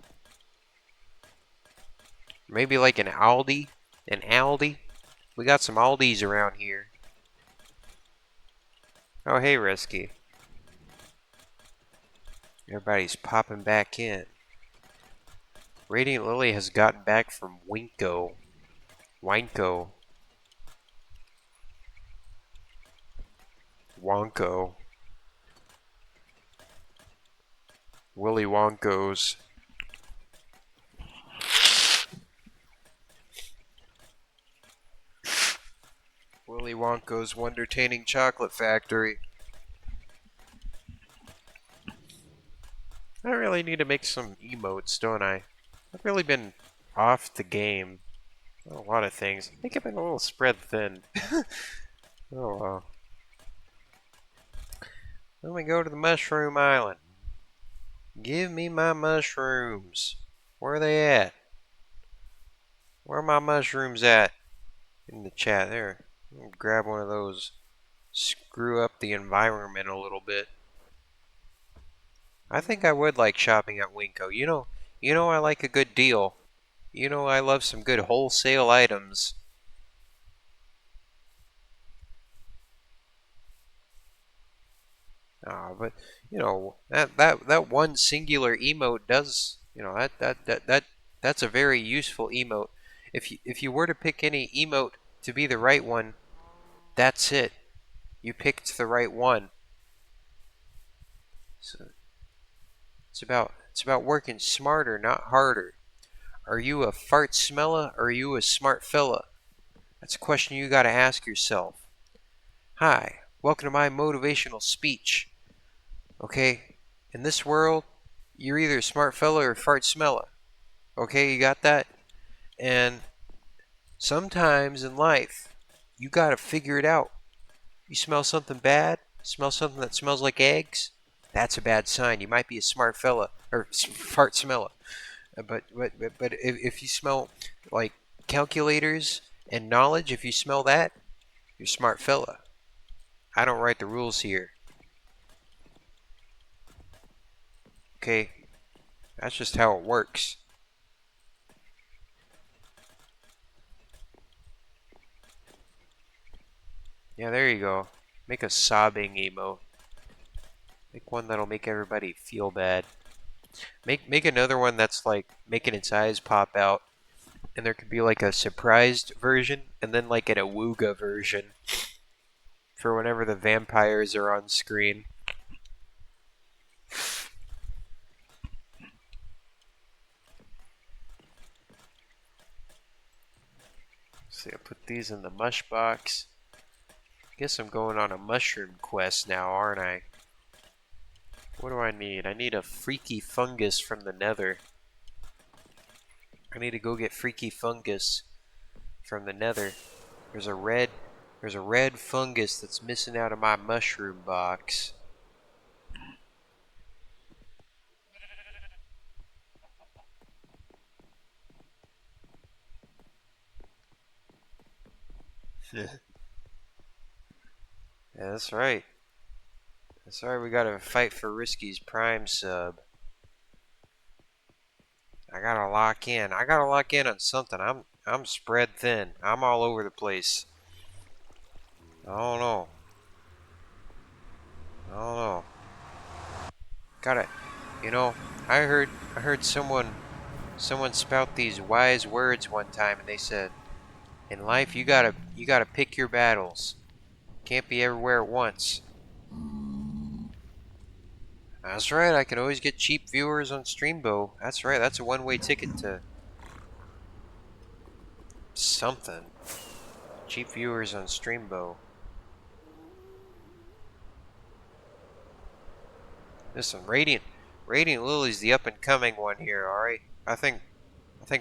Maybe like an Aldi? An Aldi? We got some Aldis around here. Oh, hey, Risky. Everybody's popping back in. Radiant Lily has gotten back from Winko. Winko. Wonko. Willy Wonkos. Willy Wonka's Wondertaining Chocolate Factory. I really need to make some emotes, don't I? I've really been off the game. A lot of things. I think I've been a little spread thin. Oh well. Let me go to the Mushroom Island. Give me my mushrooms. Where are they at? Where are my mushrooms at? In the chat there. Grab one of those. Screw up the environment a little bit. I think I would like shopping at Winko. You know I like a good deal. You know I love some good wholesale items. But you know that one singular emote does. You know that's a very useful emote. If you were to pick any emote to be the right one, that's it. You picked the right one. So it's about working smarter, not harder. Are you a fart smella or are you a smart fella? That's a question you gotta ask yourself. Hi, welcome to my motivational speech. Okay, in this world, you're either a smart fella or a fart smella. Okay, you got that? And sometimes in life, you gotta figure it out. You smell something bad, smell something that smells like eggs, that's a bad sign. You might be a smart fella or fart smella. But if you smell like calculators and knowledge, if you smell that, you're a smart fella. I don't write the rules here. Okay, that's just how it works. Yeah, there you go. Make a sobbing emote. Make one that'll make everybody feel bad. Make another one that's like making its eyes pop out, and there could be like a surprised version, and then like an awooga version for whenever the vampires are on screen. See, I put these in the mush box. Guess I'm going on a mushroom quest now, aren't I? What do I need? I need a freaky fungus from the nether. I need to go get freaky fungus from the nether. There's a red fungus that's missing out of my mushroom box. Yeah, that's right. That's right, we gotta fight for Risky's Prime sub. I gotta lock in. I gotta lock in on something. I'm spread thin. I'm all over the place. I don't know. I don't know. Gotta, you know, I heard someone spout these wise words one time, and they said, "In life, you gotta pick your battles. Can't be everywhere at once." That's right. I can always get cheap viewers on Streambo. That's right. That's a one-way ticket to something. Cheap viewers on Streambo. Listen, Radiant Lily's the up and coming one here. All right, I think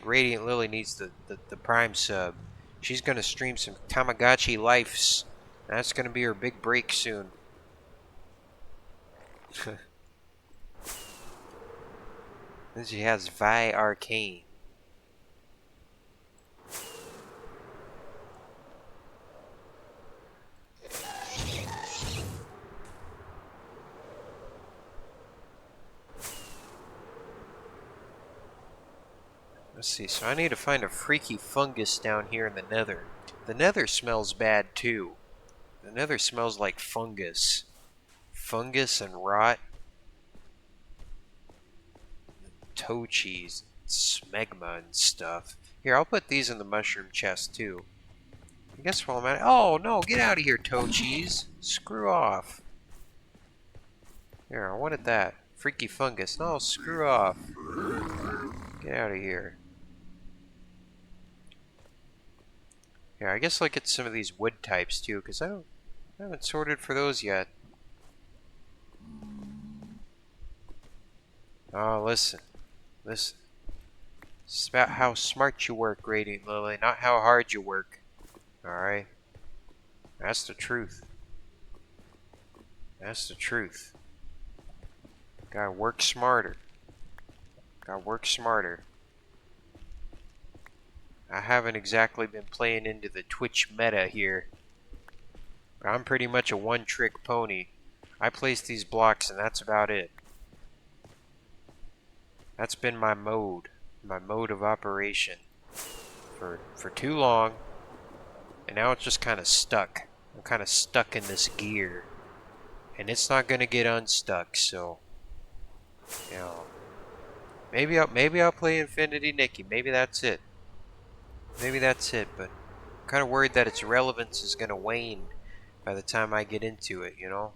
Radiant Lily needs the Prime sub. She's gonna stream some Tamagotchi Lifes. That's gonna be her big break soon. Then she has Vi Arcane. Let's see, so I need to find a freaky fungus down here in the nether. The nether smells bad too. The nether smells like fungus. Fungus and rot. Toe cheese, smegma and stuff. Here, I'll put these in the mushroom chest too. I guess while I'm at it. Oh no, get out of here, toe cheese. Screw off. Here, I wanted that. Freaky fungus. No, screw off. Get out of here. Here, I guess I'll get some of these wood types too, because I haven't sorted for those yet. Oh, listen. Listen. It's about how smart you work, Radiant Lily, not how hard you work. Alright? That's the truth. That's the truth. Gotta work smarter. Gotta work smarter. I haven't exactly been playing into the Twitch meta here. I'm pretty much a one-trick pony. I place these blocks and that's about it. That's been my mode of operation for too long, and now it's just kind of stuck. I'm kind of stuck in this gear, and it's not gonna get unstuck. So, you know, maybe I'll play Infinity Nikki. Maybe that's it. Maybe that's it. But I'm kind of worried that its relevance is gonna wane by the time I get into it. You know.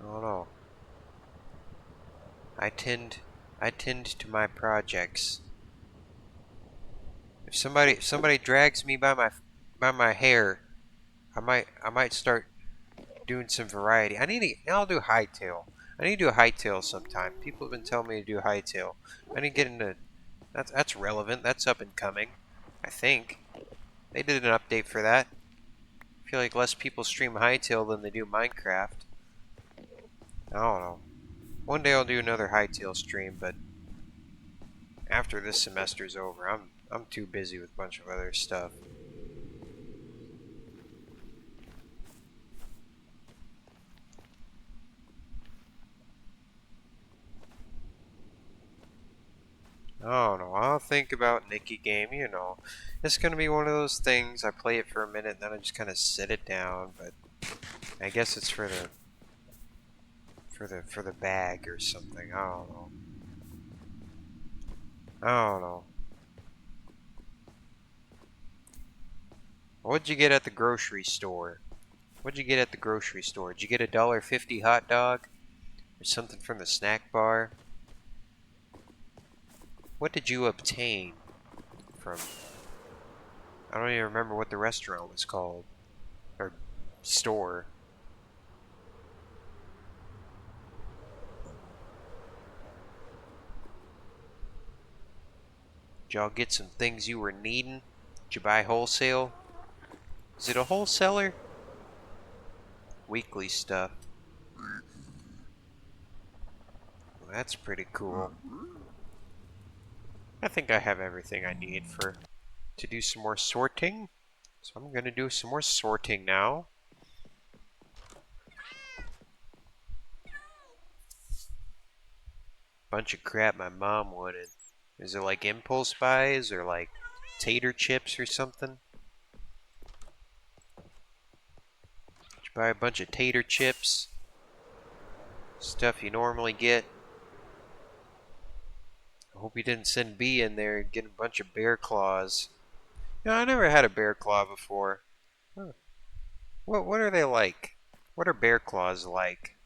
I don't know. I tend to my projects. If somebody drags me by my hair, I might start doing some variety. I'll do hightail. I need to do a hightail sometime. People have been telling me to do hightail. I need to get into that's relevant. That's up and coming. I think they did an update for that. I feel like less people stream hightail than they do Minecraft. I don't know. One day I'll do another hightail stream, but after this semester's over, I'm too busy with a bunch of other stuff. I don't know. I'll think about Nikki game, you know. It's gonna be one of those things. I play it for a minute, then I just kind of set it down. But I guess it's for the bag or something. I don't know. I don't know. What'd you get at the grocery store? What'd you get at the grocery store? Did you get a $1.50 hot dog? Or something from the snack bar? What did you obtain from... I don't even remember what the restaurant was called. Or store. Did y'all get some things you were needing? Did you buy wholesale? Is it a wholesaler? Weekly stuff. Well, that's pretty cool. I think I have everything I need to do some more sorting. So I'm gonna do some more sorting now. Bunch of crap my mom wanted. Is it like impulse buys or like tater chips or something? Did you buy a bunch of tater chips? Stuff you normally get. I hope you didn't send B in there and get a bunch of bear claws. No, I never had a bear claw before. Huh. What are they like? What are bear claws like?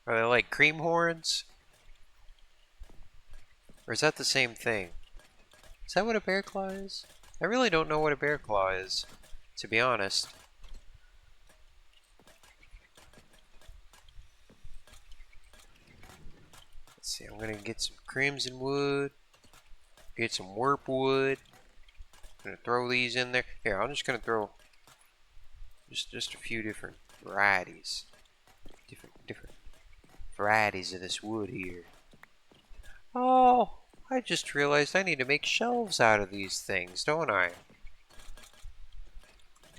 Are they like cream horns? Or is that the same thing? Is that what a bear claw is? I really don't know what a bear claw is, to be honest. Let's see, I'm gonna get some crimson wood, get some warp wood. I'm gonna throw these in there. Here, I'm just gonna throw just a few different varieties. Different varieties of this wood here. Oh, I just realized I need to make shelves out of these things, don't I?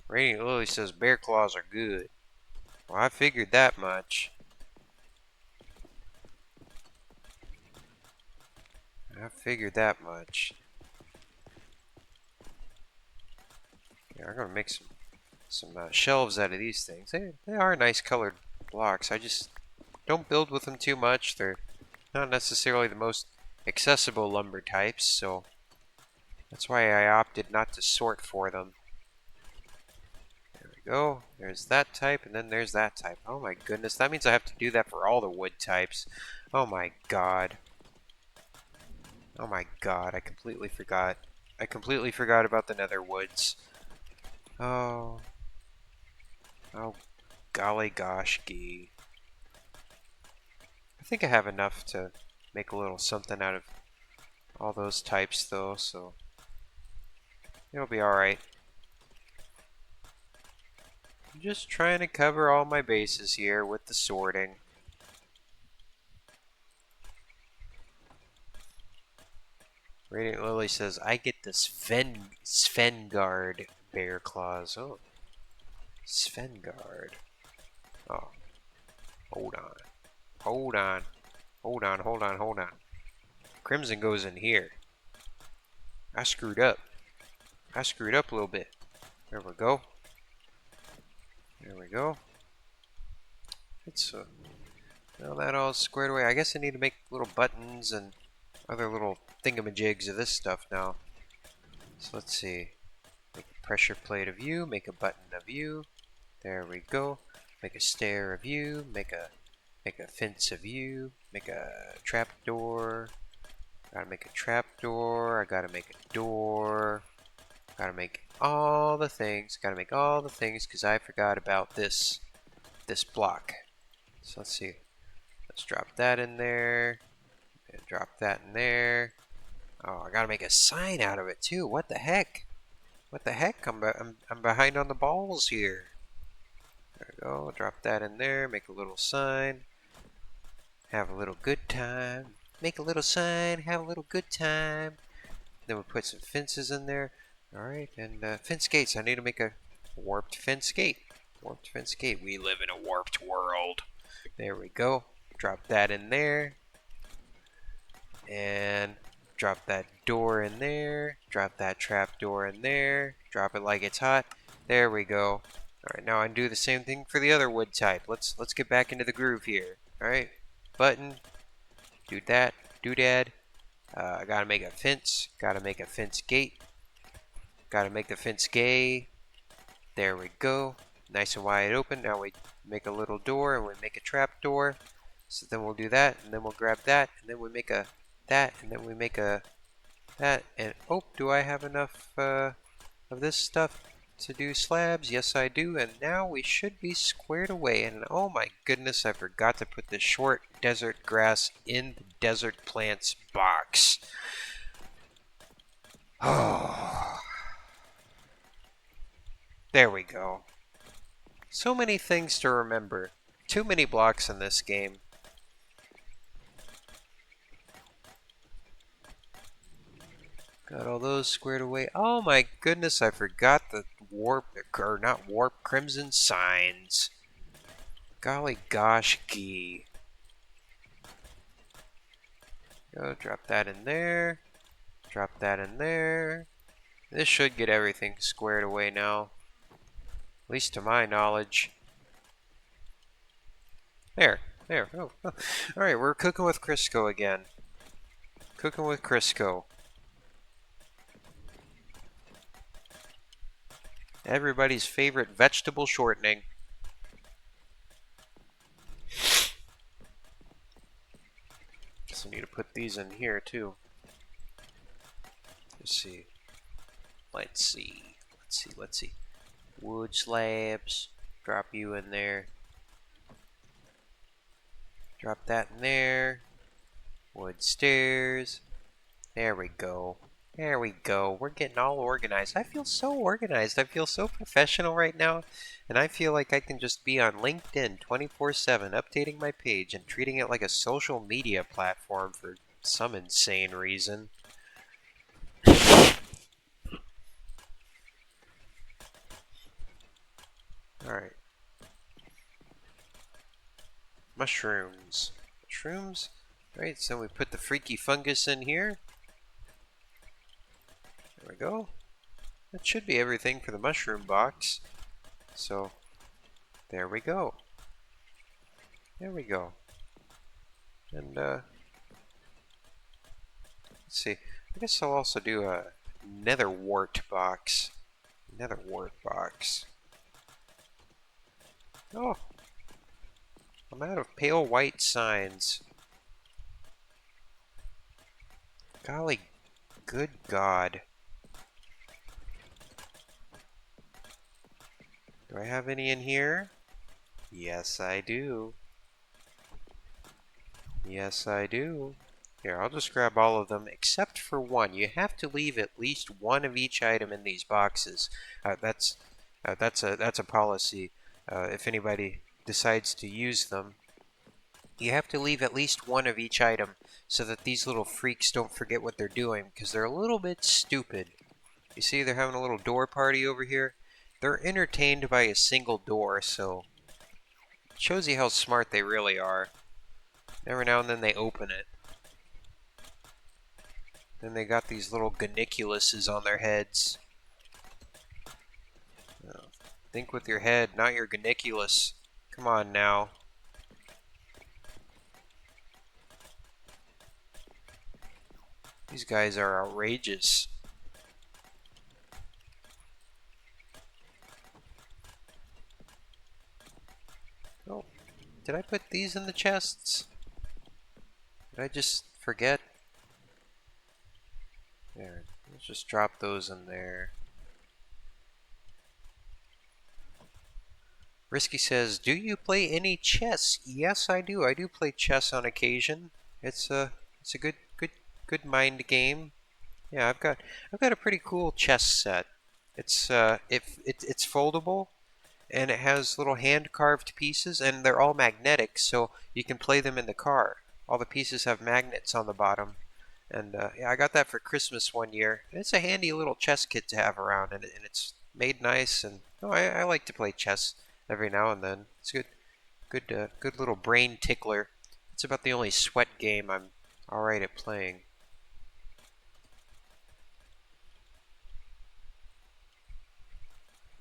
Radiant Lily says bear claws are good. Well, I figured that much. I figured that much. Yeah, I'm gonna make some shelves out of these things. They are nice colored blocks. I just don't build with them too much. They're not necessarily the most accessible lumber types, so that's why I opted not to sort for them. There we go. There's that type, and then there's that type. Oh my goodness, that means I have to do that for all the wood types. Oh my god. Oh my god, I completely forgot. I completely forgot about the nether woods. Oh. Oh, golly gosh gee. I think I have enough to make a little something out of all those types though, so it'll be alright. I'm just trying to cover all my bases here with the sorting. Radiant Lily says, I get the Svengard bear claws. Oh, Svengard. Oh, hold on. Hold on. Hold on, hold on, hold on. Crimson goes in here. I screwed up. I screwed up a little bit. There we go. There we go. It's now that all squared away. I guess I need to make little buttons and other little thingamajigs of this stuff now. So let's see. Make a pressure plate of you, make a button of you. There we go. Make a stair of you, make a fence of you, make a trapdoor. Gotta make a trapdoor, I gotta make a door. Gotta make all the things, because I forgot about this block. So let's see. Let's drop that in there. And drop that in there. Oh, I gotta make a sign out of it too. What the heck? What the heck? I'm behind on the balls here. There we go. Drop that in there. Make a little sign. Have a little good time. Make a little sign. Have a little good time. Then we put some fences in there. Alright, and fence gates. I need to make a warped fence gate. Warped fence gate. We live in a warped world. There we go. Drop that in there. And drop that door in there. Drop that trap door in there. Drop it like it's hot. There we go. Alright, now I can do the same thing for the other wood type. Let's get back into the groove here. Alright. Button. Do that. Doodad. I gotta make a fence. Gotta make a fence gate. Gotta make the fence gay. There we go. Nice and wide open. Now we make a little door and we make a trap door. So then we'll do that, and then we'll grab that, and then we make a that, and then we make a that, and oh, do I have enough of this stuff to do slabs? Yes, I do, and now we should be squared away. And oh my goodness, I forgot to put the short desert grass in the desert plants box. Oh. There we go. So many things to remember. Too many blocks in this game. Got all those squared away. Oh my goodness, I forgot the crimson signs. Golly gosh gee. Go, drop that in there. Drop that in there. This should get everything squared away now. At least to my knowledge. There. Oh. Alright, we're cooking with Crisco again. Cooking with Crisco. Everybody's favorite vegetable shortening. So I need to put these in here too. Let's see. Let's see. Wood slabs. Drop you in there. Drop that in there. Wood stairs. There we go. There we go. We're getting all organized. I feel so organized. I feel so professional right now. And I feel like I can just be on LinkedIn 24/7, updating my page and treating it like a social media platform for some insane reason. Alright. Mushrooms. Mushrooms? Right, so we put the freaky fungus in here. There we go. That should be everything for the mushroom box. So, there we go. There we go. And, let's see. I guess I'll also do a nether wart box. Nether wart box. Oh! I'm out of pale white signs. Golly, good God. Do I have any in here? Yes, I do. Yes, I do. Here, I'll just grab all of them except for one. You have to leave at least one of each item in these boxes. That's a policy. If anybody decides to use them, you have to leave at least one of each item so that these little freaks don't forget what they're doing, because they're a little bit stupid. You see, they're having a little door party over here. They're entertained by a single door, so it shows you how smart they really are. Every now and then they open it. Then they got these little gunniculuses on their heads. Oh, think with your head, not your gunniculus. Come on now. These guys are outrageous. Oh, did I put these in the chests? Did I just forget? There, let's just drop those in there. Risky says, "Do you play any chess?" Yes, I do. I do play chess on occasion. It's a good mind game. Yeah, I've got a pretty cool chess set. It's foldable, and it has little hand carved pieces, and they're all magnetic, so you can play them in the car. All the pieces have magnets on the bottom. And yeah, I got that for Christmas one year. It's a handy little chess kit to have around, and it's made nice. And oh, I like to play chess every now and then. It's good little brain tickler. It's about the only sweat game I'm all right at playing.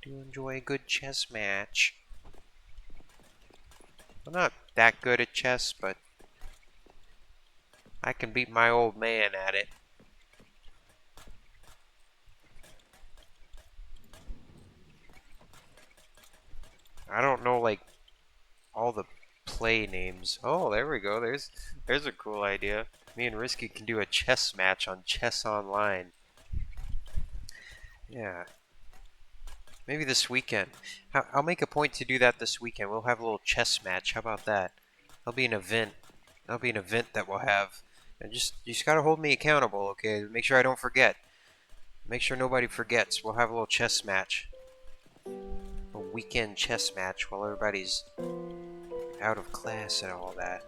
Do enjoy a good chess match. I'm not that good at chess, but I can beat my old man at it. I don't know like all the play names. Oh, there we go. There's a cool idea. Me and Risky can do a chess match on Chess Online. Yeah. Maybe this weekend. I'll make a point to do that this weekend. We'll have a little chess match. How about that? That'll be an event. That'll be an event that we'll have. And you just gotta hold me accountable, okay? Make sure I don't forget. Make sure nobody forgets. We'll have a little chess match. A weekend chess match while everybody's out of class and all that.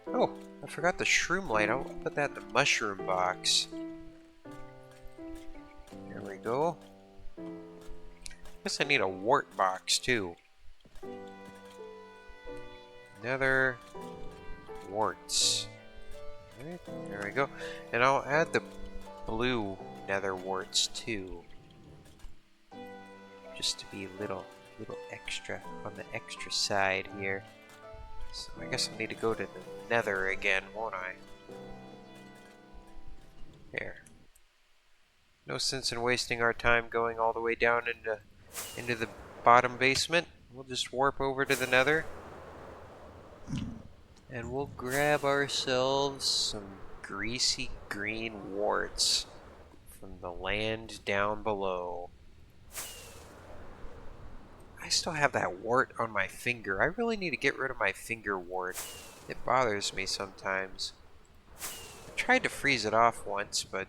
Oh, I forgot the shroom light. I'll put that in the mushroom box. There we go. Guess I need a wart box too. Nether warts. Right, there we go. And I'll add the blue nether warts too. Just to be a little extra on the extra side here. So I guess I'll need to go to the nether again, won't I? There. No sense in wasting our time going all the way down into the bottom basement. We'll just warp over to the nether. And we'll grab ourselves some greasy green warts from the land down below. I still have that wart on my finger. I really need to get rid of my finger wart. It bothers me sometimes. I tried to freeze it off once, but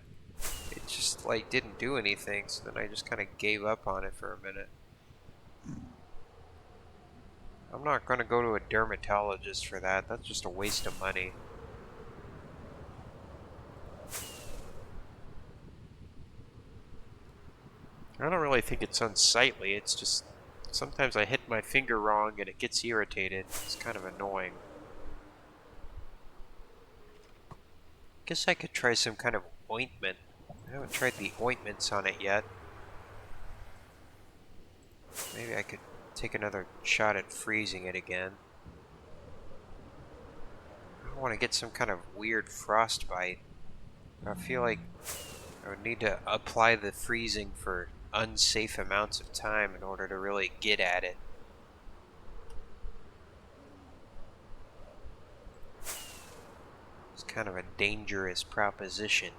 it just like didn't do anything, so then I just kind of gave up on it for a minute. I'm not going to go to a dermatologist for that. That's just a waste of money. I don't really think it's unsightly. It's just sometimes I hit my finger wrong and it gets irritated. It's kind of annoying. Guess I could try some kind of ointment. I haven't tried the ointments on it yet. Maybe I could take another shot at freezing it again. I want to get some kind of weird frostbite. I feel like I would need to apply the freezing for unsafe amounts of time in order to really get at it. It's kind of a dangerous proposition.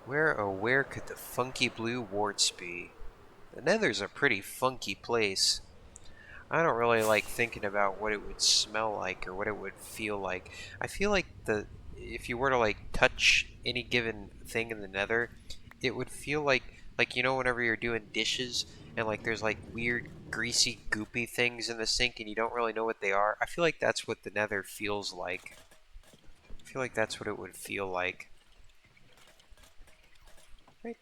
Where, oh where could the funky blue warts be? The Nether's a pretty funky place. I don't really like thinking about what it would smell like or what it would feel like. I feel like if you were to like touch any given thing in the Nether, it would feel like you know whenever you're doing dishes and like there's like weird greasy goopy things in the sink and you don't really know what they are. I feel like that's what the Nether feels like. I feel like that's what it would feel like. Right.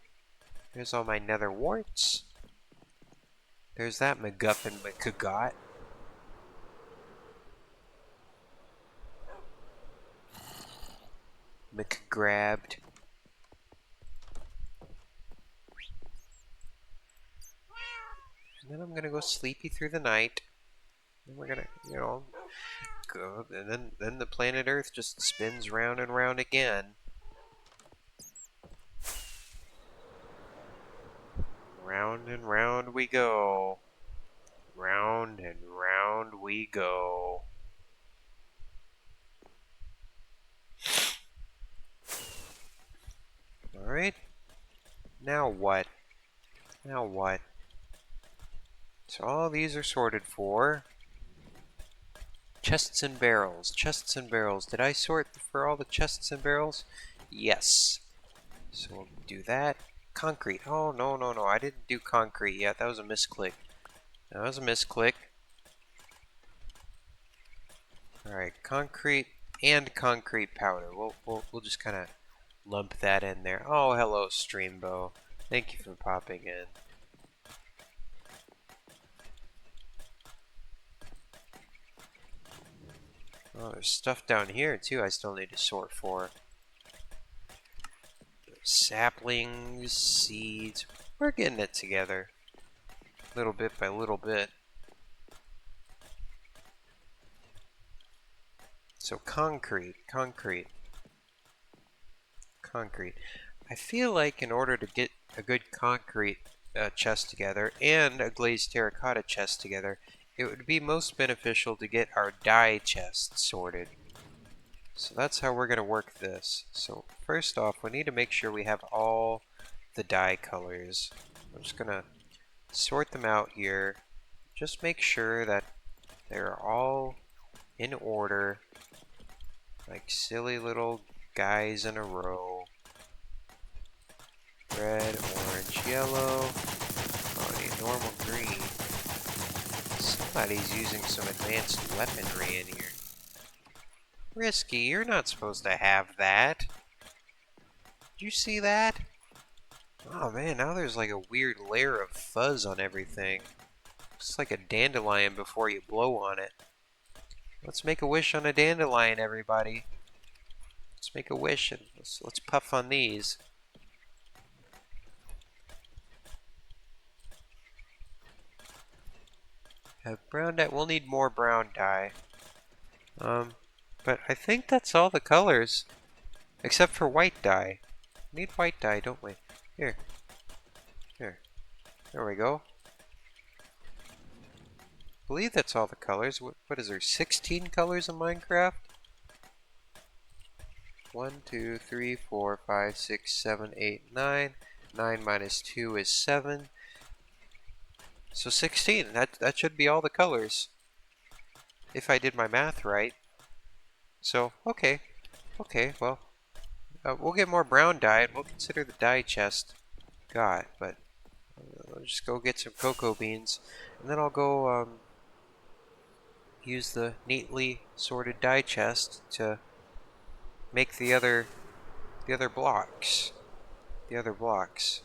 There's all my Nether warts. There's that MacGuffin McGugot. McGrabbed. And then I'm gonna go sleepy through the night. And we're gonna, you know, go. And then the planet Earth just spins round and round again. Round and round we go. Round and round we go. Alright. Now what? Now what? So all these are sorted for. Chests and barrels. Chests and barrels. Did I sort for all the chests and barrels? Yes. So we'll do that. Concrete. Oh, no, no, no. I didn't do concrete yet. That was a misclick. That was a misclick. Alright, concrete and concrete powder. We'll just kind of lump that in there. Oh, hello, Streambo. Thank you for popping in. Oh, there's stuff down here, too, I still need to sort for. Saplings, seeds. We're getting it together. Little bit by little bit. So concrete. I feel like in order to get a good concrete chest together and a glazed terracotta chest together, it would be most beneficial to get our dye chest sorted. So that's how we're going to work this. So first off, we need to make sure we have all the dye colors. I'm just going to sort them out here. Just make sure that they're all in order, like silly little guys in a row. Red, orange, yellow. Oh, I need normal green. Somebody's using some advanced weaponry in here. Risky, you're not supposed to have that. Did you see that? Oh man, now there's like a weird layer of fuzz on everything. It's like a dandelion before you blow on it. Let's make a wish on a dandelion, everybody. Let's make a wish and let's puff on these. Have brown dye. We'll need more brown dye. But I think that's all the colors. Except for white dye. We need white dye, don't we? Here. Here. There we go. I believe that's all the colors. What is there? 16 colors in Minecraft? 1, 2, 3, 4, 5, 6, 7, 8, 9. 9 minus 2 is 7. So 16. That should be all the colors, if I did my math right. So, okay. Okay, well, we'll get more brown dye, and we'll consider the dye chest got, but I'll just go get some cocoa beans, and then I'll go use the neatly sorted dye chest to make the other blocks. The other blocks.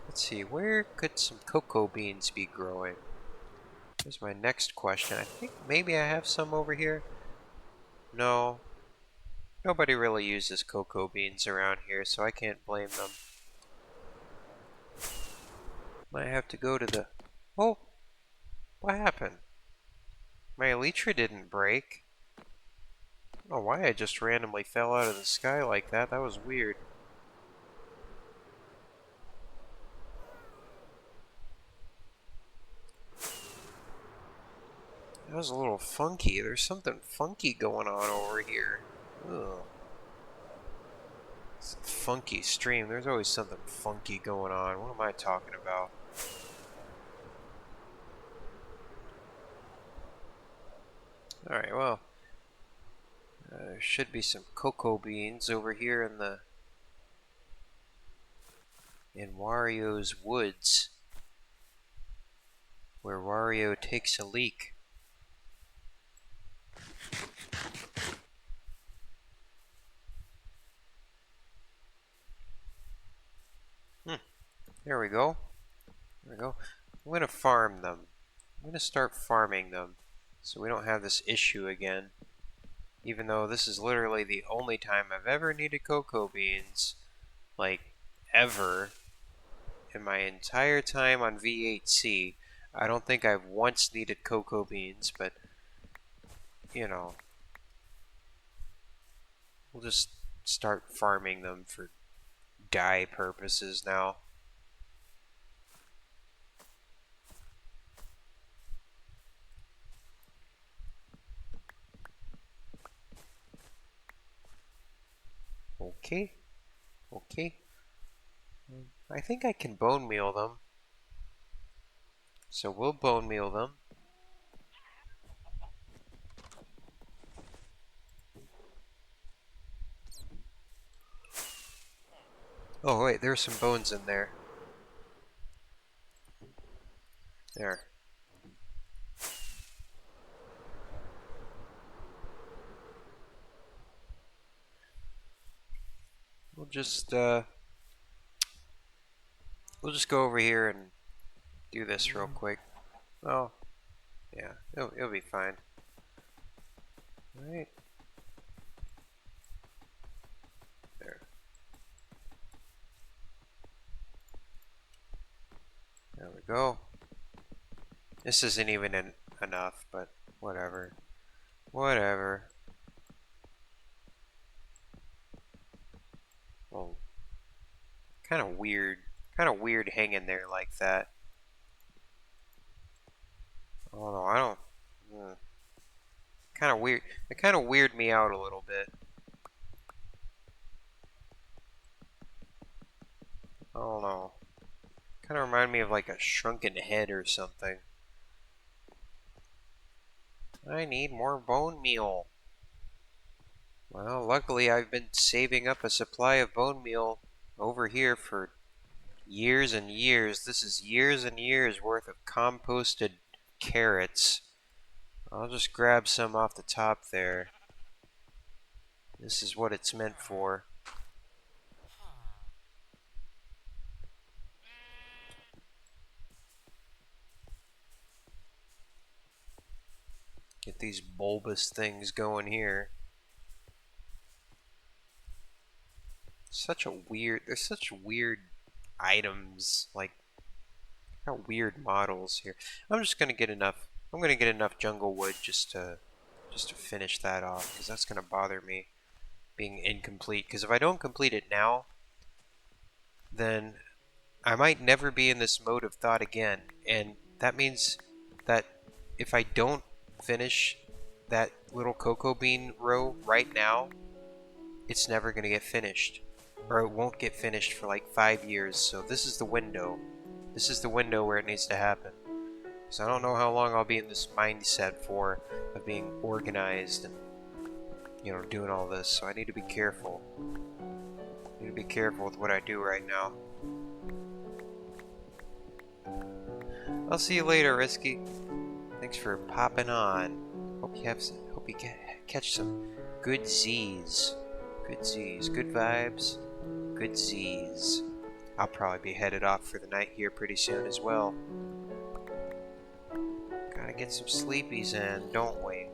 Let's see, where could some cocoa beans be growing? Here's my next question. I think maybe I have some over here. No, nobody really uses cocoa beans around here, so I can't blame them. Might have to go to the... Oh! What happened? My elytra didn't break. I don't know why I just randomly fell out of the sky like that. That was weird. That was a little funky. There's something funky going on over here. Ugh. It's a funky stream. There's always something funky going on. What am I talking about? Alright, well, there should be some cocoa beans over here in Wario's woods, where Wario takes a leak. There we go. There we go. I'm going to farm them. I'm going to start farming them so we don't have this issue again. Even though this is literally the only time I've ever needed cocoa beans, like, ever, in my entire time on V8C. I don't think I've once needed cocoa beans, but, you know, we'll just start farming them for dye purposes now. Okay. Okay. I think I can bone meal them. So we'll bone meal them. Oh wait, there's some bones in there. There. We'll just go over here and do this real quick. Oh, yeah, it'll be fine. All right. There. There we go. This isn't even enough, but whatever. Whatever. Well, kind of weird hanging there like that. Oh no, I don't. Kind of weird. It kind of weirded me out a little bit. I don't know. Kind of remind me of like a shrunken head or something. I need more bone meal. Well, luckily I've been saving up a supply of bone meal over here for years and years. This is years and years worth of composted carrots. I'll just grab some off the top there. This is what it's meant for. Get these bulbous things going here. There's such weird items, like, how weird models here. I'm gonna get enough jungle wood just to finish that off, because that's gonna bother me being incomplete. Because if I don't complete it now, then I might never be in this mode of thought again, and that means that if I don't finish that little cocoa bean row right now, it's never gonna get finished. or it won't get finished for like 5 years. So this is the window. This is the window where it needs to happen. So I don't know how long I'll be in this mindset for of being organized and, you know, doing all this. So I need to be careful. I need to be careful with what I do right now. I'll see you later, Risky. Thanks for popping on. Hope you catch some good Z's. Good Z's. Good vibes. Good Z's. I'll probably be headed off for the night here pretty soon as well. Gotta get some sleepies in, don't we?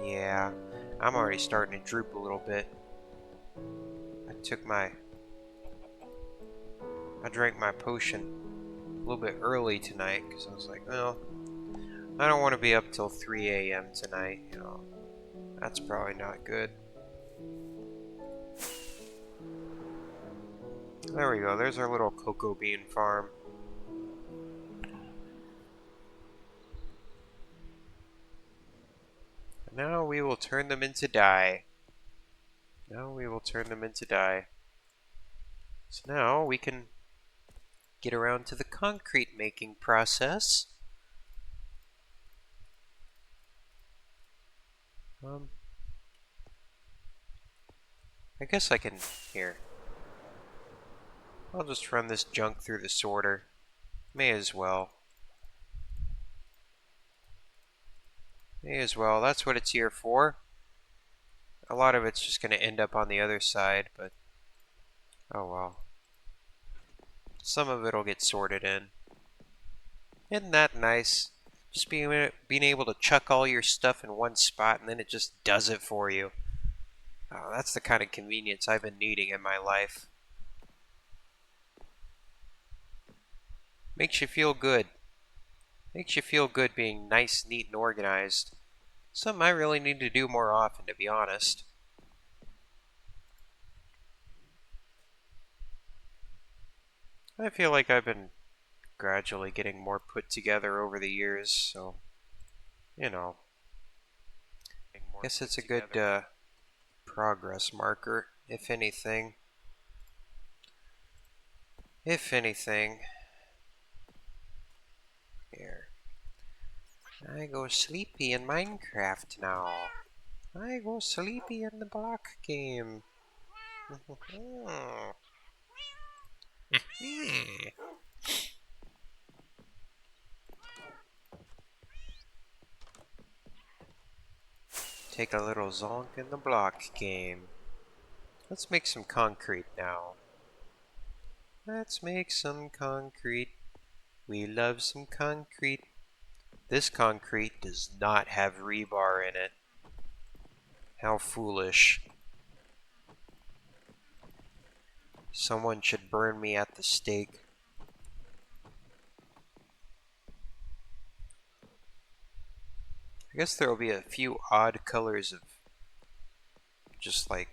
Yeah, I'm already starting to droop a little bit. I drank my potion a little bit early tonight because I was like, well, I don't want to be up till 3 a.m. tonight, you know. That's probably not good. There we go, there's our little cocoa bean farm. Now we will turn them into dye. So now we can get around to the concrete making process. I guess I can, here. I'll just run this junk through the sorter. May as well. That's what it's here for. A lot of it's just going to end up on the other side, but oh well. Some of it'll get sorted in. Isn't that nice? Just being able to chuck all your stuff in one spot and then it just does it for you. Oh, that's the kind of convenience I've been needing in my life. Makes you feel good. Makes you feel good being nice, neat, and organized. Something I really need to do more often, to be honest. I feel like I've been gradually getting more put together over the years, so, you know. I guess it's a good progress marker, if anything. If anything. Here. I go sleepy in Minecraft now. I go sleepy in the block game. Take a little zonk in the block game. Let's make some concrete now. Let's make some concrete. We love some concrete. This concrete does not have rebar in it. How foolish. Someone should burn me at the stake. I guess there will be a few odd colors of just like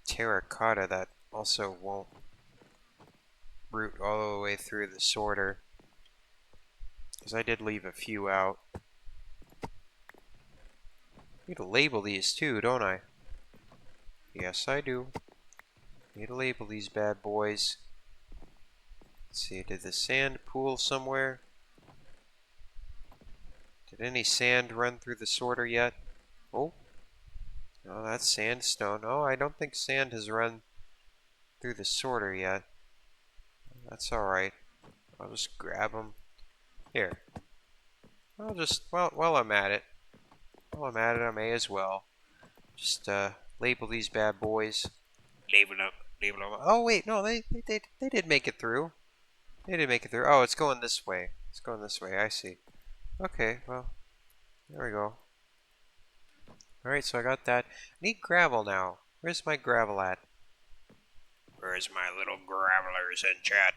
terracotta that also won't route all the way through the sorter. Because I did leave a few out. Need to label these too, don't I? Yes, I do. Need to label these bad boys. Let's see, did the sand pool somewhere? Did any sand run through the sorter yet? Oh. No, that's sandstone. Oh, I don't think sand has run through the sorter yet. That's alright. I'll just grab them. Here. I'll just, while I'm at it. I may as well. Just, label these bad boys. Label them. Oh, wait, no, they did make it through. They did make it through. Oh, it's going this way. I see. Okay, well, there we go. Alright, so I got that. I need gravel now. Where's my gravel at? Where's my little gravelers in chat?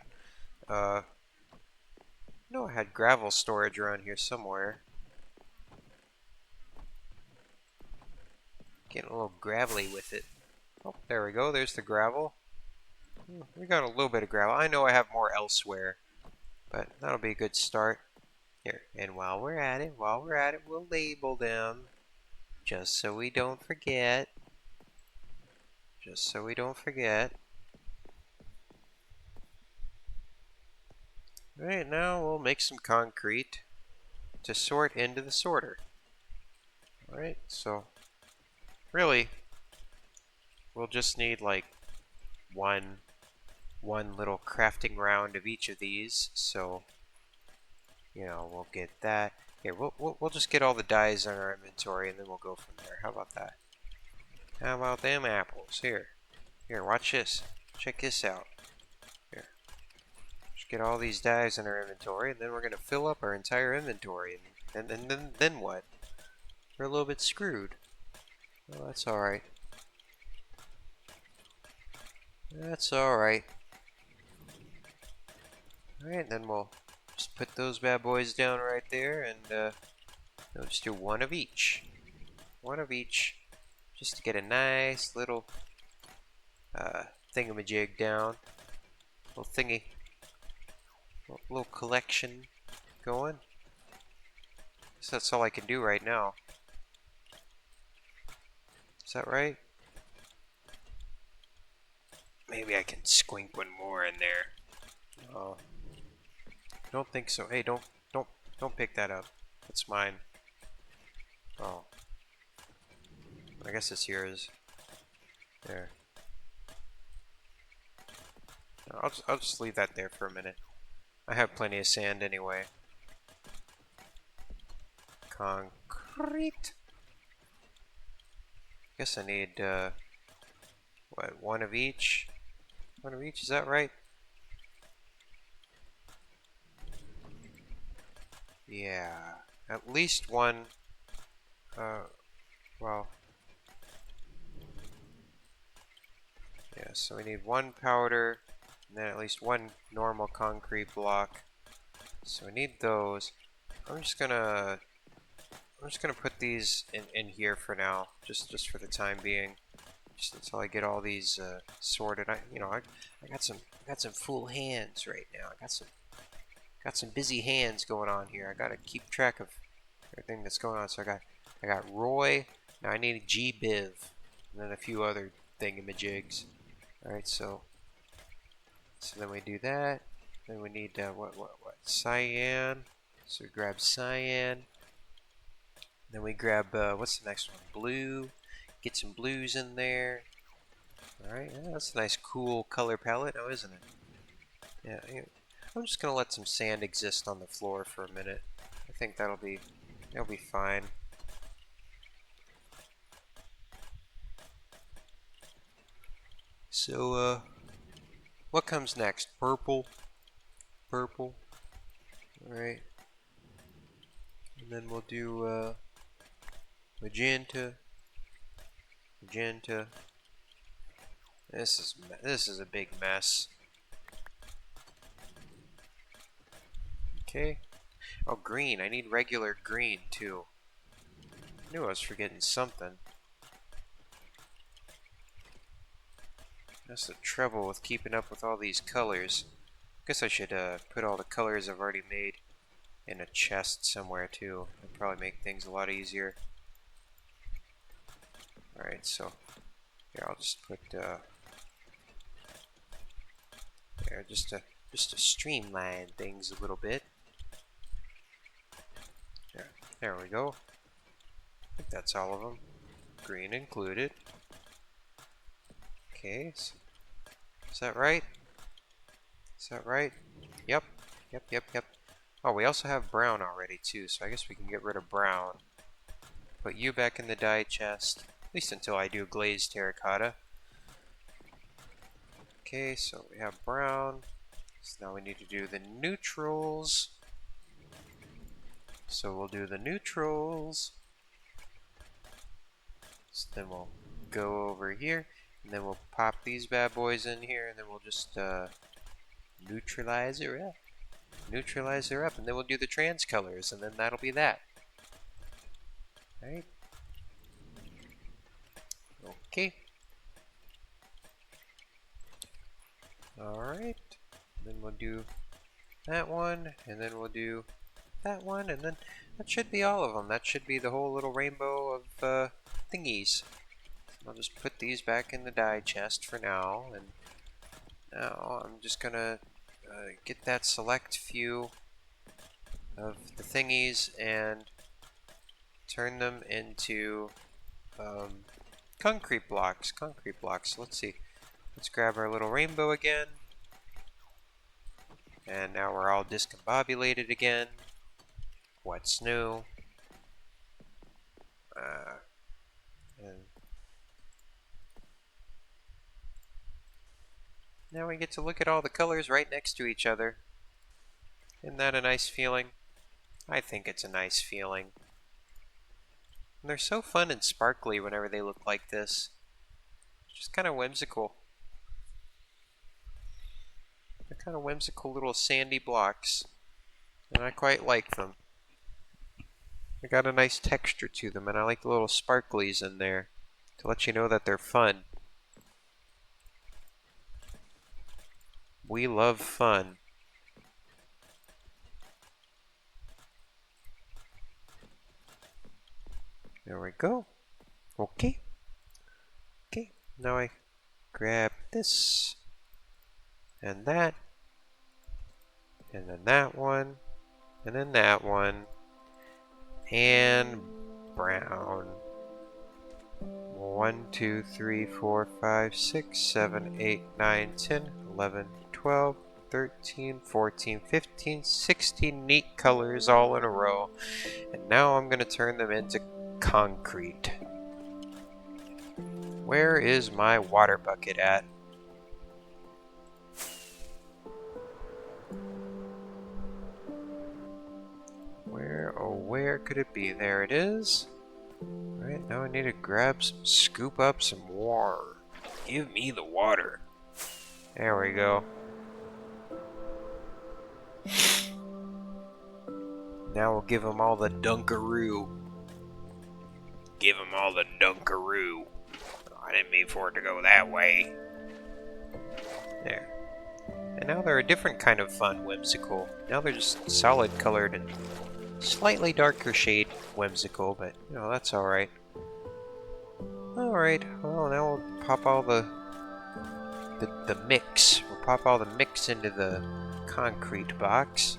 No, I had gravel storage around here somewhere. Getting a little gravelly with it. Oh, there we go. There's the gravel. We got a little bit of gravel. I know I have more elsewhere, but that'll be a good start. Here, and while we're at it, we'll label them, just so we don't forget. just so we don't forget. Alright, now we'll make some concrete to sort into the sorter. Alright, so really, we'll just need like one little crafting round of each of these. So, you know, we'll get that. Here, we'll just get all the dyes in our inventory, and then we'll go from there. How about that? How about them apples? Here, watch this. Check this out. Here, just get all these dyes in our inventory, and then we're gonna fill up our entire inventory. And then what? We're a little bit screwed. Well, that's all right. That's all right. All right, then we'll just put those bad boys down right there, and we'll just do one of each. One of each, just to get a nice little thingamajig down. Little thingy. Little collection going. So that's all I can do right now. Is that right? Maybe I can squink one more in there. Oh, don't think so. Hey, don't pick that up. That's mine. Oh, I guess it's yours. There. I'll just leave that there for a minute. I have plenty of sand anyway. Concrete. Guess I need what, one of each? One of each, is that right? Yeah, at least one. Well, yeah, so we need one powder, and then at least one normal concrete block. So we need those. I'm just gonna put these in here for now, just for the time being, just until I get all these sorted. I got some full hands right now. I got some busy hands going on here. I gotta keep track of everything that's going on. So I got Roy. Now I need G-Biv, and then a few other thingamajigs. All right, so then we do that. Then we need what cyan. So we grab cyan. Then we grab what's the next one? Blue. Get some blues in there. All right, yeah, that's a nice cool color palette, now isn't it? Yeah. I'm just gonna let some sand exist on the floor for a minute. I think that'll be fine. So what comes next? Purple. Purple. All right. And then we'll do magenta. Magenta. This is a big mess. Okay. Oh, green. I need regular green too. I knew I was forgetting something. That's the trouble with keeping up with all these colors. Guess I should put all the colors I've already made in a chest somewhere too. It'd probably make things a lot easier. Alright, so here I'll just put there just to streamline things a little bit. There we go. I think that's all of them. Green included. Okay, so, is that right? Is that right? Yep. Oh, we also have brown already too, so I guess we can get rid of brown. Put you back in the dye chest, at least until I do glazed terracotta. Okay, so we have brown. So now we need to do the neutrals. So we'll do the neutrals. So then we'll go over here, and then we'll pop these bad boys in here, and then we'll just neutralize her up. Neutralize her up, and then we'll do the trans colors, and then that'll be that. Right? Okay. Alright. Then we'll do that one, and then we'll do that one, and then that should be all of them. That should be the whole little rainbow of thingies. I'll just put these back in the die chest for now, and now I'm just gonna get that select few of the thingies and turn them into concrete blocks. Let's see. Let's grab our little rainbow again. And now we're all discombobulated again. What's new? And now we get to look at all the colors right next to each other. Isn't that a nice feeling? I think it's a nice feeling. And they're so fun and sparkly whenever they look like this. It's just kind of whimsical. They're kind of whimsical little sandy blocks. And I quite like them. They got a nice texture to them, and I like the little sparklies in there to let you know that they're fun. We love fun. There we go. Okay. Okay, now I grab this, and that, and then that one, and then that one, and brown. 1, 2, 3, 4, 5, 6, 7, 8, 9, 10, 11, 12, 13, 14, 15, 16 neat colors all in a row. And now I'm going to turn them into concrete. Where is my water bucket at? Where could it be? There it is. Alright, now I need to scoop up some water. Give me the water. There we go. Now we'll give them all the Dunkaroo. Give them all the Dunkaroo. Oh, I didn't mean for it to go that way. There. And now they're a different kind of fun whimsical. Now they're just solid colored and slightly darker shade whimsical, but you know, that's alright. Alright, well now we'll pop all the mix. We'll pop all the mix into the concrete box.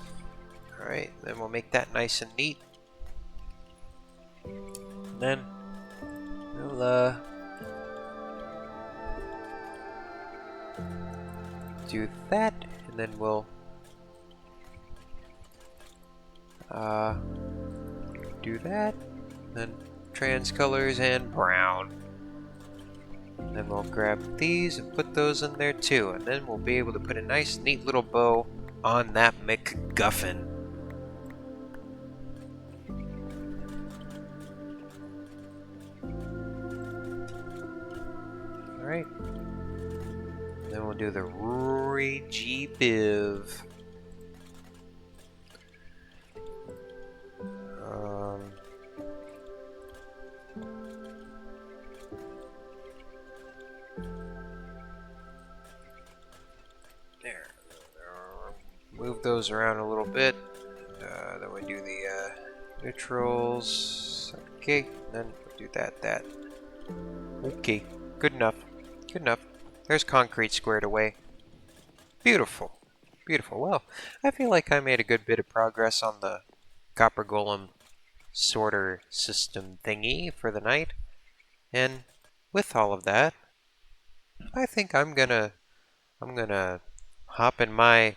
Alright, then we'll make that nice and neat. And then we'll do that, and then we'll do that, then trans colors and brown. And then we'll grab these and put those in there too, and then we'll be able to put a nice neat little bow on that McGuffin. Alright. Then we'll do the Rory G. Biv. There. Move those around a little bit. Then we do the neutrals. Okay, then we'll do that. Okay, good enough. Good enough. There's concrete squared away. Beautiful. Beautiful. Well, I feel like I made a good bit of progress on the copper golem sorter system thingy for the night. And with all of that, I think I'm gonna hop in my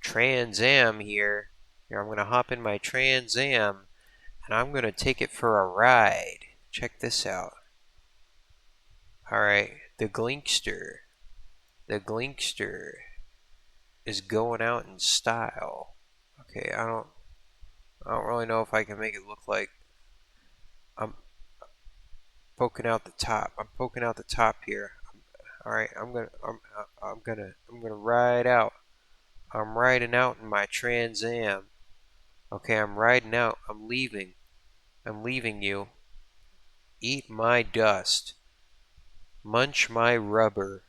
Trans Am here. I'm gonna hop in my Trans Am and I'm gonna take it for a ride. Check this out. Alright, the Glinkster is going out in style. Okay, I don't really know if I can make it look like I'm poking out the top. I'm poking out the top here. All right, I'm gonna ride out. I'm riding out in my Trans Am. Okay, I'm riding out. I'm leaving. I'm leaving you. Eat my dust. Munch my rubber.